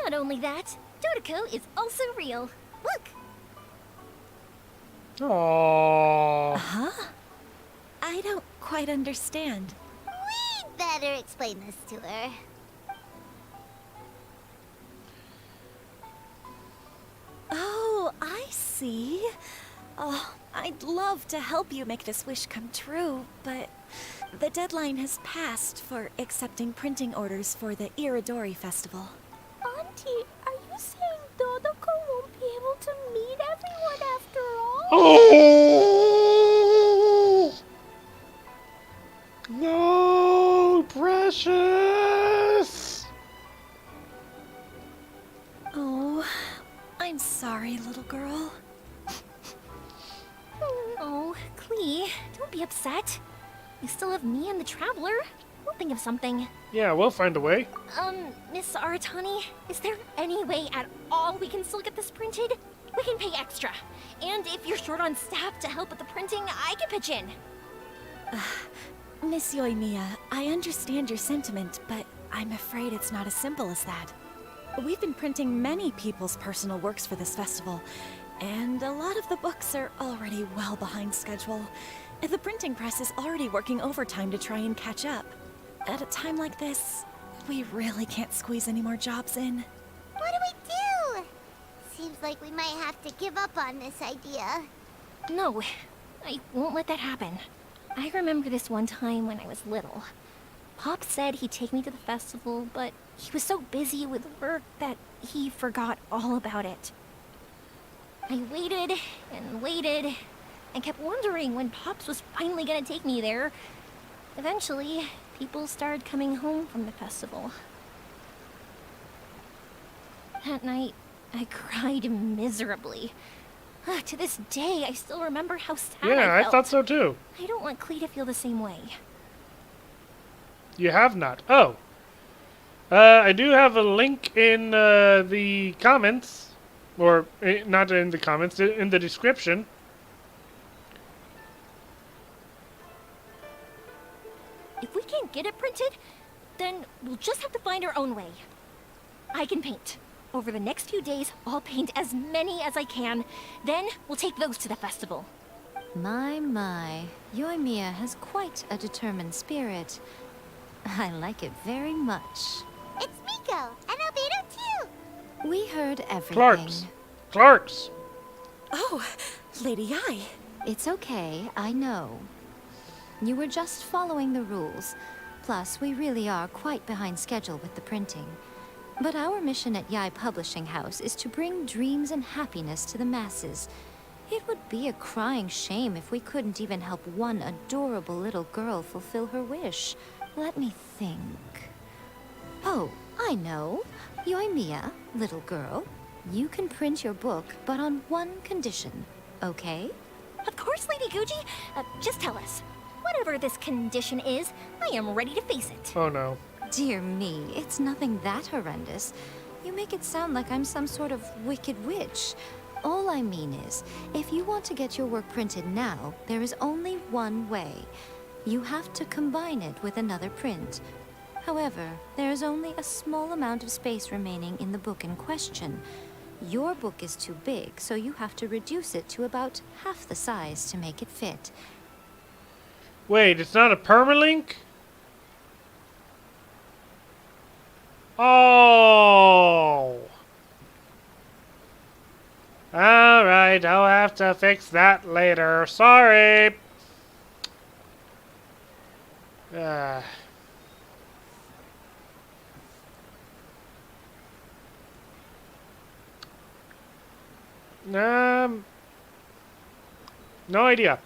Not only that, Dodoko is also real. Look! Aww. Huh? I don't quite understand. We'd better explain this to her. Oh, I see. Oh, I'd love to help you make this wish come true, but the deadline has passed for accepting printing orders for the Iridory Festival. Auntie, are you saying Dodoko won't be able to meet everyone after all? Oh! No, precious! Oh, I'm sorry, little girl. Oh, Klee, don't be upset. You still have me and the Traveler. We'll think of something. Yeah, we'll find a way. Miss Aratani, is there any way at all we can still get this printed? We can pay extra. And if you're short on staff to help with the printing, I can pitch in. Miss Yoimiya, I understand your sentiment, but I'm afraid it's not as simple as that. We've been printing many people's personal works for this festival, and a lot of the books are already well behind schedule. The printing press is already working overtime to try and catch up. At a time like this, we really can't squeeze any more jobs in. What do we do? Seems like we might have to give up on this idea. No, I won't let that happen. I remember this one time when I was little. Pop said he'd take me to the festival, but he was so busy with work that he forgot all about it. I waited and waited and kept wondering when Pops was finally gonna take me there. Eventually, people started coming home from the festival. That night, I cried miserably. To this day, I still remember how sad I Yeah, felt. I thought so too. I don't want Klee to feel the same way. You have not. Oh. I do have a link in the comments. Or, not in the comments, in the description. If we can't get it printed, then we'll just have to find our own way. I can paint. Over the next few days, I'll paint as many as I can. Then we'll take those to the festival. My. Yoimiya has quite a determined spirit. I like it very much. It's Miko and Albedo too. We heard everything. Clarks! Oh, Lady Ai. It's okay, I know. You were just following the rules. Plus, we really are quite behind schedule with the printing. But our mission at Yae Publishing House is to bring dreams and happiness to the masses. It would be a crying shame if we couldn't even help one adorable little girl fulfill her wish. Let me think. Oh, I know. Yoimiya, little girl, you can print your book, but on one condition, okay? Of course, Lady Guji. Just tell us. Whatever this condition is, I am ready to face it. Oh no. Dear me, it's nothing that horrendous. You make it sound like I'm some sort of wicked witch. All I mean is, if you want to get your work printed now, there is only one way. You have to combine it with another print. However, there is only a small amount of space remaining in the book in question. Your book is too big, so you have to reduce it to about half the size to make it fit. Wait, it's not a permalink? Oh! Alright, I'll have to fix that later. Sorry! No idea.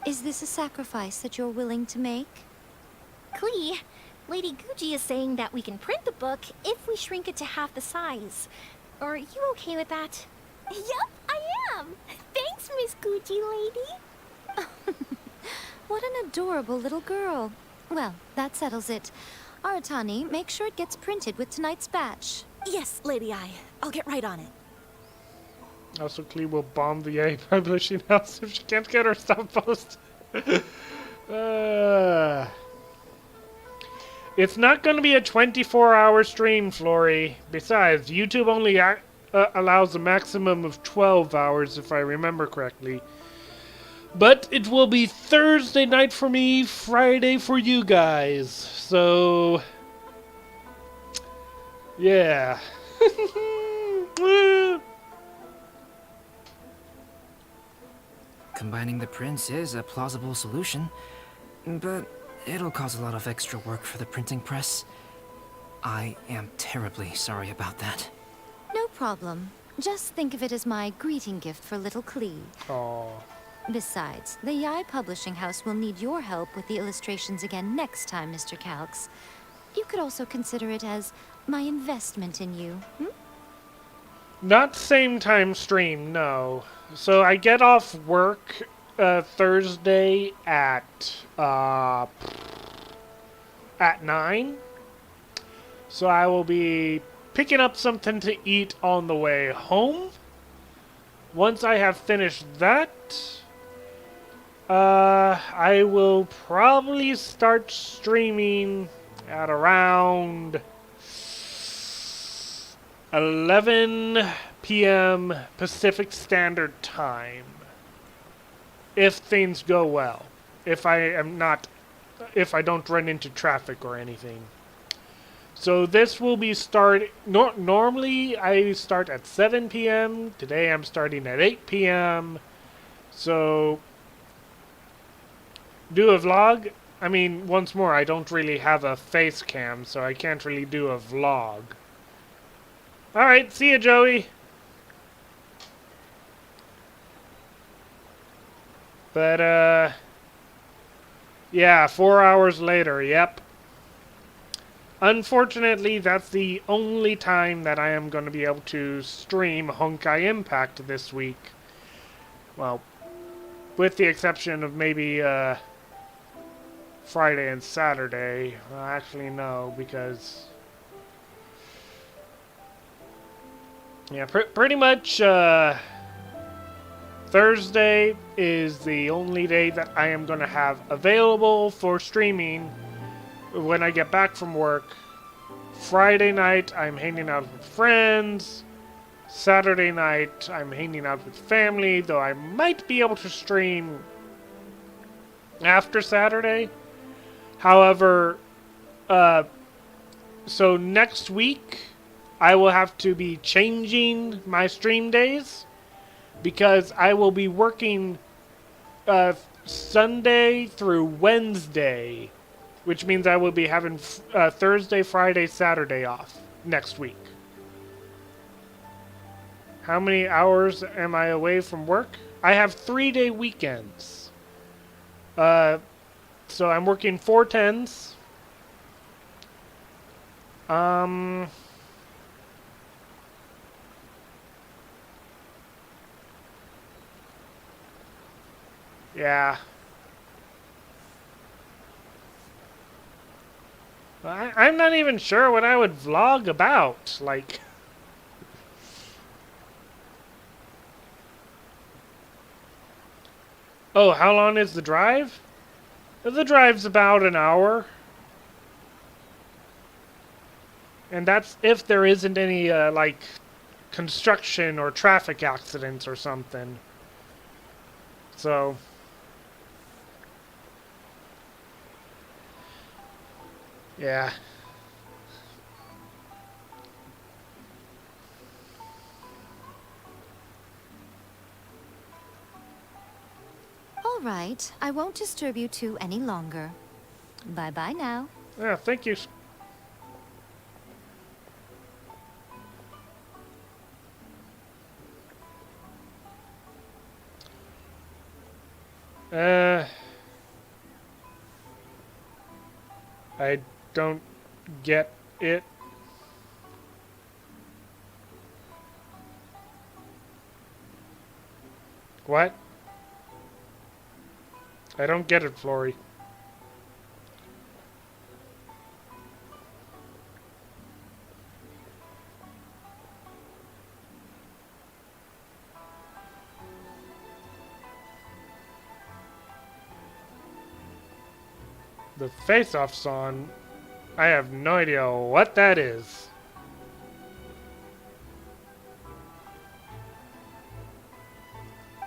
Is this a sacrifice that you're willing to make? Klee, Lady Guji is saying that we can print the book if we shrink it to half the size. Are you okay with that? Yup, I am. Thanks, Miss Guji lady. What an adorable little girl. Well, that settles it. Aratani, make sure it gets printed with tonight's batch. Yes, Lady Ai. I'll get right on it. Also, Klee will bomb the Yae Publishing House if she can't get her stuff posted. It's not going to be a 24-hour stream, Flory. Besides, YouTube only allows a maximum of 12 hours, if I remember correctly. But it will be Thursday night for me, Friday for you guys. So, yeah. Combining the prints is a plausible solution, but it'll cause a lot of extra work for the printing press. I am terribly sorry about that. No problem. Just think of it as my greeting gift for little Klee. Aww. Besides, the Yai Publishing House will need your help with the illustrations again next time, Mr. Calx. You could also consider it as my investment in you, Not same time stream, no. So I get off work Thursday at 9. So I will be picking up something to eat on the way home. Once I have finished that, I will probably start streaming at around 11 p.m. Pacific Standard Time. If things go well. If I don't run into traffic or anything. So this will be normally I start at 7 p.m. Today I'm starting at 8 p.m. So do a vlog. I mean, once more, I don't really have a face cam, so I can't really do a vlog. Alright, see ya, Joey. But, yeah, 4 hours later, yep. Unfortunately, that's the only time that I am going to be able to stream Honkai Impact this week. Well, with the exception of maybe, Friday and Saturday. Well, actually, no, because... yeah, pretty much, Thursday is the only day that I am going to have available for streaming when I get back from work. Friday night, I'm hanging out with friends. Saturday night, I'm hanging out with family, though I might be able to stream after Saturday. However, so next week, I will have to be changing my stream days because I will be working Sunday through Wednesday, which means I will be having Thursday, Friday, Saturday off next week. How many hours am I away from work? I have 3-day weekends. So I'm working 4 10s. Yeah. I'm not even sure what I would vlog about. Like... oh, how long is the drive? The drive's about an hour. And that's if there isn't any, like, construction or traffic accidents or something. So... yeah. All right, I won't disturb you two any longer. Bye-bye now. Yeah, thank you. I don't get it. What? I don't get it, Flory. The face-off song. I have no idea what that is.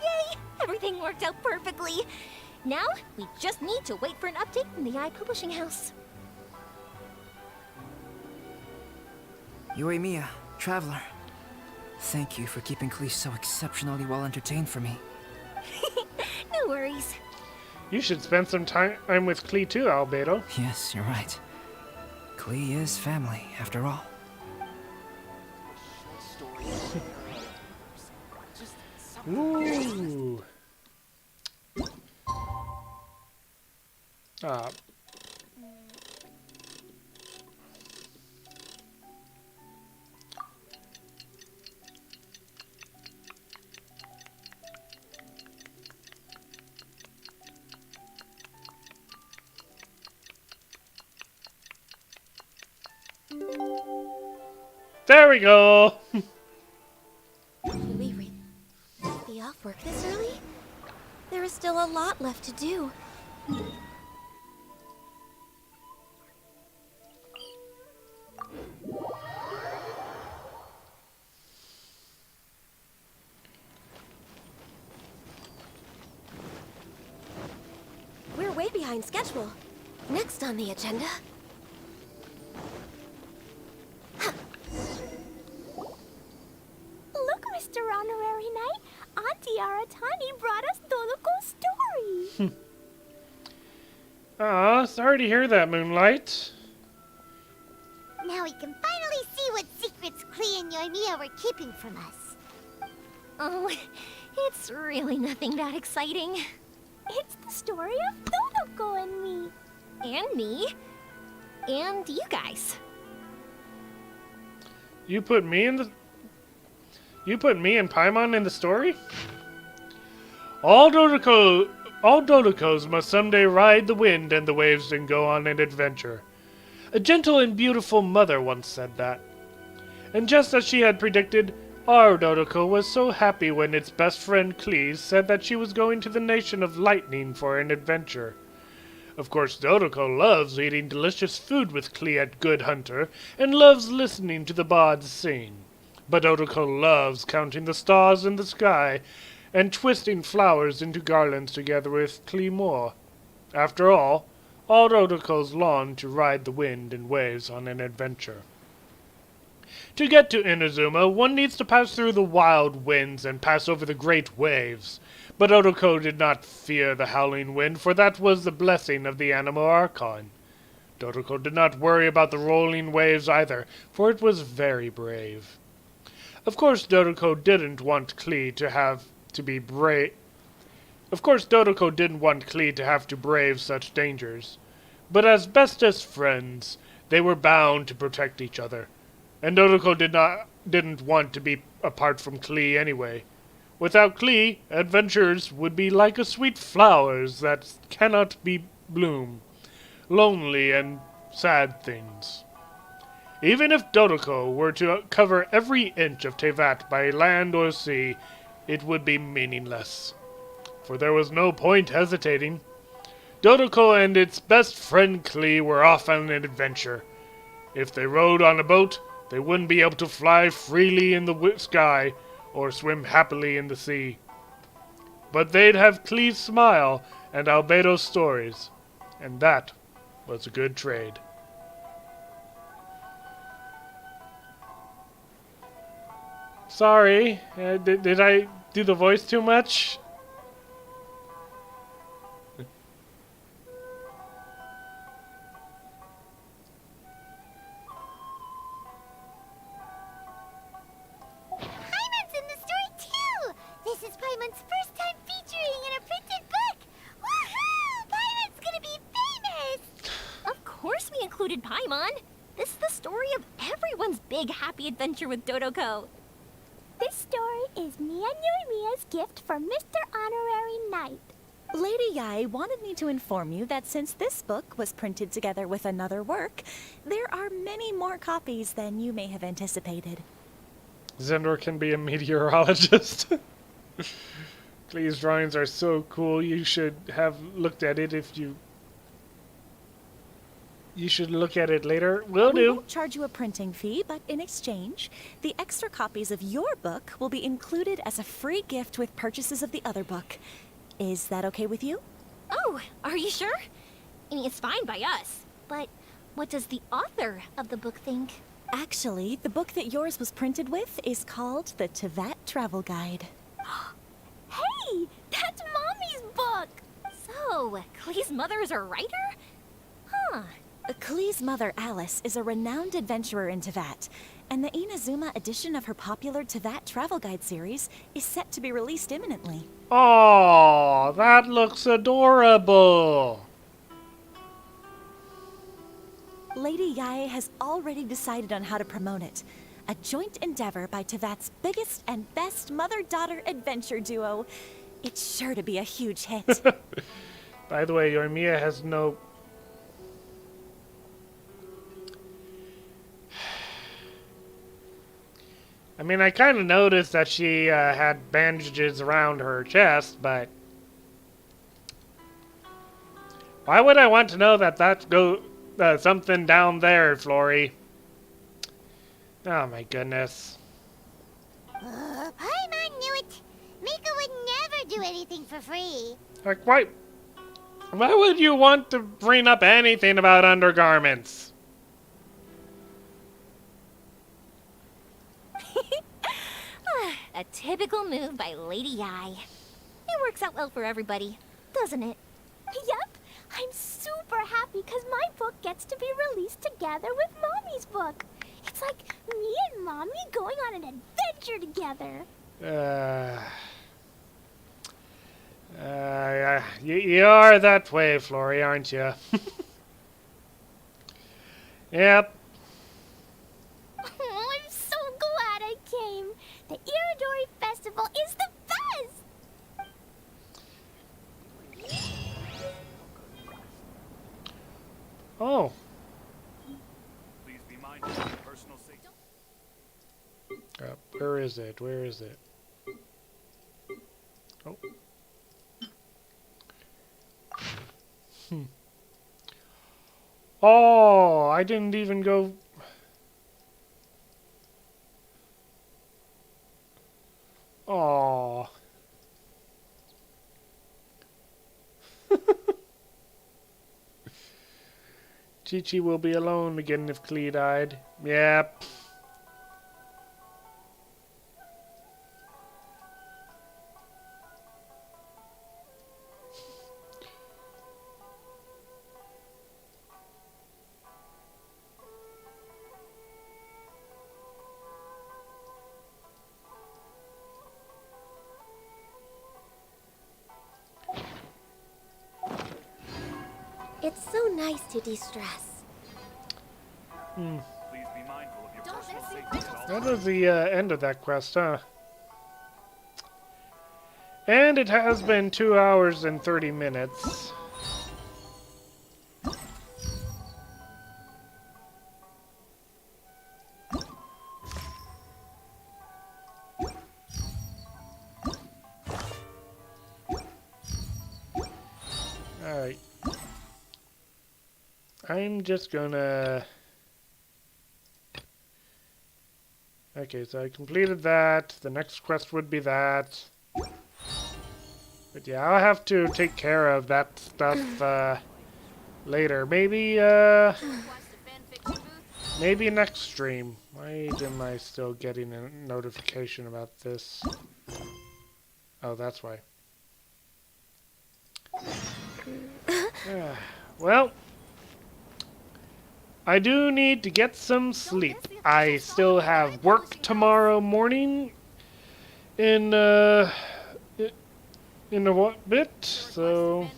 Yay! Everything worked out perfectly. Now, we just need to wait for an update from the Publishing House. Yoimiya, Traveler. Thank you for keeping Klee so exceptionally well entertained for me. No worries. You should spend some time with Klee too, Albedo. Yes, you're right. Klee is family, after all. Ooh. There we go. Should we be off work this early? There is still a lot left to do. We're way behind schedule. Next on the agenda. Look, Mr. Honorary Knight, Auntie Aratani brought us Doloco's story. Aw, sorry to hear that, Moonlight. Now we can finally see what secrets Klee and Yoimiya were keeping from us. Oh, it's really nothing that exciting. It's the story of Doloco and me. And me. And you guys. You put me and Paimon in the story? All Dodocos must someday ride the wind and the waves and go on an adventure. A gentle and beautiful mother once said that. And just as she had predicted, our Dodoco was so happy when its best friend Klee said that she was going to the nation of lightning for an adventure. Of course, Dodoco loves eating delicious food with Klee at Good Hunter, and loves listening to the bards sing. But Dodoco loves counting the stars in the sky, and twisting flowers into garlands together with Klee more. After all Dodocos long to ride the wind and waves on an adventure. To get to Inazuma, one needs to pass through the wild winds and pass over the great waves. But Dodoko did not fear the howling wind, for that was the blessing of the Animo Archon. Dodoko did not worry about the rolling waves either, for it was very brave. Of course, Dodoko didn't want Klee to have to be brave. Of course, Dodoko didn't want Klee to have to brave such dangers. But as bestest friends, they were bound to protect each other. And Dodoko didn't want to be apart from Klee anyway. Without Klee, adventures would be like a sweet flowers that cannot be bloom, lonely and sad things. Even if Dodoko were to cover every inch of Tevat by land or sea, it would be meaningless. For there was no point hesitating. Dodoko and its best friend Klee were off on an adventure. If they rode on a boat, they wouldn't be able to fly freely in the sky or swim happily in the sea. But they'd have Klee's smile and Albedo's stories, and that was a good trade. Sorry, did I do the voice too much? Paimon's in the story too! This is Paimon's first time featuring in a printed book! Woohoo! Paimon's gonna be famous! Of course we included Paimon. This is the story of everyone's big happy adventure with Dodoko. This story is me and Yoimiya's gift from Mr. Honorary Knight. Lady Yai wanted me to inform you that since this book was printed together with another work, there are many more copies than you may have anticipated. Zendor can be a meteorologist. Klee's drawings are so cool, you should have looked at it if you... You should look at it later. Will We do. won't charge you a printing fee, but in exchange, the extra copies of your book will be included as a free gift with purchases of the other book. Is that okay with you? Oh, are you sure? I mean, it's fine by us. But what does the author of the book think? Actually, the book that yours was printed with is called the Tevat Travel Guide. Hey, that's Mommy's book! So, Klee's mother is a writer? Huh. Klee's mother, Alice, is a renowned adventurer in Tevat, and the Inazuma edition of her popular Tevat Travel Guide series is set to be released imminently. Oh, that looks adorable. Lady Yae has already decided on how to promote it. A joint endeavor by Tevat's biggest and best mother-daughter adventure duo. It's sure to be a huge hit. By the way, Yoimiya has no... I mean, I kind of noticed that she had bandages around her chest, but... Why would I want to know that that's something down there, Flory? Oh my goodness. Paimon knew it. Mika would never do anything for free. Like, why would you want to bring up anything about undergarments? A typical move by Lady Yae. It works out well for everybody, doesn't it? Yep. I'm super happy because my book gets to be released together with Mommy's book. It's like me and Mommy going on an adventure together. You are that way, Flory, aren't you? Yep. Oh, I'm so glad I came. The Iridory Festival is the best! Oh. Please be mindful of your personal safety. Where is it? Where is it? Oh. Oh, I didn't even go... Oh. Chi-Chi will be alone again if Klee died. Yep. It's so nice to de-stress. Hmm. Please be mindful of your personal safety at all That was the end of that quest, huh? And it has been 2 hours and 30 minutes. Alright. I'm just gonna... Okay, so I completed that. The next quest would be that. But yeah, I'll have to take care of that stuff later. Maybe maybe next stream. Why am I still getting a notification about this? Oh, that's why. Well, I do need to get some sleep. I still have work tomorrow morning in a what bit? So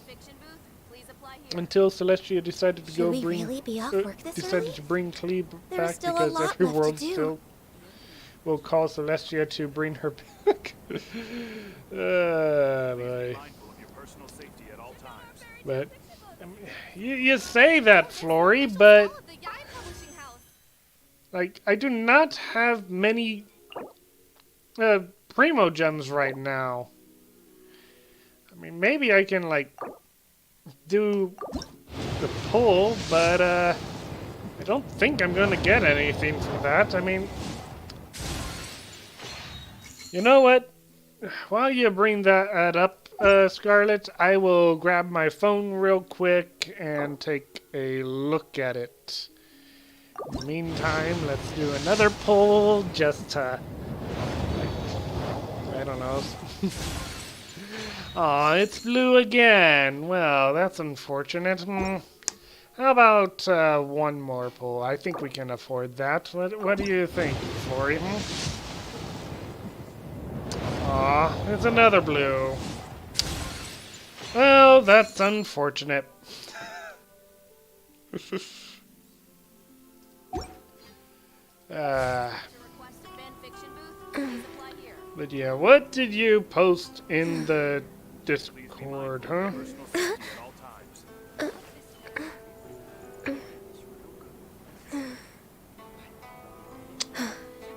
until Celestia decided to Should go we bring really be off work this decided early? to bring Cleve There's back still a because lot every left to world do. still will call Celestia to bring her back. Boy. But you say that, Flory, but like I do not have many primo gems right now. I mean, maybe I can like do the pull, but I don't think I'm gonna get anything from that. I mean, you know what? While you bring that up, Scarlet, I will grab my phone real quick and take a look at it. In the meantime, let's do another poll just to, I don't know. Aw, it's blue again. Well, that's unfortunate. How about one more poll? I think we can afford that. What do you think, Flori? Aw, it's another blue. Well, that's unfortunate. But yeah, what did you post in the Discord, huh?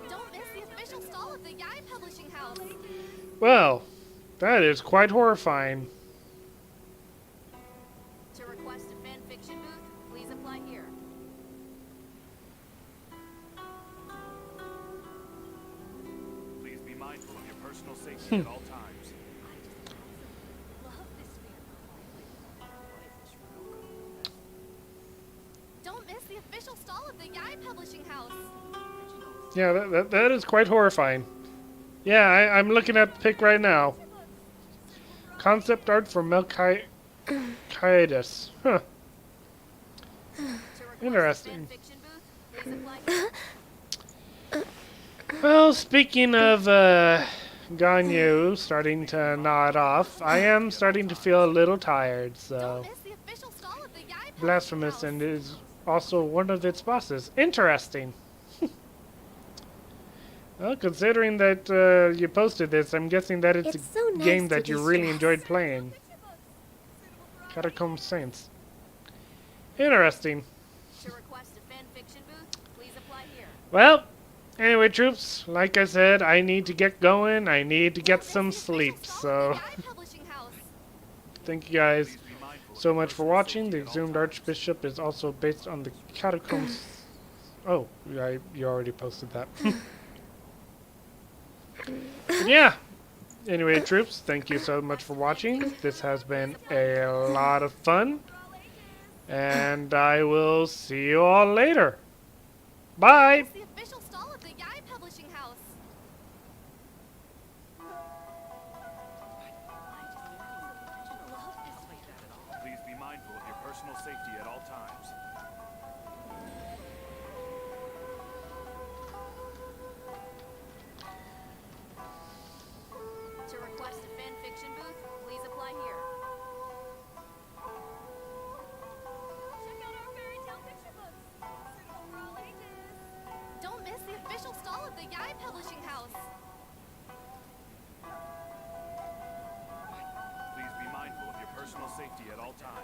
Don't miss the official stall of the Yai Publishing House. Well, that is quite horrifying. To request a fan fiction booth, please apply here. Please be mindful of your personal safety at all times. Don't miss the official stall of the Yai Publishing House. Yeah, that is quite horrifying. Yeah, I'm looking at the pic right now. Concept art for Melchiades. Huh. Interesting. Well, speaking of Ganyu starting to nod off, I am starting to feel a little tired, so... Blasphemous and is also one of its bosses. Interesting. Well, considering that you posted this, I'm guessing that it's a so nice game to that you really enjoyed playing. Catacomb Saints. Interesting. To request a fan fiction booth, please apply here. Well, anyway, troops, like I said, I need to get going. I need to get some sleep, so... Thank you guys so much for watching. The Exhumed Archbishop is also based on the Catacombs... Oh, you already posted that. But yeah. Anyway, troops, thank you so much for watching. This has been a lot of fun. And I will see you all later. Bye. The official stall of the Yai Publishing House. Please be mindful of your personal safety at all times. To request a fan fiction booth, please apply here. Check out our fairy tale picture books. Suitable for all ages. Don't miss the official stall of the Yai Publishing House. Please be mindful of your personal safety at all times.